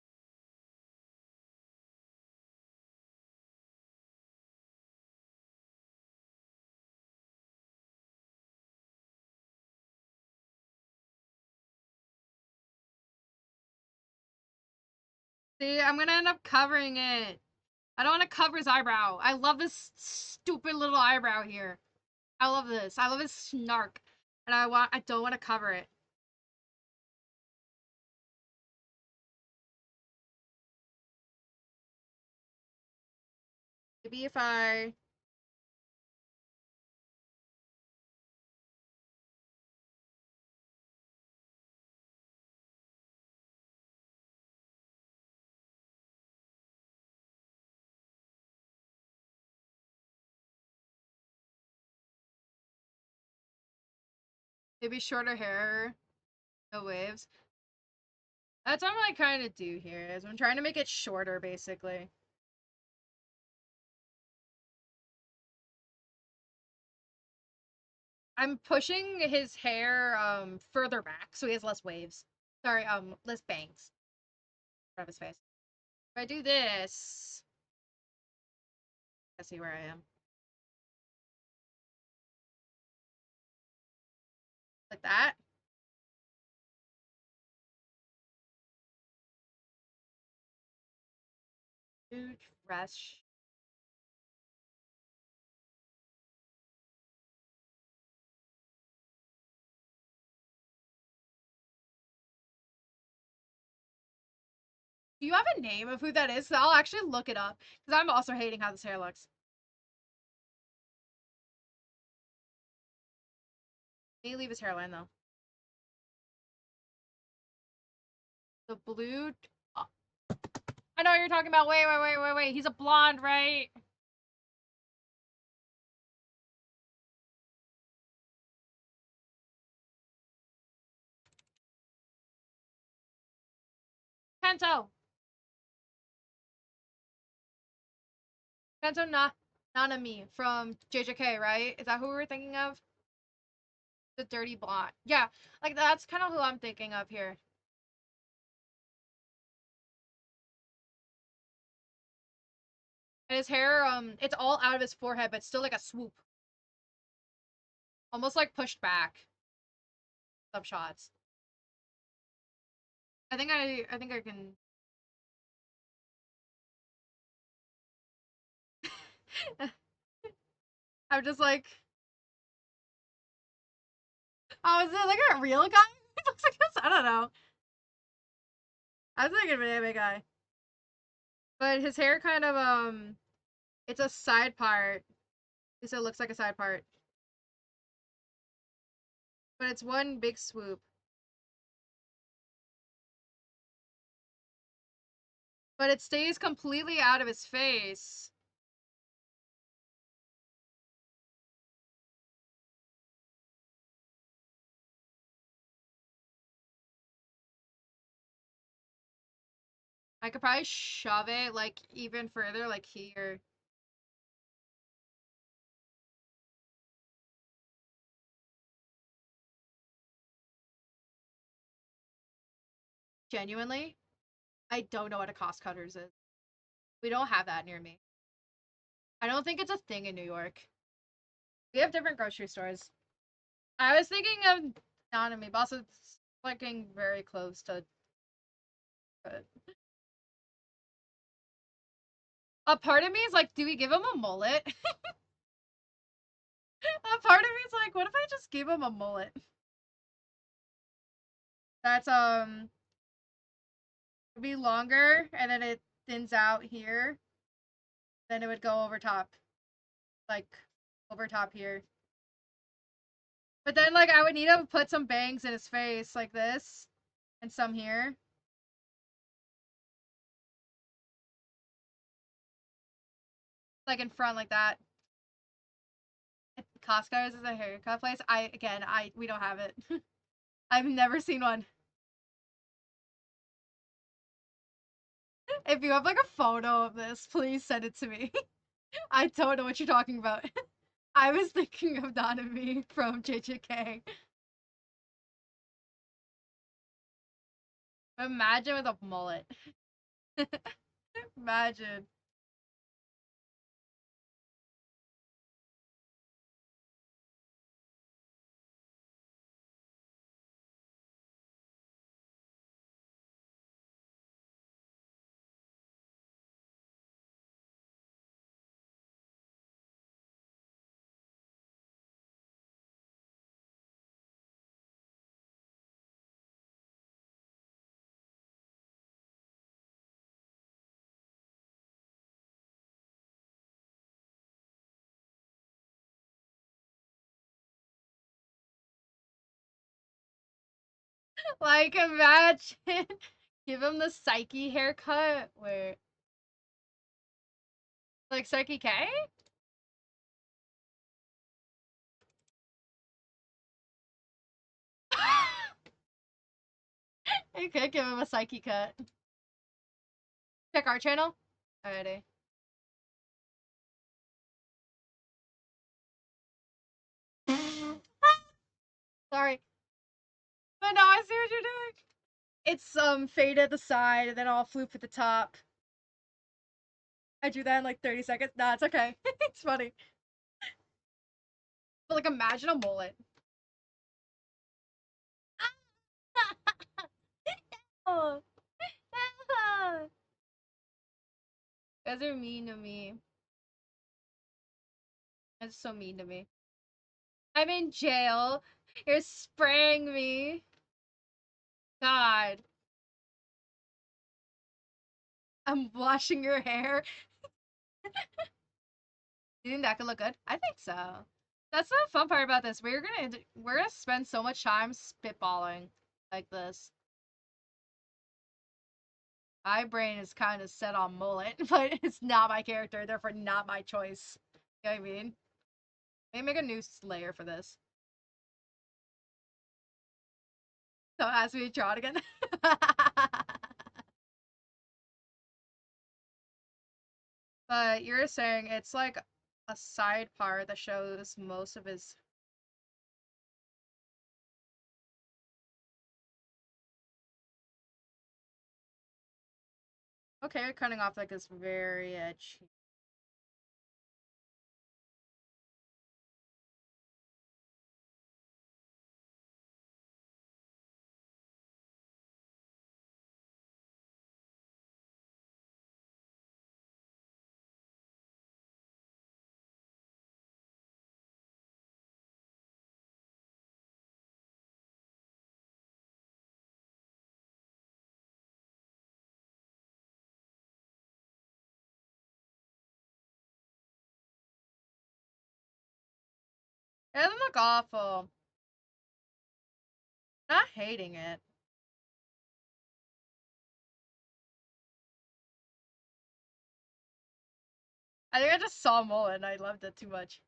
See, I'm gonna end up covering it. I don't want to cover his eyebrow. I love this stupid little eyebrow here. I love this. I love his snark. And I don't want to cover it. Maybe if I maybe shorter hair, no waves. That's what I'm like trying to do here. Is I'm trying to make it shorter, basically. I'm pushing his hair further back so he has less waves. Sorry, less bangs out of his face. If I do this, I see where I am. Like that. Huge fresh. Do you have a name of who that is? So I'll actually look it up because I'm also hating how this hair looks. May leave his hairline though. The blue. Oh, I know what you're talking about. Wait. He's a blonde, right? Kento. Kento Nanami from JJK, right? Is that who we were thinking of? The dirty blonde. Yeah, like that's kind of who I'm thinking of here. And his hair, it's all out of his forehead, but still like a swoop. Almost like pushed back. Some shots. I think I can. I'm just like, oh, is it like a real guy? It looks like this. I don't know. I was thinking of an anime guy, but his hair kind of it's a side part. At least it looks like a side part, but it's one big swoop. But it stays completely out of his face. I could probably shove it like even further, like here. Genuinely, I don't know what a cost cutters is. We don't have that near me. I don't think it's a thing in New York. We have different grocery stores. I was thinking of Nanami, but also it's like getting very close to it. A part of me is like, do we give him a mullet? A part of me is like, what if I just give him a mullet? That's It'd be longer, and then it thins out here. Then it would go over top, like over top here. But then, like, I would need to put some bangs in his face, like this, and some here. Like in front, like that. Costco's is a haircut place. We don't have it. I've never seen one. If you have like a photo of this, please send it to me. I don't know what you're talking about. I was thinking of Donami from JJK. Imagine with a mullet. Imagine. Like, imagine. Give him the Psyche haircut. Where, like, Psyche K? You could give him a Psyche cut. Check our channel. Alrighty. Sorry. But no, I see what you're doing. It's fade at the side and then I'll floop at the top. I do that in like 30 seconds. Nah, it's okay. It's funny. But like imagine a mullet. Oh. You guys are mean to me. That's so mean to me. I'm in jail. You're spraying me. God. I'm washing your hair. You think that could look good? I think so. That's the fun part about this. We're gonna spend so much time spitballing like this. My brain is kind of set on mullet, but it's not my character, therefore not my choice. You know what I mean? Maybe make a new layer for this. Don't ask me to draw it again. But you're saying it's like a side part that shows most of his. Okay, cutting off like this very edge. It doesn't look awful. Not hating it. I think I just saw mullet and I loved it too much.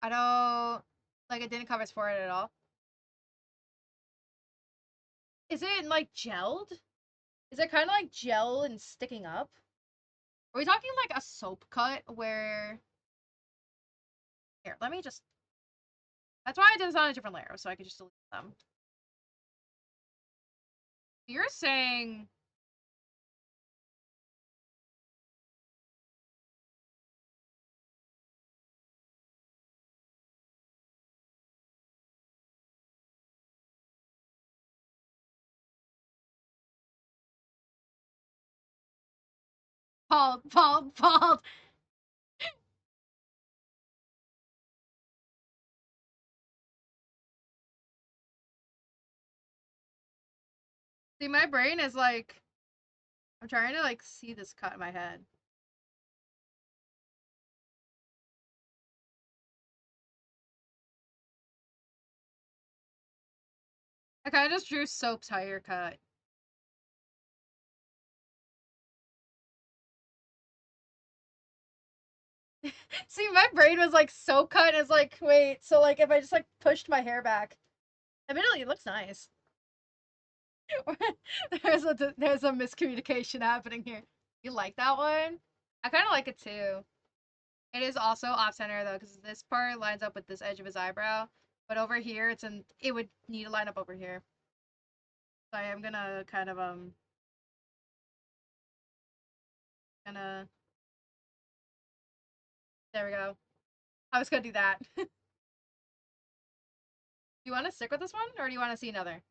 I don't like it didn't cover his forehead at all. Is it like gelled? Is it kind of like gel and sticking up? Are we talking like a soap cut where? Here, let me just. That's why I did this on a different layer, so I could just delete them. You're saying. Bald. See, my brain is like, I'm trying to like see this cut in my head. I kind of just drew Soap's higher cut. See, my brain was like Soap cut is like, wait, so like if I just like pushed my hair back, admittedly it looks nice. there's a miscommunication happening here. You like that one? I kind of like it too. It is also off center though, because this part lines up with this edge of his eyebrow, but over here it would need to line up over here. So I am gonna kind of gonna there we go. I was gonna do that. Do you want to stick with this one, or do you want to see another?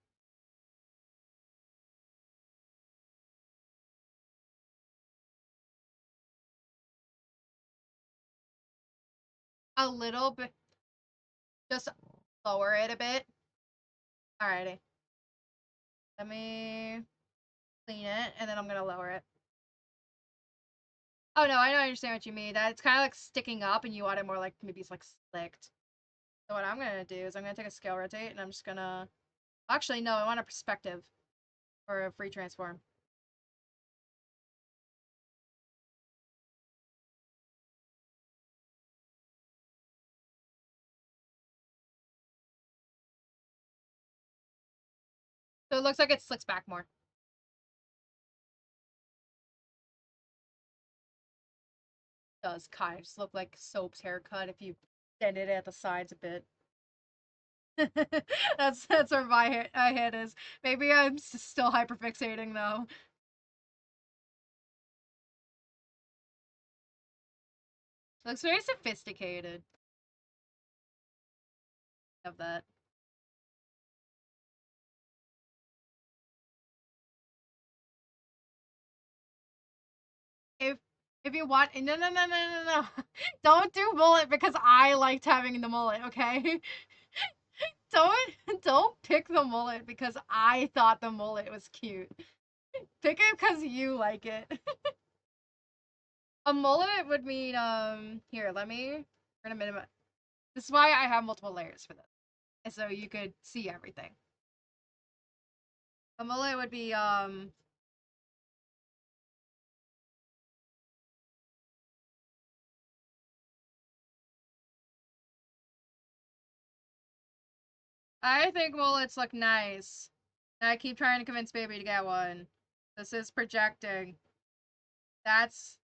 A little bit, just lower it a bit. Alrighty. Let me clean it, and then I'm gonna lower it. Oh no, I know I understand what you mean. That it's kind of like sticking up, and you want it more like maybe it's like slicked. So what I'm gonna do is I'm gonna take a scale rotate, and I'm just gonna. Actually, no, I want a perspective or a free transform. So it looks like it slicks back more. It does kind of just look like Soap's haircut if you extended it at the sides a bit. That's where my head is. Maybe I'm still hyperfixating though. Looks very sophisticated. Of that. If if you want, no. Don't do mullet because I liked having the mullet. Okay. Don't pick the mullet because I thought the mullet was cute. Pick it because you like it. A mullet would mean here, we're gonna minimize. This is why I have multiple layers for this. And so you could see everything. A mullet would be I think mullets look nice. And I keep trying to convince baby to get one. This is projecting. That's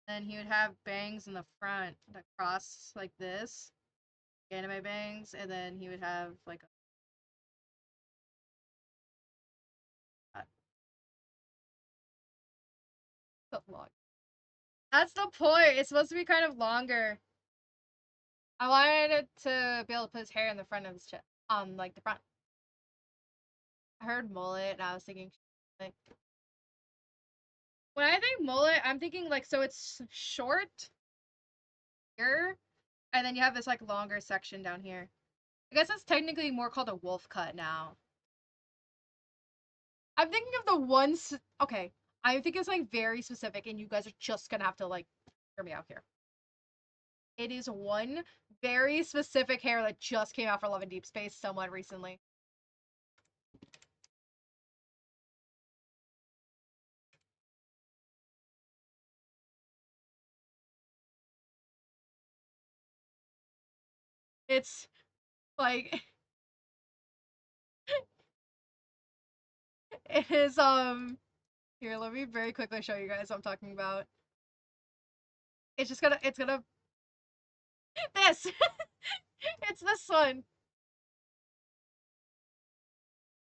then he would have bangs in the front that cross like this, anime bangs, and then he would have like a long. That's the point. It's supposed to be kind of longer. I wanted it to be able to put his hair in the front of his chest, on like the front. I heard mullet, and I was thinking, like, when I think mullet, I'm thinking like so it's short here, and then you have this like longer section down here. I guess that's technically more called a wolf cut now. I'm thinking of the ones. Okay, I think it's like very specific, and you guys are just gonna have to like hear me out here. It is one very specific hair that just came out for Love and Deep Space somewhat recently. It's like it is here, let me very quickly show you guys what I'm talking about. It's gonna this. It's this one.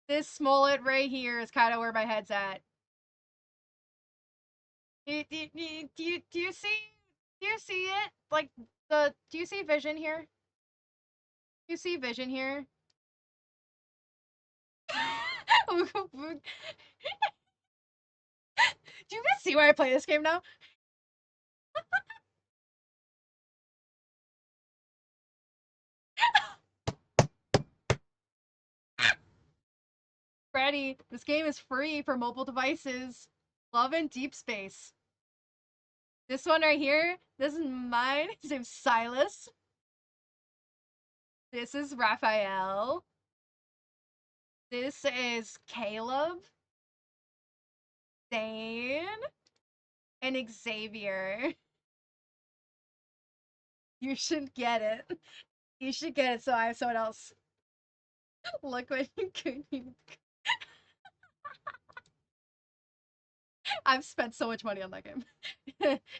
This smollett right here is kind of where my head's at. Do you see it? Like do you see vision here? Do you see vision here? Do you guys see why I play this game now? ready. This game is free for mobile devices. Love in Deep Space. This one right here, this is mine. His name's Silas. This is Raphael. This is Caleb. Zane. And Xavier. You should get it. You should get it so I have someone else. Look what you can. I've spent so much money on that game.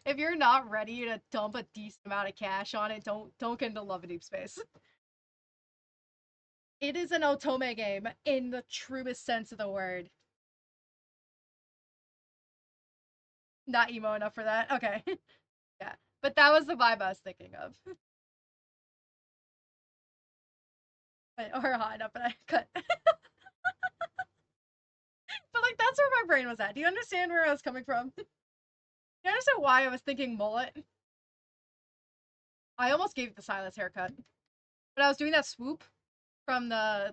If you're not ready to dump a decent amount of cash on it, don't get into Love in Deep Space. It is an otome game in the truest sense of the word. Not emo enough for that. Okay. Yeah. But that was the vibe I was thinking of. Or hot enough, but I cut. But like that's where my brain was at. Do you understand where I was coming from? Do you understand why I was thinking mullet? I almost gave the Silas haircut. But I was doing that swoop from the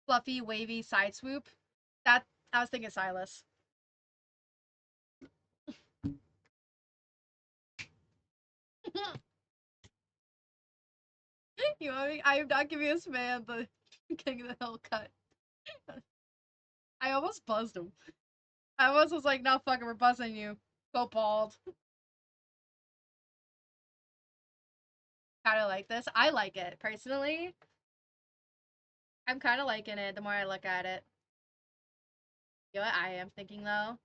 fluffy, wavy side swoop. That I was thinking Silas. You want me? I am not giving this man the getting the haircut. I almost buzzed him. I almost was like, no, fuck it, we're buzzing you. Go bald. Kind of like this. I like it, personally. I'm kind of liking it the more I look at it. You know what I am thinking, though?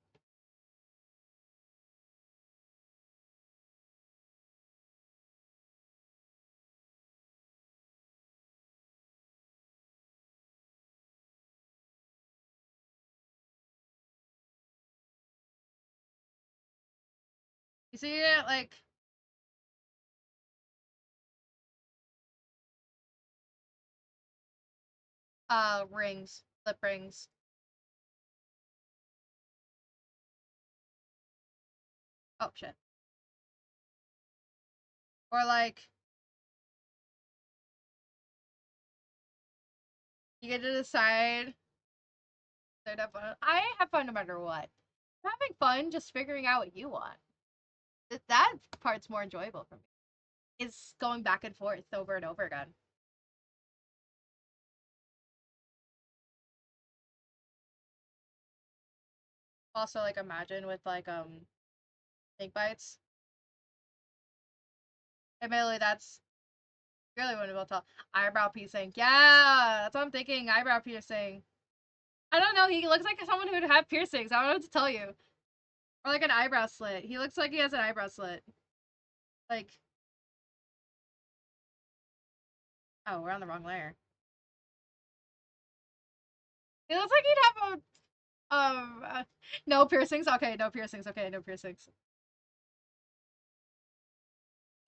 You see it, like... rings. Lip rings. Oh, shit. Or, like... You get to decide... I have fun no matter what. I'm having fun just figuring out what you want. That part's more enjoyable for me. Is going back and forth over and over again. Also, like, imagine with, like, snake bites. Admittedly, that's really what about tell. Eyebrow piercing. Yeah, that's what I'm thinking. Eyebrow piercing. I don't know. He looks like someone who would have piercings. I don't know what to tell you. Or like an eyebrow slit. He looks like he has an eyebrow slit. Like, oh, we're on the wrong layer. He looks like he'd have no piercings. Okay, no piercings. Okay, no piercings.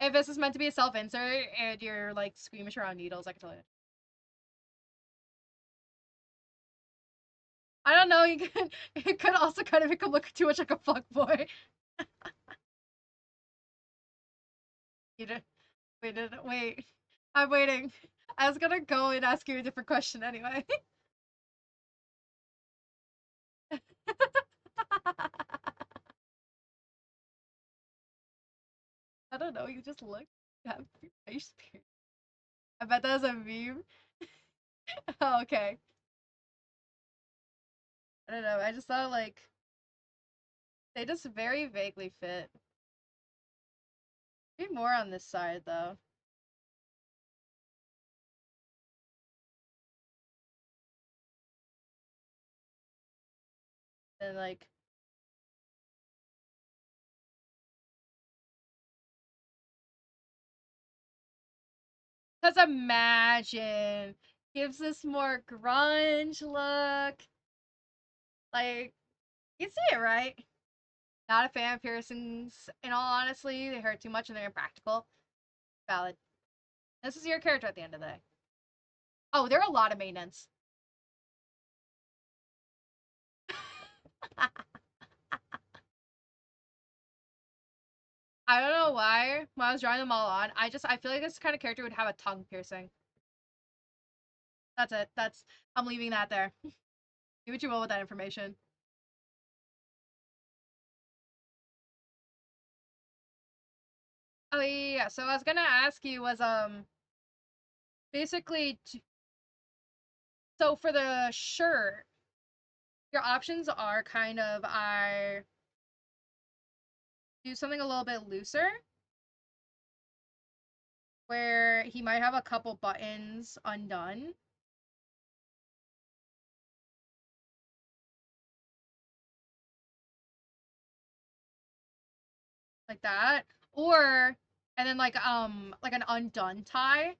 If this is meant to be a self-insert and you're like squeamish around needles, I can tell you. I don't know. You could, it could also kind of make him look too much like a fuck boy. You did. Wait. I'm waiting. I was gonna go and ask you a different question anyway. I don't know. You just look. You have your face pierced. I bet that was a meme. Oh, okay. I don't know. I just thought like they just very vaguely fit. Maybe more on this side though. And like, cause imagine gives this more grunge look. Like, you see it, right? Not a fan of piercings. In all honesty, they hurt too much and they're impractical. Valid. This is your character at the end of the day. Oh, there are a lot of maintenance. I don't know why. When I was drawing them all on, I feel like this kind of character would have a tongue piercing. That's it. I'm leaving that there. Do what you will with that information. Oh yeah. So I was gonna ask you was basically so for the shirt, your options are kind of I do something a little bit looser, where he might have a couple buttons undone, like that, or and then like an undone tie.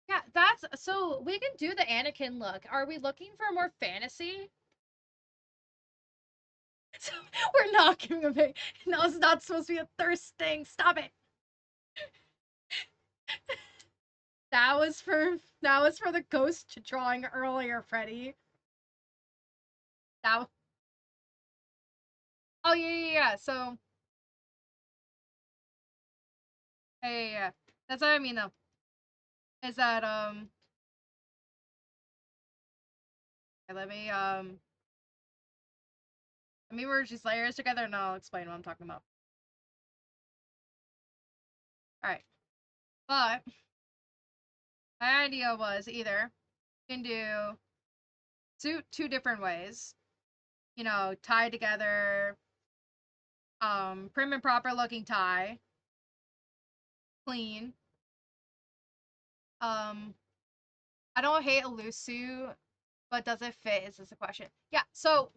Yeah, that's so we can do the Anakin look. Are we looking for more fantasy? So we're not giving a big. No, it's not supposed to be a thirst thing. Stop it. That was for the ghost drawing earlier, Freddy. That. Oh yeah, yeah, yeah. So yeah, yeah, yeah. That's what I mean though. Is that let me merge these layers together and I'll explain what I'm talking about. All right, but my idea was either you can do suit two different ways. You know, tie together, prim and proper looking tie, clean. Um, I don't hate a loose suit, but does it fit? Is this a question? Yeah. So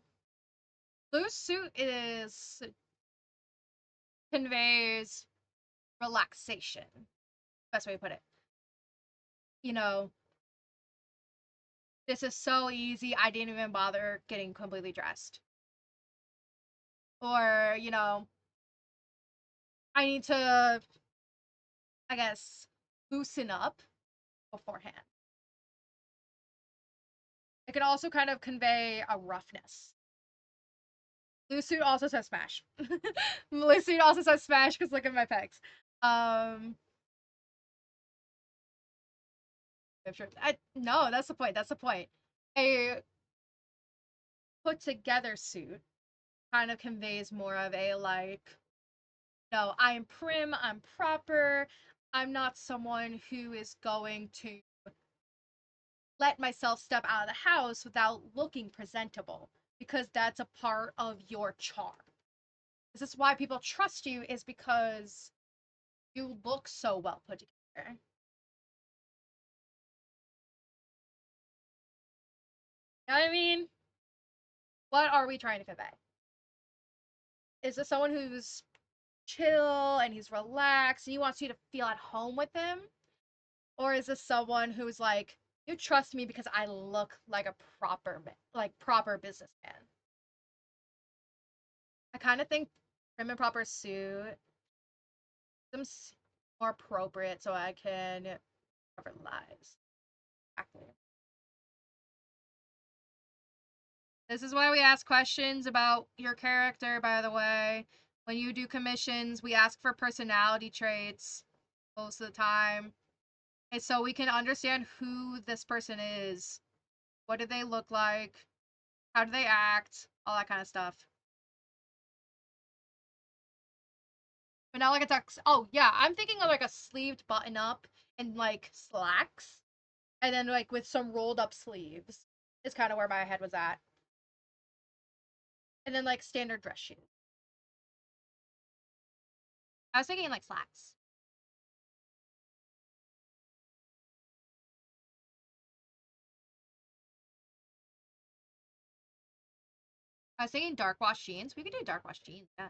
loose suit is conveys relaxation. Best way to put it. You know, this is so easy. I didn't even bother getting completely dressed. Or, I need to, I guess, loosen up beforehand. It can also kind of convey a roughness. Loose suit also says smash. Loose suit also says smash because look at my pecs. Um, I'm sure. No, that's the point. That's the point. A put together suit kind of conveys more of a like, no, I'm prim, I'm proper, I'm not someone who is going to let myself step out of the house without looking presentable because that's a part of your charm. This is why people trust you, is because you look so well put together. You know what I mean? What are we trying to convey? Is this someone who's chill and he's relaxed and he wants you to feel at home with him? Or is this someone who's like, you trust me because I look like a proper businessman? I kind of think prim and proper suit seems more appropriate so I can cover lives. Exactly. This is why we ask questions about your character, by the way. When you do commissions, we ask for personality traits most of the time. And so we can understand who this person is. What do they look like? How do they act? All that kind of stuff. But not like a tux. Oh, yeah, I'm thinking of like a sleeved button up and like slacks. And then like with some rolled up sleeves is kind of where my head was at. And then like standard dress shoes. I was thinking like slacks. I was thinking dark wash jeans. We could do dark wash jeans. Yeah.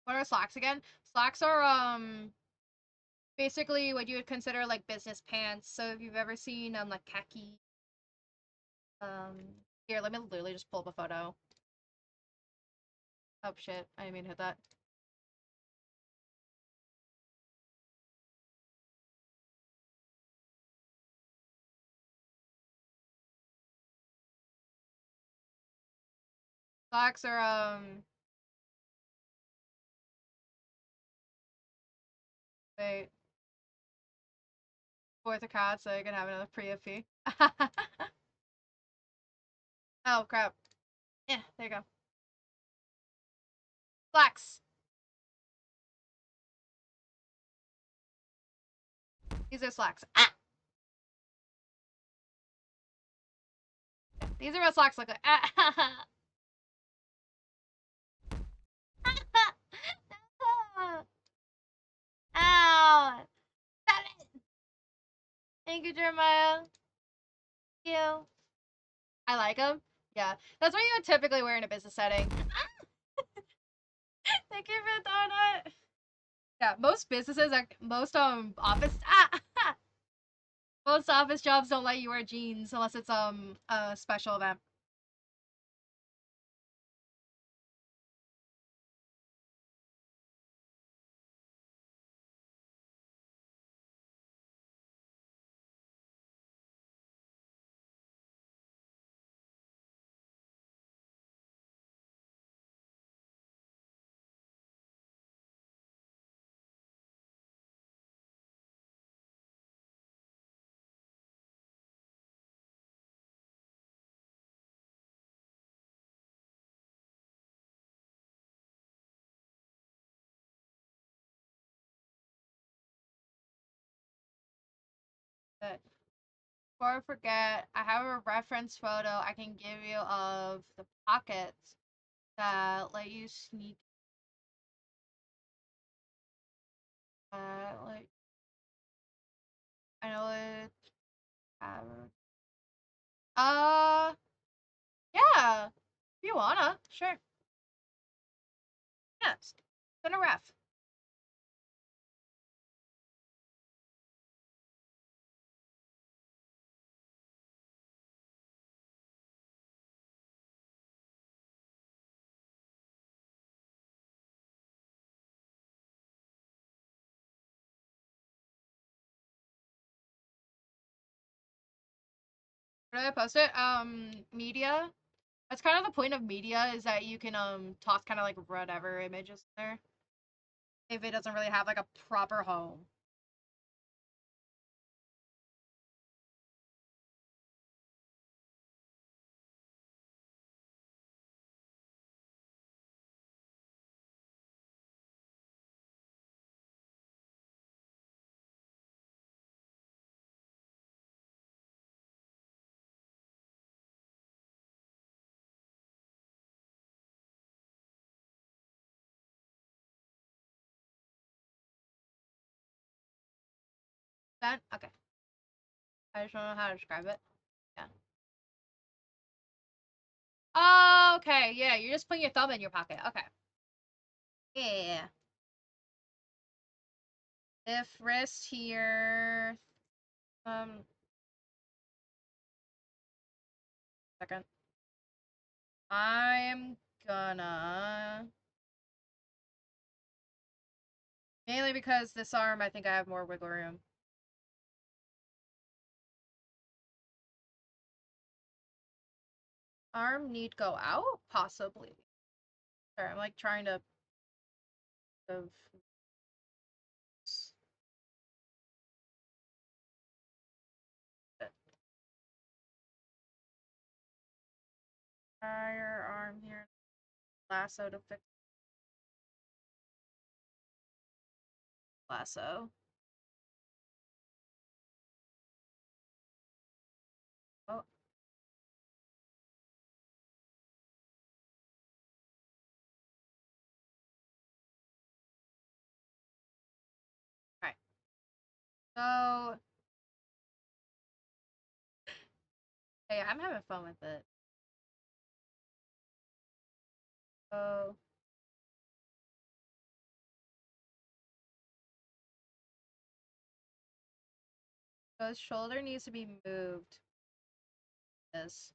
What are slacks again? Slacks are basically what you would consider like business pants. So if you've ever seen like khaki, um here, let me literally just pull up a photo. Oh shit, I didn't mean to hit that. Slacks are wait, fourth a cat so I can have another pre-FP. Oh crap. Yeah, there you go. Slacks. These are slacks. Ah! These are what slacks look like. Ah! Ow! Stop it! Thank you, Jeremiah. Thank you. I like them. Yeah, that's what you would typically wear in a business setting. Thank you for the donut. Yeah, most businesses, like most office most office jobs don't let you wear jeans unless it's a special event. But before I forget, I have a reference photo I can give you of the pockets that let you sneak. Like I know it. Uh, yeah. If you wanna, sure. Yes. Send a ref. Where did I post it? Media. That's kind of the point of media is that you can toss kind of like whatever images in there if it doesn't really have like a proper home. That okay. I just don't know how to describe it. Yeah. Oh, okay. Yeah, you're just putting your thumb in your pocket. Okay. Yeah. If wrist here. Second. I'm gonna mainly because this arm I think I have more wiggle room. Arm need go out? Possibly. Sorry, I'm like trying to of entire arm here. Lasso to fix lasso. Oh, alright. So hey, I'm having fun with it. So So his shoulder needs to be moved. This.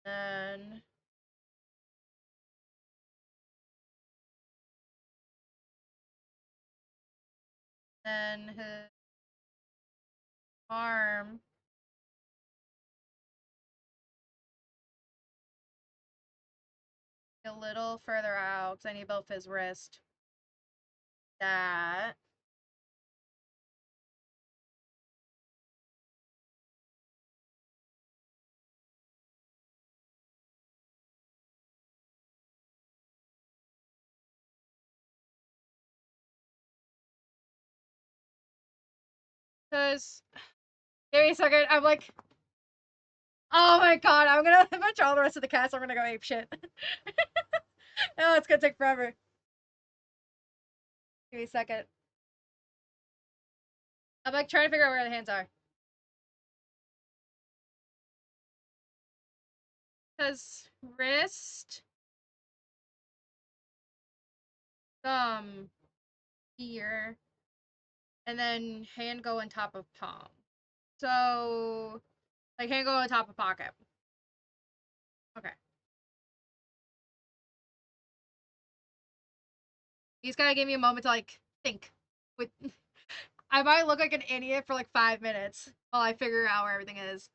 And then his arm a little further out because I need both his wrist. That. Because, give me a second. I'm like, oh my god, I'm gonna butcher all the rest of the cast. I'm gonna go ape shit. Oh, it's gonna take forever. Give me a second. I'm like trying to figure out where the hands are. Because wrist, thumb, here, and then hand go on top of palm. So, like hand go on top of pocket. Okay. You just gotta give me a moment to like think. With, I might look like an idiot for like 5 minutes while I figure out where everything is.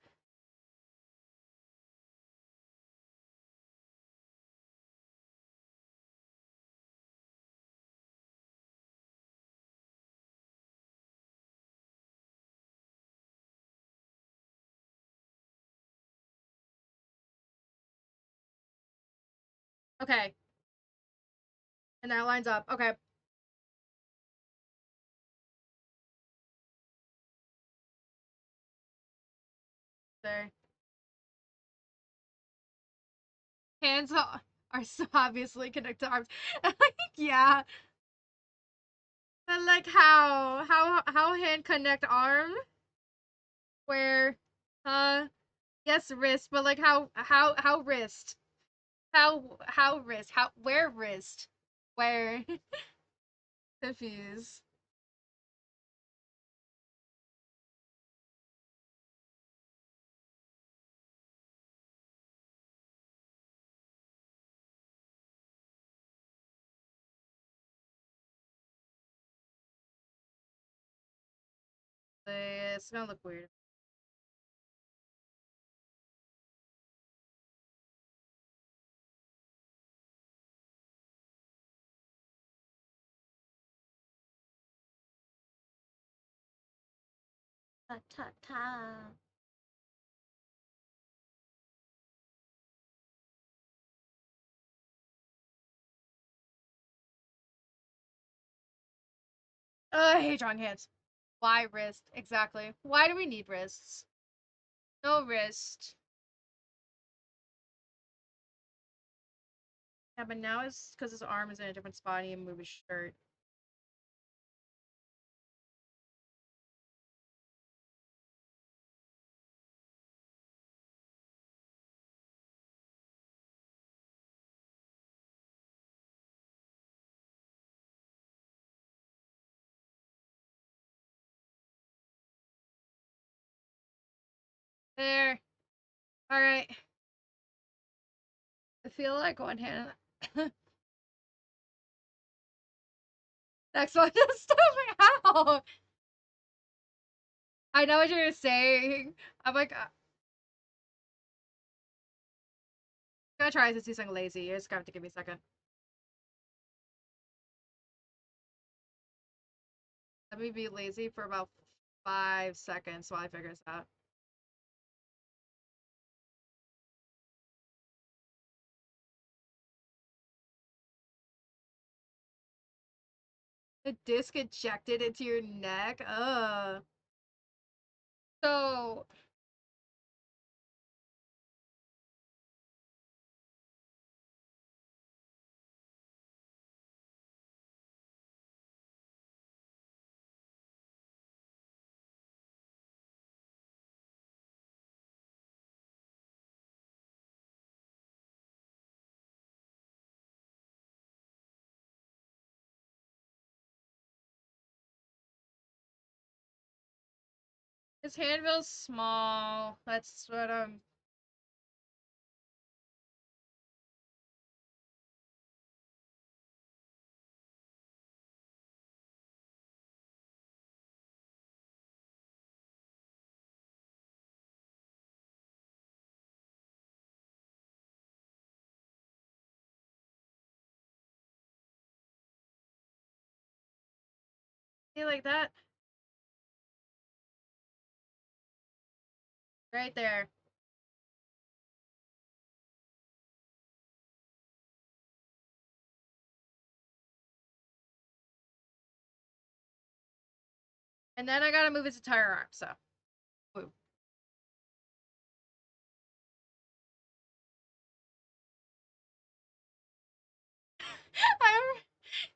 Okay. And that lines up. Okay. There. Hands are so obviously connected to arms. Like, yeah. But like how hand connect arm? Where yes wrist, but like how wrist? How wrist? How where wrist? Where confused. It's gonna look weird. Ta ta ta. I hate drawing hands. Why wrist? Exactly. Why do we need wrists? No wrist. Yeah, but now it's because his arm is in a different spot and he move his shirt. There. Alright. I feel like one hand. Next one. Stop it. How? I know what you're saying. I'm like, gonna try to do something lazy. You just have to give me a second. Let me be lazy for about 5 seconds while I figure this out. The disc ejected into your neck? Ugh. So, His hand feels small. That's what I'm. See, like that? Right there. And then I gotta move his entire arm, so. Woo. I'm,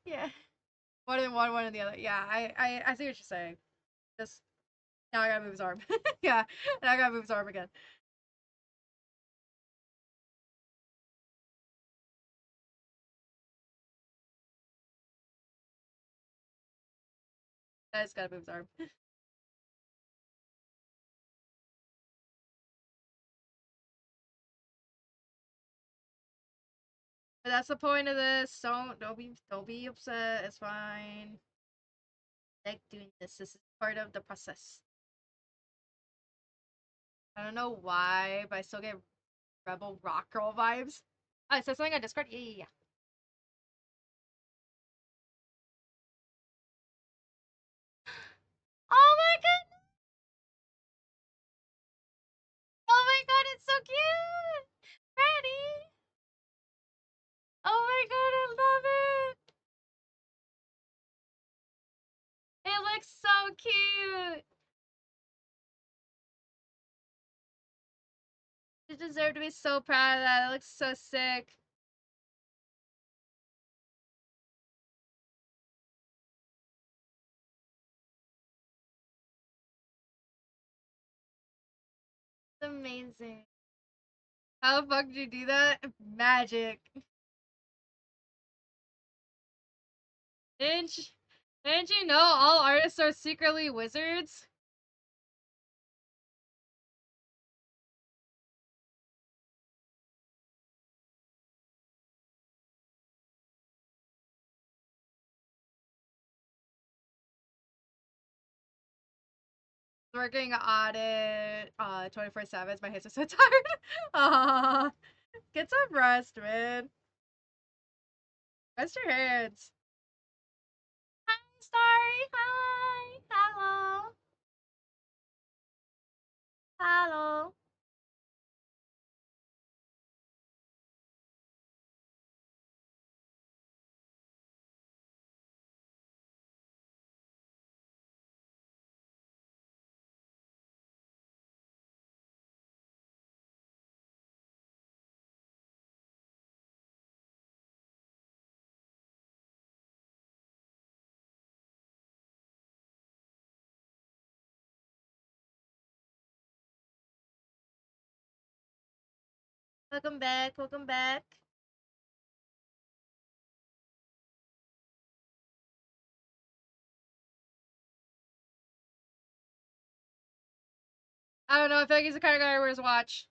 yeah. One in one, one in the other. Yeah, I see what you're saying. Just now I gotta move his arm. Yeah, now I gotta move his arm again. I just gotta move his arm. But that's the point of this. Don't be upset. It's fine. I like doing this. This is part of the process. I don't know why, but I still get Rebel Rock Girl vibes. Oh, it says something on Discord? Yeah, yeah, yeah. Oh my god! Oh my god, it's so cute! Ready? Oh my god, I love it! It looks so cute! You deserve to be so proud of that. It looks so sick. It's amazing. How the fuck did you do that? Magic. Didn't you, didn't you know all artists are secretly wizards? Working on it 24/7. My hands are so tired. Get some rest, man. Rest your hands. Hi, Starry. Hi. Hello. Hello. Welcome back. Welcome back. I don't know. I feel like he's the kind of guy who wears a watch.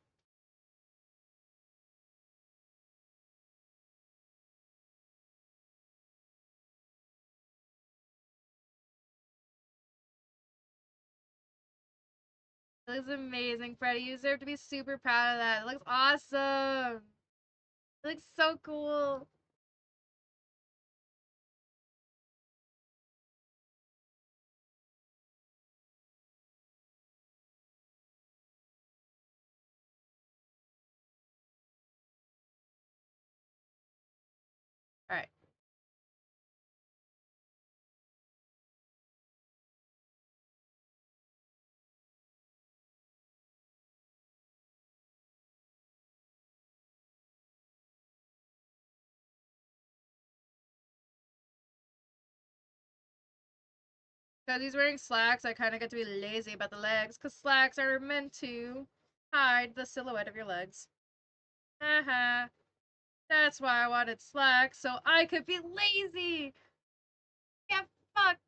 It looks amazing, Freddie. You deserve to be super proud of that. It looks awesome. It looks so cool. All right. Because he's wearing slacks, I kind of get to be lazy about the legs. Because slacks are meant to hide the silhouette of your legs. Haha. That's why I wanted slacks, so I could be lazy. Get fucked.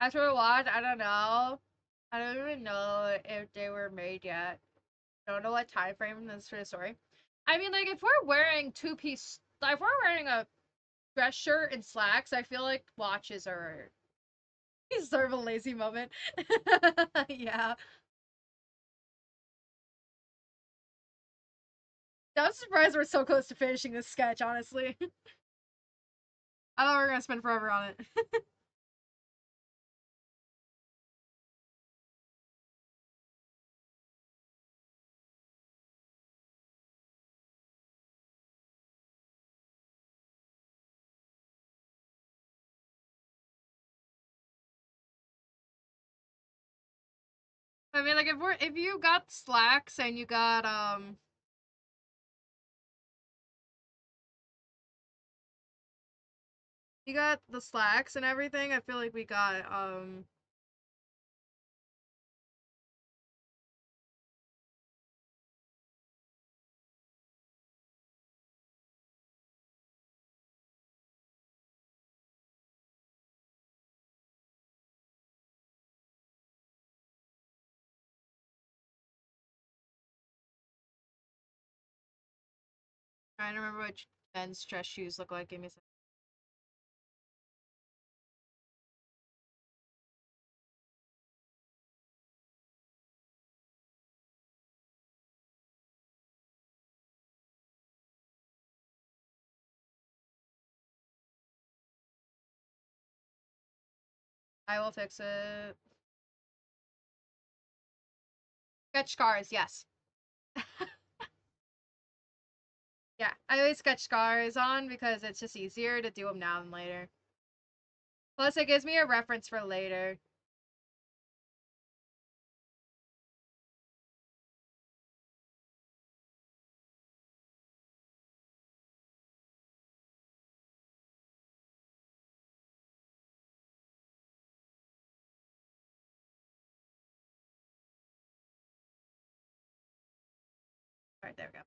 As for watch, I don't know. I don't even know if they were made yet. I don't know what time frame this is for the story. I mean, like, if we're wearing two-piece, like, if we're wearing a dress shirt and slacks, I feel like watches are deserve a lazy moment. Yeah. I'm surprised we're so close to finishing this sketch, honestly. I thought we were gonna spend forever on it. I mean, like, if you got slacks and you got the slacks and everything, I feel like we got trying to remember what men's dress shoes look like. Give me a second. I will fix it. Sketch scars, yes. Yeah, I always sketch scars on because it's just easier to do them now than later. Plus, it gives me a reference for later. Alright, there we go.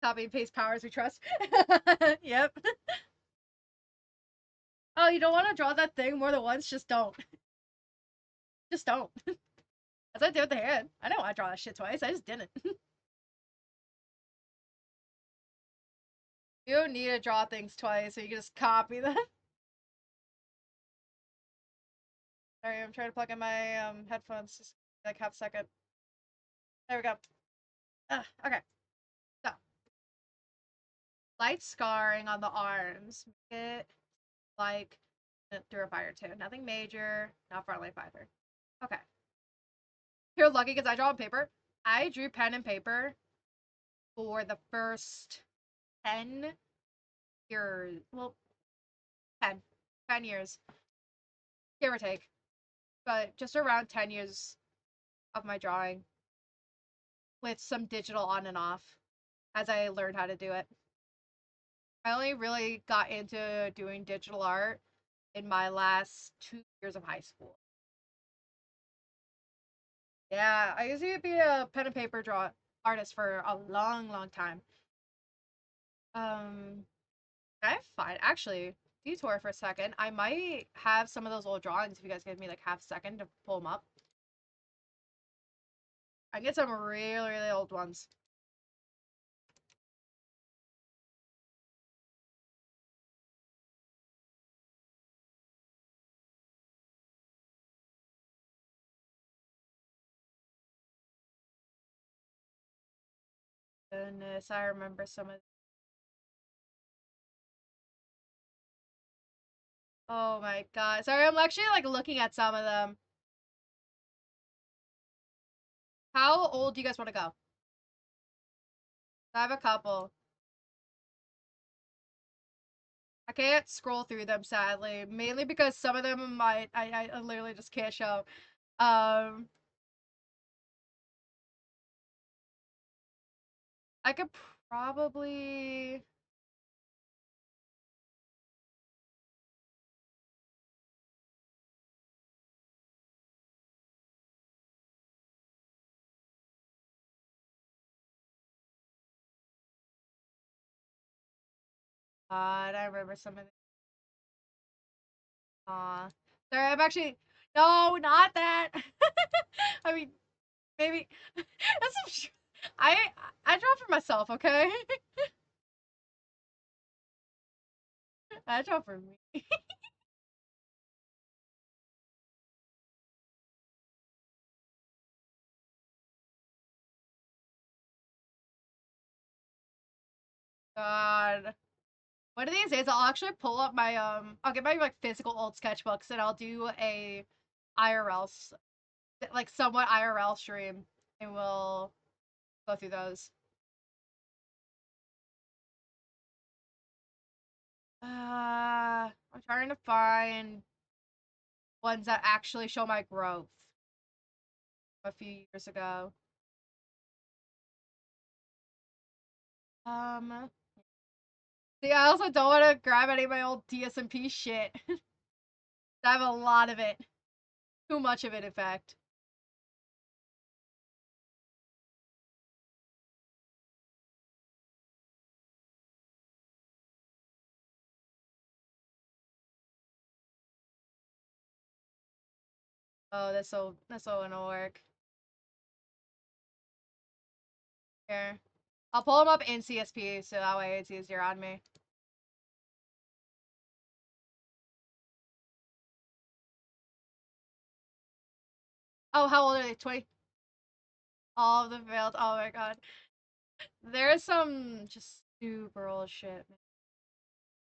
Copy and paste powers we trust. Yep. Oh, you don't want to draw that thing more than once? Just don't. Just don't. As I did with the hand. I didn't want to draw that shit twice. I just didn't. You don't need to draw things twice, so you can just copy them. Sorry, I'm trying to plug in my headphones. Just like half a second. There we go. Okay. So, light scarring on the arms. Make it like through a fire too. Nothing major. Not far life either. Okay. You're lucky because I draw on paper. I drew pen and paper for the first 10 years. Well, 10. 10 years. Give or take. But just around 10 years of my drawing with some digital on and off as I learned how to do it. I only really got into doing digital art in my last 2 years of high school. Yeah, I used to be a pen and paper draw artist for a long, long time. Um, I find actually detour for a second. I might have some of those old drawings if you guys give me like half a second to pull them up. I get some really, really old ones. Goodness, I remember some of. Oh my god. Sorry, I'm actually like looking at some of them. How old do you guys want to go? I have a couple. I can't scroll through them sadly, mainly because some of them might I literally just can't show. Um, I could probably. God, I remember some of the. Aw. Sorry, I'm actually. No, not that. I mean, maybe. That's. I I draw for myself, okay? I draw for me. God. One of these days, I'll actually pull up my I'll get my like physical old sketchbooks and I'll do a IRL, like somewhat IRL stream, and we'll go through those. I'm trying to find ones that actually show my growth a few years ago. Um, See, I also don't want to grab any of my old DSMP shit. I have a lot of it. Too much of it, in fact. Oh, this will gonna work. Here. I'll pull them up in CSP so that way it's easier on me. Oh, how old are they? 20? All of them failed. Oh my god. There's some just super old shit.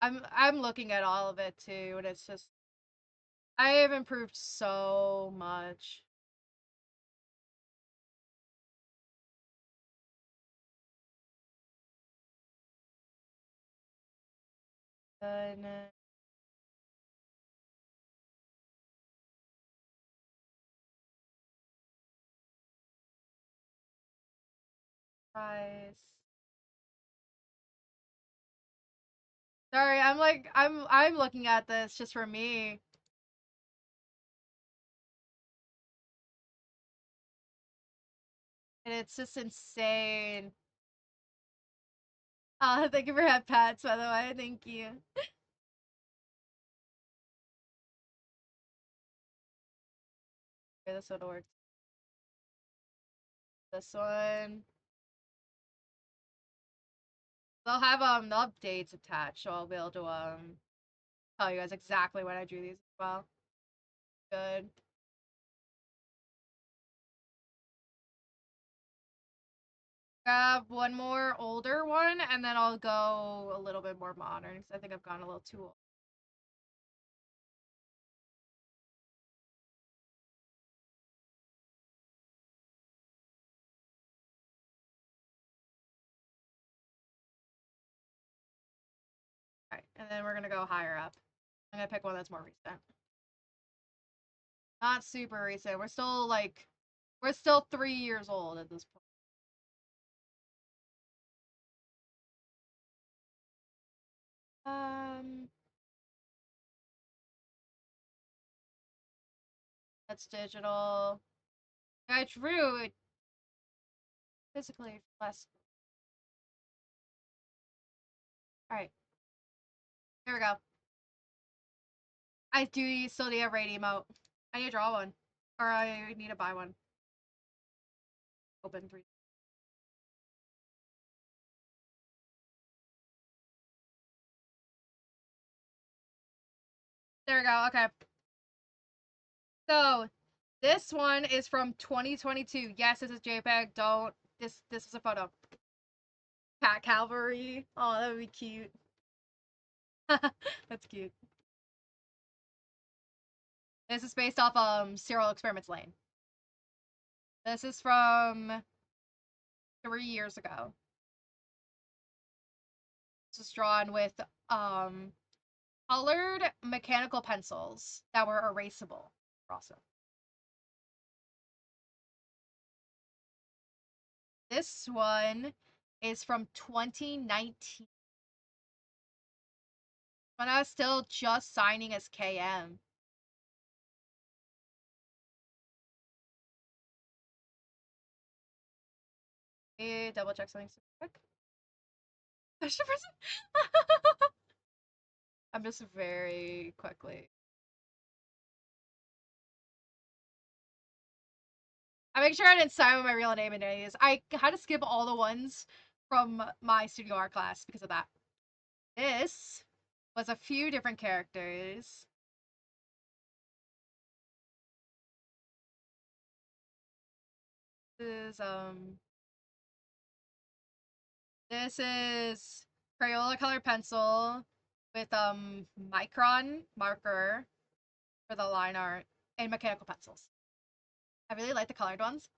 I'm looking at all of it too, and it's just I have improved so much. Goodness. Christ. Sorry, I'm looking at this just for me. And it's just insane. Thank you for head pats, by the way. Thank you. Okay, this one works. This one. They'll have the updates attached, so I'll be able to tell you guys exactly when I drew these as well. Good. Grab one more older one, and then I'll go a little bit more modern because I think I've gone a little too old. Alright, and then we're gonna go higher up. I'm gonna pick one that's more recent. Not super recent. We're still 3 years old at this point. Um, that's digital. I drew it physically less. Alright, here we go. I do still need a raid emote. I need to draw one. Or I need to buy one. Open 3. There we go, okay. So, this one is from 2022. Yes, this is JPEG. Don't. This is a photo. Cat Cavalry. Oh, that would be cute. That's cute. This is based off Serial Experiments Lane. This is from 3 years ago. This is drawn with colored mechanical pencils that were erasable. Awesome. This one is from 2019. When I was still just signing as KM. Let me double check something super quick. Question person? I'm just very quickly. I make sure I didn't sign with my real name in any of these. I had to skip all the ones from my studio art class because of that. This was a few different characters. This is this is Crayola color pencil with micron marker for the line art and mechanical pencils. I really like the colored ones.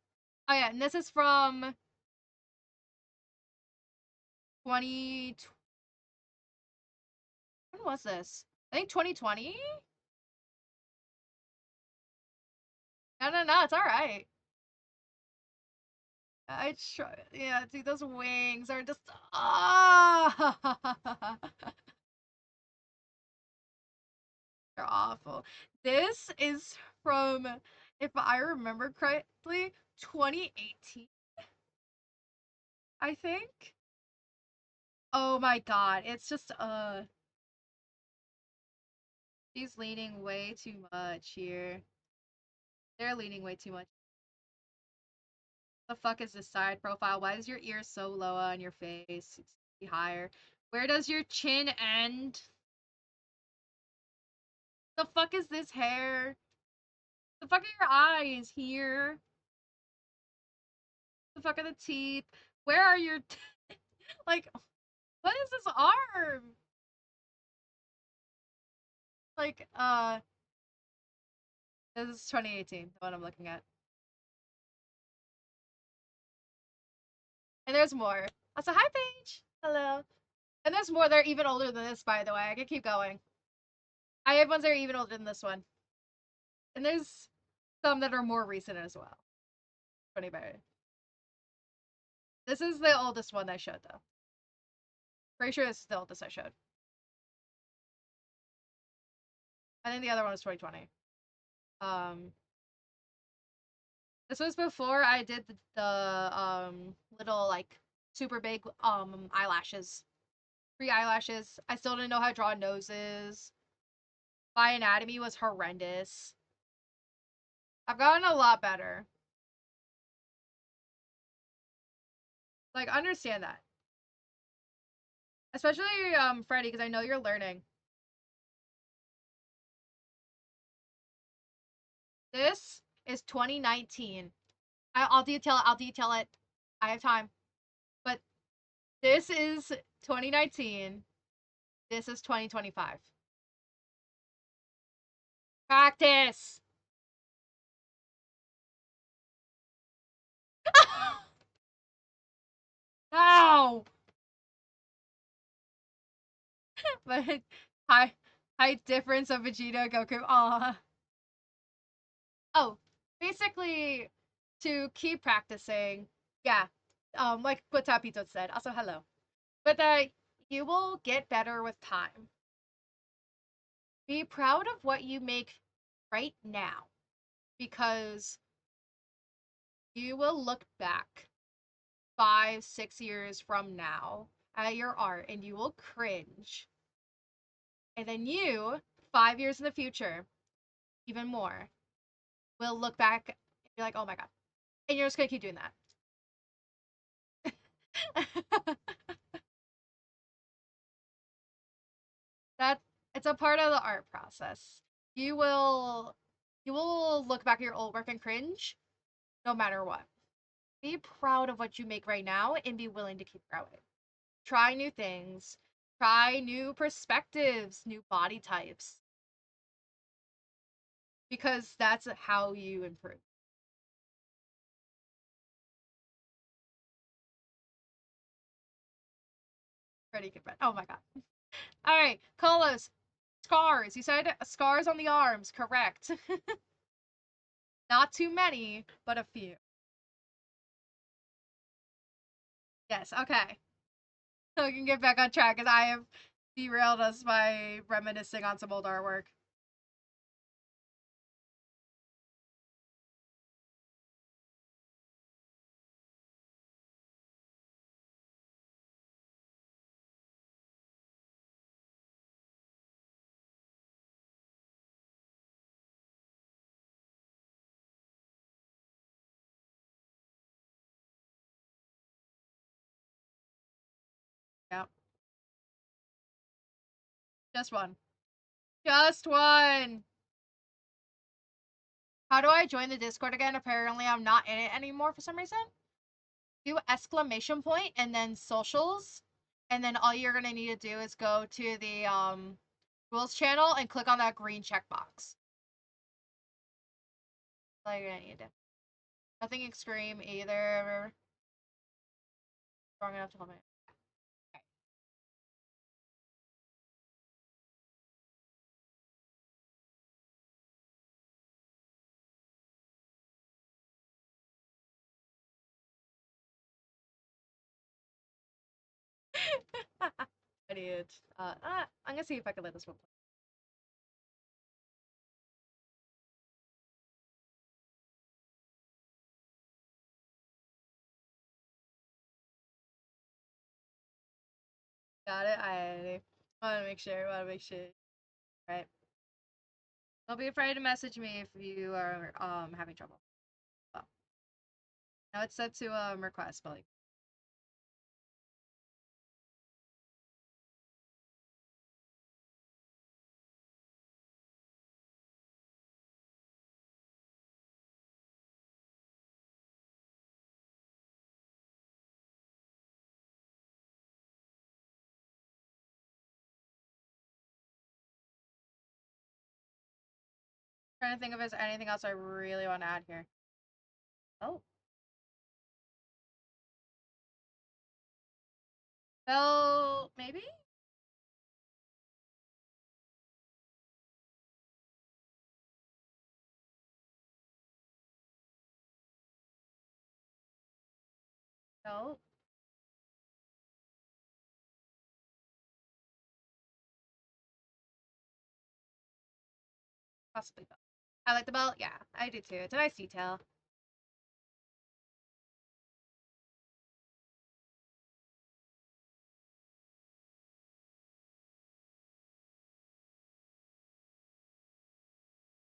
Oh yeah, and this is from 20. When was this? I think 2020. No, it's all right. I try. Yeah, dude, those wings are just ah, they're awful. This is from, if I remember correctly, 2018. I think. Oh my god, it's just she's leaning way too much here. They're leaning way too much. The fuck is this side profile? Why is your ear so low on your face? It's higher. Where does your chin end? The fuck is this hair? The fuck are your eyes here? The fuck are the teeth? Where are your like? What is this arm? Like this is 2018. The one I'm looking at. And there's more. Also, hi Paige. Hello. And there's more. They're even older than this, by the way. I can keep going. I have ones that are even older than this one. And there's some that are more recent as well. Funny better. This is the oldest one I showed, though. Pretty sure this is the oldest I showed. I think the other one was 2020. Um, this was before I did the little like super big eyelashes, free eyelashes. I still didn't know how to draw noses. My anatomy was horrendous. I've gotten a lot better. Like understand that, especially Freddie, because I know you're learning. This is 2019. I'll detail it. I'll detail it. I have time. But this is 2019. This is 2025. Practice. No. But high height difference of Vegeta, Goku. Aw. Oh, basically to keep practicing. Yeah. Like what Tapito said. Also, hello. But you will get better with time. Be proud of what you make right now because you will look back 5, 6 years from now at your art and you will cringe. And then you, 5 years in the future, even more, will look back and be like, oh my god. And you're just gonna keep doing that. that it's a part of the art process. You will look back at your old work and cringe no matter what. Be proud of what you make right now and be willing to keep growing. Try new things, try new perspectives, new body types. Because that's how you improve. Pretty good. Oh my god. All right, Colas. Scars. You said scars on the arms. Correct. Not too many, but a few. Yes. Okay. So we can get back on track because I have derailed us by reminiscing on some old artwork. Yeah. Just one. Just one. How do I join the Discord again? Apparently, I'm not in it anymore for some reason. Do exclamation point and then socials, and then all you're gonna need to do is go to the rules channel and click on that green checkbox. All you're gonna need to. Nothing extreme either. Strong enough to hold me. Idiot. I'm gonna see if I can let this one play. Got it. I want to make sure. Want to make sure. Right. Don't be afraid to message me if you are having trouble. Well, now it's set to request, but like. Trying to think if there's anything else I really want to add here. Oh. Well, maybe? No. Possibly belt. I like the belt. Yeah, I do too. It's a nice detail.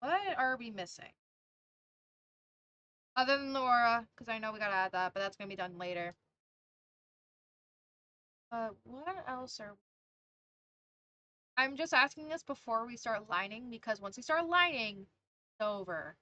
What are we missing? Other than Laura, because I know we gotta add that, but that's gonna be done later. What else are... I'm just asking this before we start lining, because once we start lining, it's over.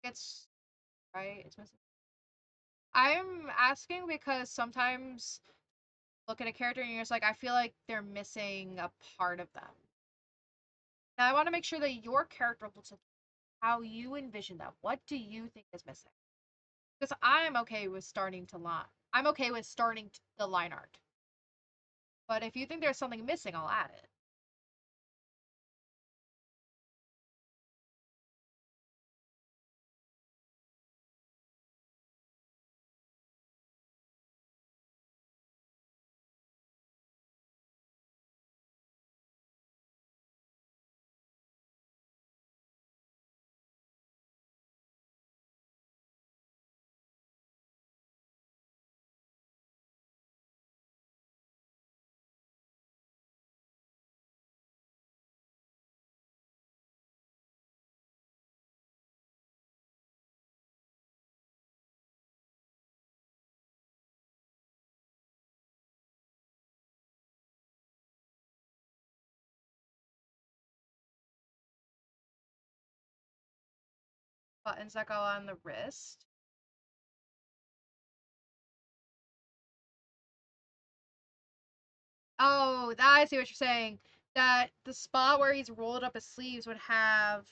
It's... right? It's missing. I'm asking because sometimes look at a character and you're just like, I feel like they're missing a part of them. Now I want to make sure that your character looks like how you envision them. What do you think is missing? Because I'm okay with starting to line. I'm okay with starting the line art. But if you think there's something missing, I'll add it. Buttons that go on the wrist. Oh, I see what you're saying. That the spot where he's rolled up his sleeves would have...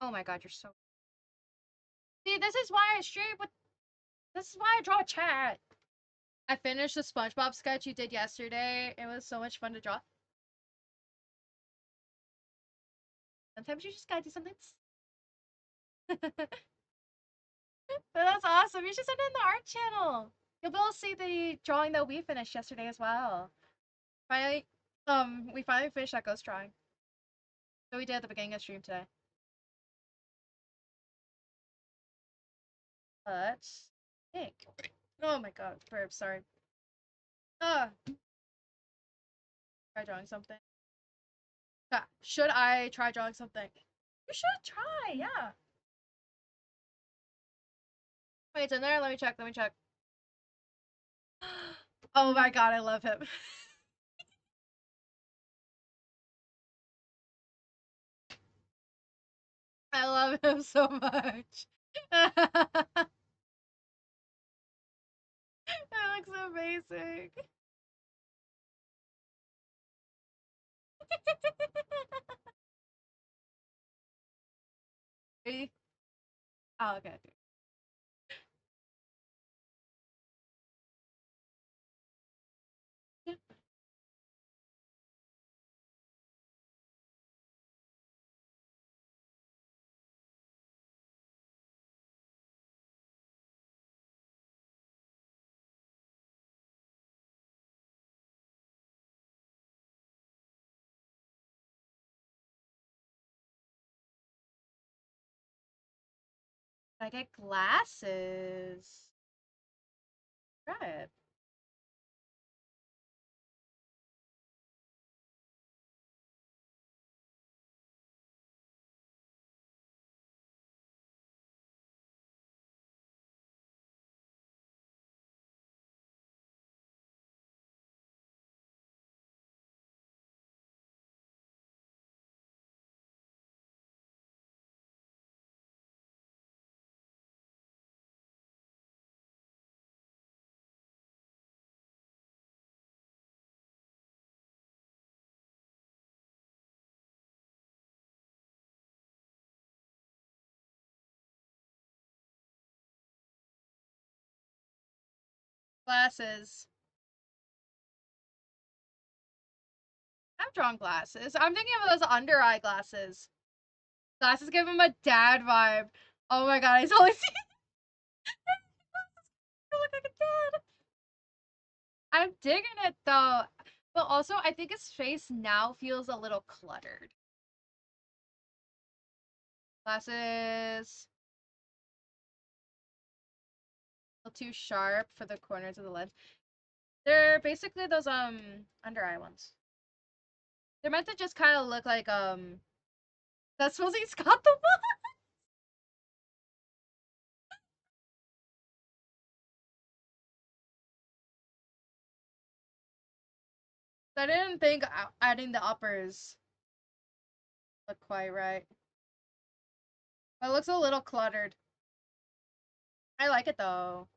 Oh my god, you're so... See, this is why I stream with... This is why I draw a chat. I finished the SpongeBob sketch you did yesterday. It was so much fun to draw. Sometimes you just gotta do something. But that's awesome. You should send it in the art channel. You'll be able to see the drawing that we finished yesterday as well. Finally, we finally finished that ghost drawing. So we did at the beginning of stream today. Let's think. Oh my god, burp, sorry. Try drawing something. Should I try drawing something? You should try, yeah. Wait, it's in there? Let me check, let me check. Oh my god, I love him. I love him so much. That looks amazing. Ready? Oh, okay. Yeah. I get glasses. Try it. Glasses. I've drawn glasses. I'm thinking of those under eye glasses. Glasses give him a dad vibe. Oh my god, I totally see. I look like a dad. I'm digging it though. But also, I think his face now feels a little cluttered. Glasses. A little too sharp for the corners of the lens. They're basically those under eye ones. They're meant to just kind of look like that's supposed he's got the one. I didn't think adding the uppers look quite right. It looks a little cluttered. I like it though.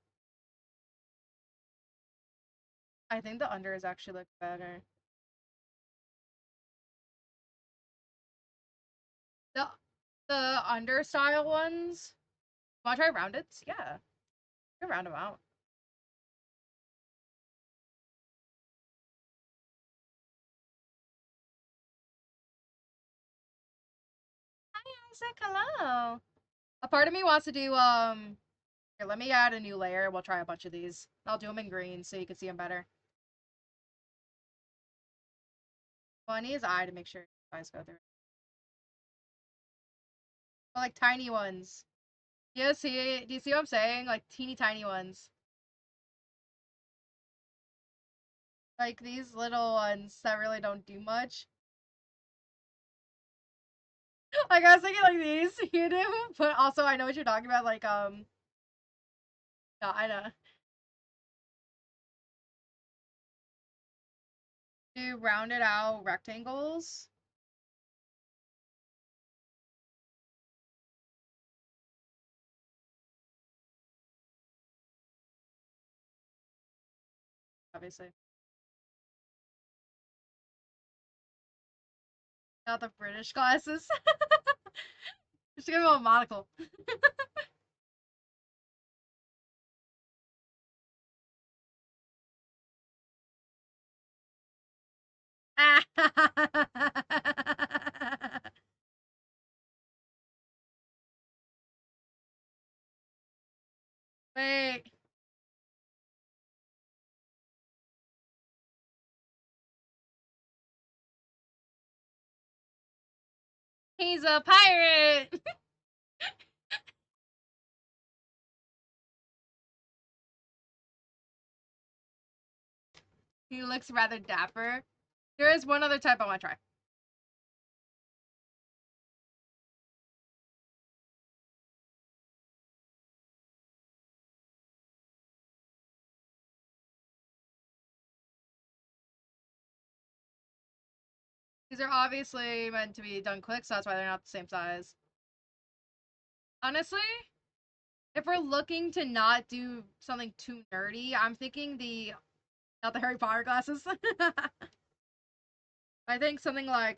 I think the unders actually look better. The the under style ones. Want to try rounded? Yeah, you can round them out. Hi Isaac, hello. A part of me wants to do here, let me add a new layer. We'll try a bunch of these. I'll do them in green so you can see them better. Well, I need his eye to make sure his eyes go through. But like tiny ones. Yeah, see, do you see what I'm saying? Like teeny tiny ones. Like these little ones that really don't do much. Like I was thinking like these, you do, but also I know what you're talking about. Like no, I know. Do rounded out rectangles. Obviously, not the British glasses. Just give him a monocle. Wait. He's a pirate. He looks rather dapper. There is one other type I want to try. These are obviously meant to be done quick, so that's why they're not the same size. Honestly, if we're looking to not do something too nerdy, I'm thinking not the Harry Potter glasses. I think something like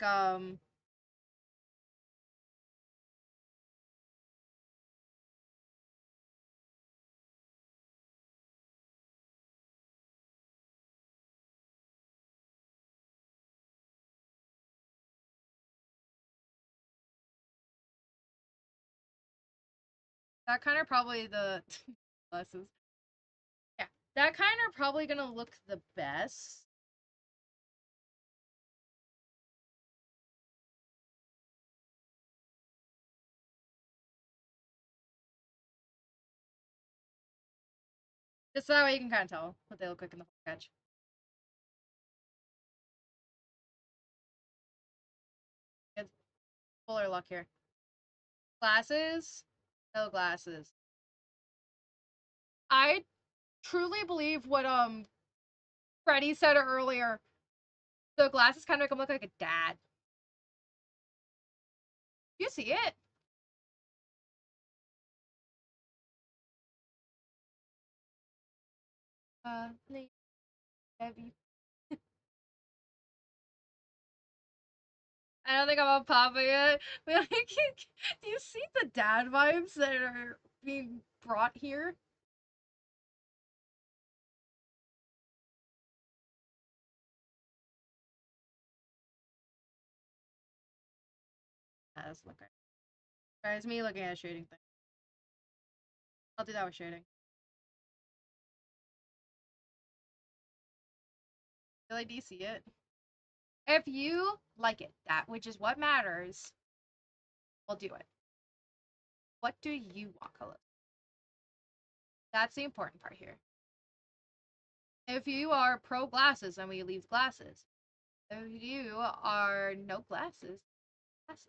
that kind of probably the glasses. Yeah, that kind of probably gonna look the best. Just so that way you can kind of tell what they look like in the sketch. It's fuller luck here. Glasses, no glasses. I truly believe what Freddie said earlier. The glasses kind of make him look like a dad. You see it? Have you? I don't think I'm on Papa yet. But like, do you see the dad vibes that are being brought here? That's look right. Sorry, it's me looking at a shading thing. I'll do that with shading. Really, do you see it? If you like it, that which is what matters, we'll do it. What do you want color? That's the important part here. If you are pro glasses, then we leave glasses. If you are no glasses, glasses.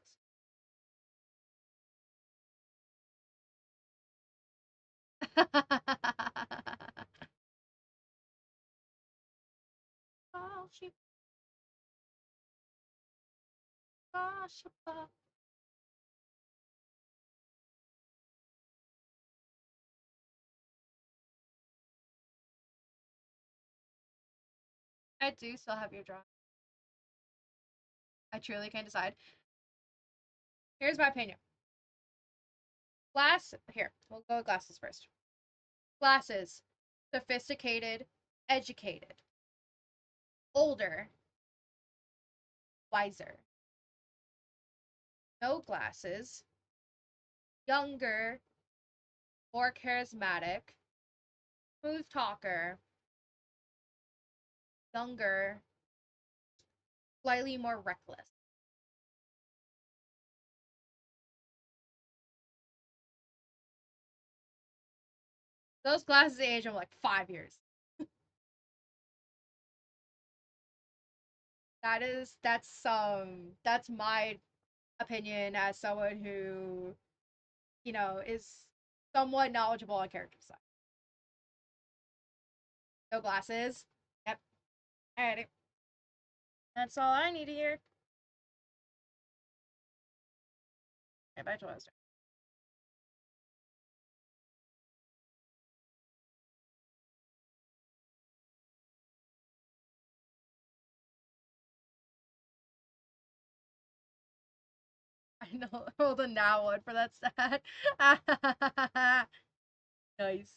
I do still have your drawing. I truly can't decide. Here's my opinion. Here, we'll go with glasses first. Glasses, sophisticated, educated, older, wiser. No glasses, younger, more charismatic, smooth talker, younger, slightly more reckless. Those glasses age him like 5 years. That's my opinion as someone who, is somewhat knowledgeable on character design. No glasses. Yep. Alrighty. That's all I need to hear. Okay, back to what I was doing. I know. Hold a now one for that stat. Nice.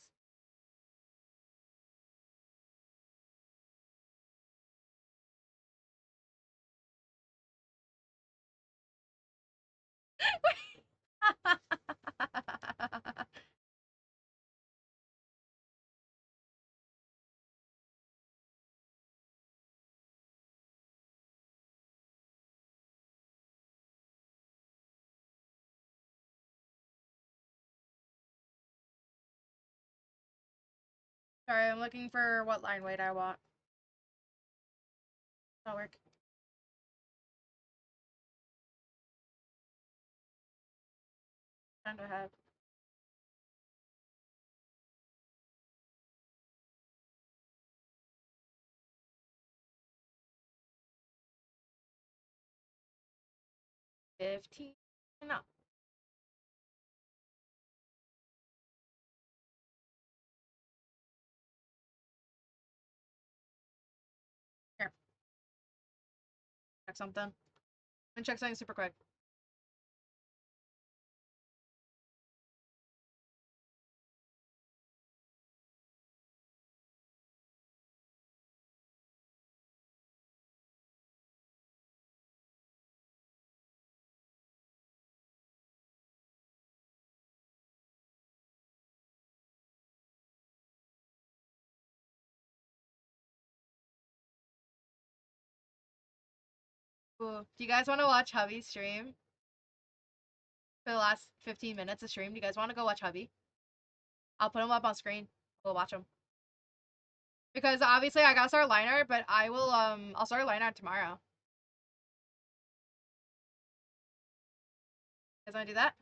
Sorry, I'm looking for what line weight I want. That'll work. Time to have. $15. No. Here. Check something. I'm gonna check something super quick. Ooh. Do you guys want to watch Hubby stream for the last 15 minutes of stream? Do you guys want to go watch Hubby? I'll put him up on screen. We'll watch him. Because obviously I gotta start line art, but I'll start line art tomorrow. You guys wanna do that?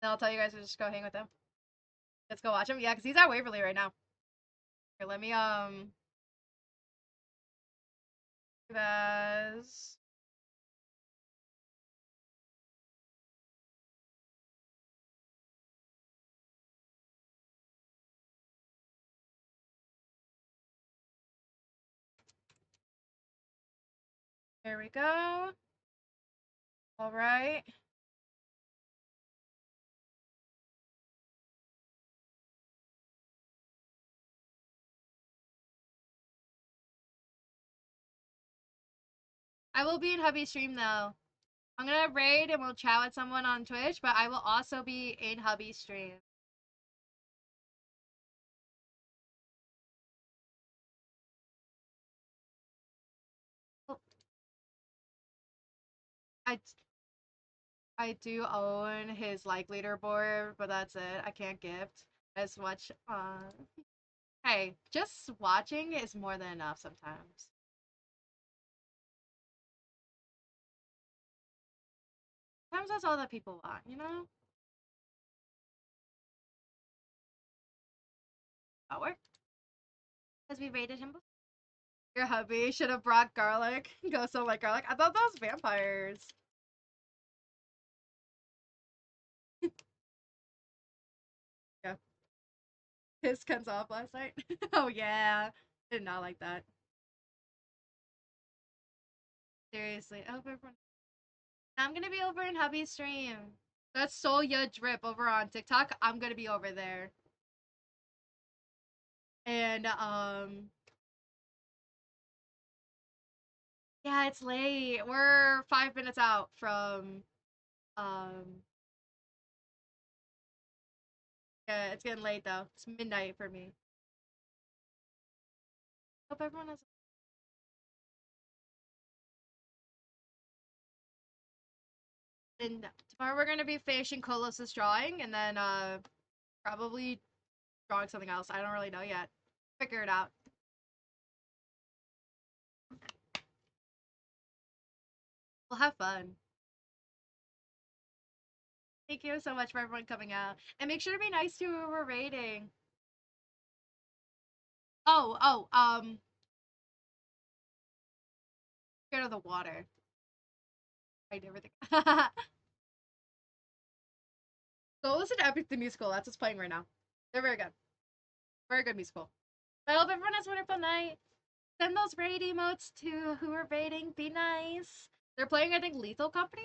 Then I'll tell you guys to just go hang with him. Let's go watch him. Yeah, because he's at Waverly right now. Here, let me as there we go. All right. I will be in Hubby's stream though. I'm gonna raid and we'll chat with someone on Twitch, but I will also be in Hubby's stream. Oh, I I do own his like leaderboard, but that's it. I can't gift as much. Hey, just watching is more than enough sometimes. Sometimes that's all that people want, you know? That worked. Because we raided him before. Your hubby should have brought garlic. Go so like garlic. I thought that was vampires. Yeah. His Ken's off last night. Oh yeah. Did not like that. Seriously. Oh, everyone. I'm gonna be over in hubby's stream. That's Soya Drip over on TikTok. I'm gonna be over there. And yeah, it's late. We're 5 minutes out from um yeah, it's getting late though. It's midnight for me. Hope everyone has and tomorrow we're gonna be finishing Kolos' drawing and then probably drawing something else. I don't really know yet. Figure it out. We'll have fun. Thank you so much for everyone coming out. And make sure to be nice to who we're rating. Scared of the water. I everything. Go listen to Epic the Musical. That's what's playing right now. They're very good. Very good musical. I hope everyone has a wonderful night. Send those raid emotes to who are raiding. Be nice. They're playing, I think, Lethal Company.